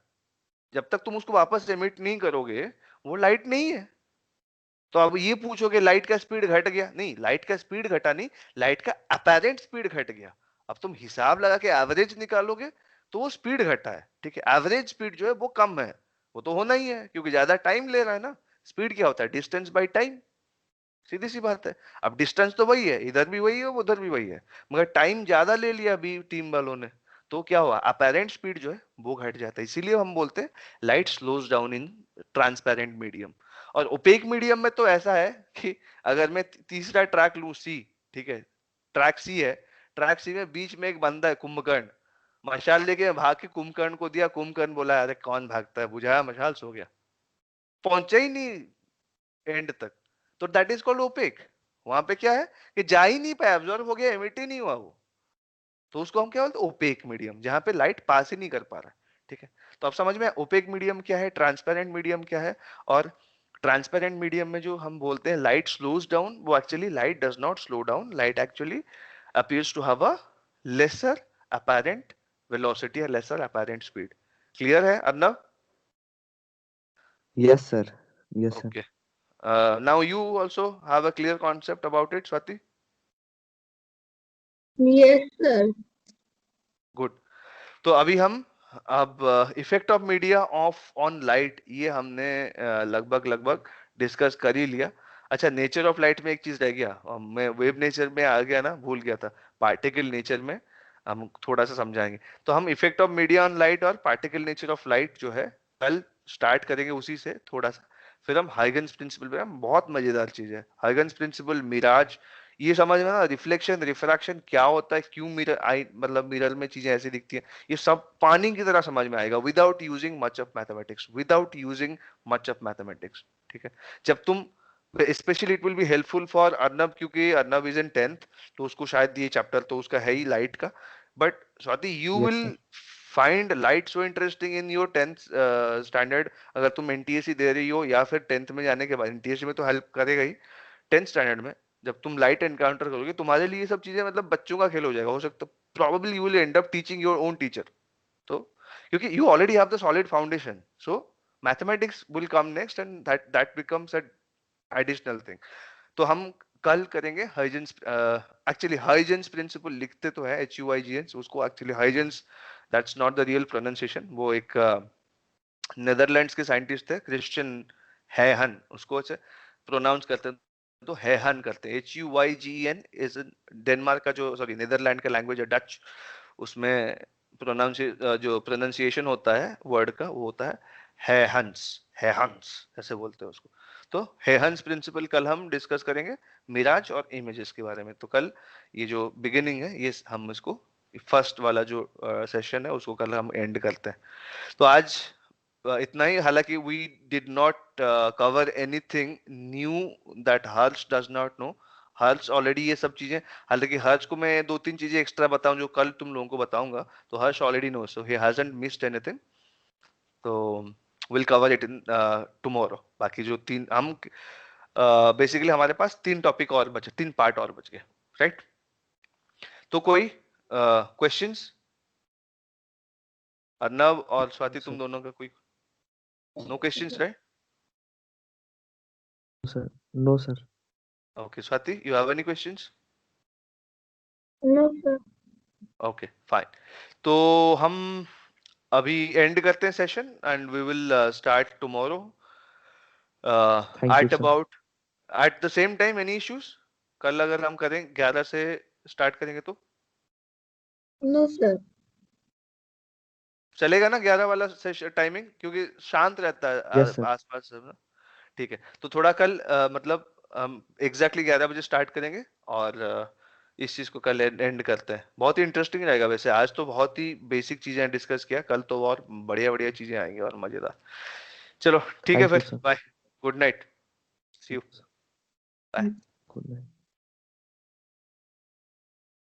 जब तक तुम उसको वापस एमिट नहीं करोगे वो लाइट नहीं है। तो अब ये पूछोगे लाइट का स्पीड घट गया, नहीं, लाइट का स्पीड घटा नहीं, लाइट का अपेरेंट स्पीड घट गया। अब तुम हिसाब लगा के एवरेज निकालोगे तो वो स्पीड घटा है, ठीक है, एवरेज स्पीड जो है वो कम है, वो तो होना ही है क्योंकि ज्यादा टाइम ले रहा है ना। स्पीड क्या होता है, डिस्टेंस बाई टाइम, सीधी सी बात है। अब डिस्टेंस तो वही है, इधर भी वही है उधर भी वही है, मगर टाइम ज्यादा ले लिया अभी टीम वालों ने, तो क्या हुआ, अपेरेंट स्पीड जो है वो घट जाता है। इसीलिए हम बोलते हैं light slows down in transparent medium. और ओपेक मीडियम में तो ऐसा है कि अगर मैं तीसरा ट्रैक लू सी, ठीक है, ट्रैक सी है, ट्रैक सी में बीच में एक बंदा है कुंभकर्ण, मशाल लेके भाग के कुंभकर्ण को दिया, कुंभकर्ण बोला अरे कौन भागता है, बुझाया मशाल, सो गया, पहुंचा ही नहीं एंड तक, तो दैट इज कॉल्ड ओपेक। वहां पे क्या है कि जा ही नहीं पाया, एब्जॉर्ब हो गया, एमिट ही नहीं हुआ वो, तो उसको हम क्या बोलते हैं, ओपेक मीडियम, जहां पे लाइट पास ही नहीं कर पा रहा है, ठीक है। तो अब समझ में ओपेक मीडियम क्या है, ट्रांसपेरेंट मीडियम क्या है। और ट्रांसपेरेंट मीडियम में जो हम बोलते हैं लाइट स्लोज डाउन, वो actually light does not slow down, light actually appears to have a lesser apparent velocity or lesser apparent speed. Clear है Arnav? Yes sir. Yes sir. Okay. Now you also have a clear concept about it, Swati? Yes sir. Good. तो अभी हम अब effect of media of on light, ये हमने लगभग लगभग discuss कर ही लिया। अच्छा, नेचर ऑफ लाइट में एक चीज रह गया, मैं वेव नेचर में आ गया ना, भूल गया था, पार्टिकल नेचर में हम थोड़ा सा समझाएंगे। तो हम effect of media on light और पार्टिकल नेचर ऑफ लाइट जो है कल स्टार्ट करेंगे उसी से थोड़ा सा। फिर हम हाइगन्स प्रिंसिपल पे, बहुत मजेदार चीज है हाइगन्स प्रिंसिपल, मिराज, ये समझ में ना, रिफ्लेक्शन रिफ्रैक्शन क्या होता है, क्यों मिरर आई, मतलब मिरर में चीजें ऐसी दिखती हैं, ये सब पानी की तरह समझ में आएगा without using much of mathematics, without using much of mathematics, ठीक है। जब तुम, specially it will be helpful for Arnab, क्योंकि अर्नब इज इन 10th, तो उसको शायद ये चैप्टर तो उसका है ही लाइट का। But Swati, you yes will sir. Find light so interesting in your 10th standard, अगर तुम एनटीएससी दे रही हो या फिर 10th में जाने के बाद, एनटीएससी में तो हेल्प करेगा ही, 10th स्टैंडर्ड में जब तुम लाइट एनकाउंटर करोगे तुम्हारे लिए ये सब चीजें मतलब बच्चों का खेल हो जाएगा, हो सकता probably you will and up teaching your own teacher. तो क्योंकि you already have the solid foundation, so mathematics will come next and that becomes a additional thing. तो हम कल करेंगे हाइजेंस, एक्चुअली हाइजेंस प्रिंसिपल लिखते तो है HUIGENS, उसको actually Huygens that's not the real pronunciation, वो एक नेदरलैंड्स के साइंटिस्ट थे क्रिश्चियन हैहन, उसको ऐसे प्रोनाउंस करते हैं तो हैहन करते हैं, HUIGEN इज डेनमार्क का जो सॉरी नेदरलैंड का लैंग्वेज है डच, उसमें जो प्रोनाउंसिएशन होता है वर्ड का वो होता है हैहंस, हैहंस ऐसे बोलते हैं उसको। तो हैहंस प्रिंसिपल कल हम डिस्कस करेंगे मिराज और इमेजेस के बारे में। तो कल ये जो बिगिनिंग है ये हम इसको फर्स्ट वाला जो सेशन है उसको कल हम एंड करते हैं। तो आज इतना ही, हालांकि we did not cover anything new that Harsh does not know. Harsh already ये सब चीजें, हालांकि हर्ष को मैं 2-3 चीजें एक्स्ट्रा बताऊं जो कल तुम लोगों को बताऊंगा, तो Harsh already know, so he hasn't missed anything, तो will cover it in tomorrow. बाकी जो तीन हम बेसिकली हमारे पास 3 टॉपिक और बचे, 3 पार्ट और बच गए, राइट? तो कोई क्वेश्चंस? अर्नव और स्वाति तुम दोनों का कोई no questions, right? Sir no sir. Okay, Swati, you have any questions? No, sir. Okay, fine. तो हम अभी एंड करते हैं session and we will start tomorrow Thank you, at sir. About at the same time. Any issues? कल अगर हम करें 11 से स्टार्ट करेंगे तो No, sir. चलेगा ना 11 वाला सेशन टाइमिंग, क्योंकि शांत रहता है Yes, sir. आसपास सब ना। ठीक है, तो थोड़ा कल मतलब हम एग्जैक्टली 11 बजे स्टार्ट करेंगे और इस चीज को कल एंड करते हैं। बहुत ही इंटरेस्टिंग रहेगा वैसे, आज तो बहुत ही बेसिक चीजें डिस्कस किया, कल तो और बढ़िया बढ़िया चीजें आएंगी और मजेदार। चलो ठीक है Thank you, फिर, sir. Bye, good night, see you, bye. Good night.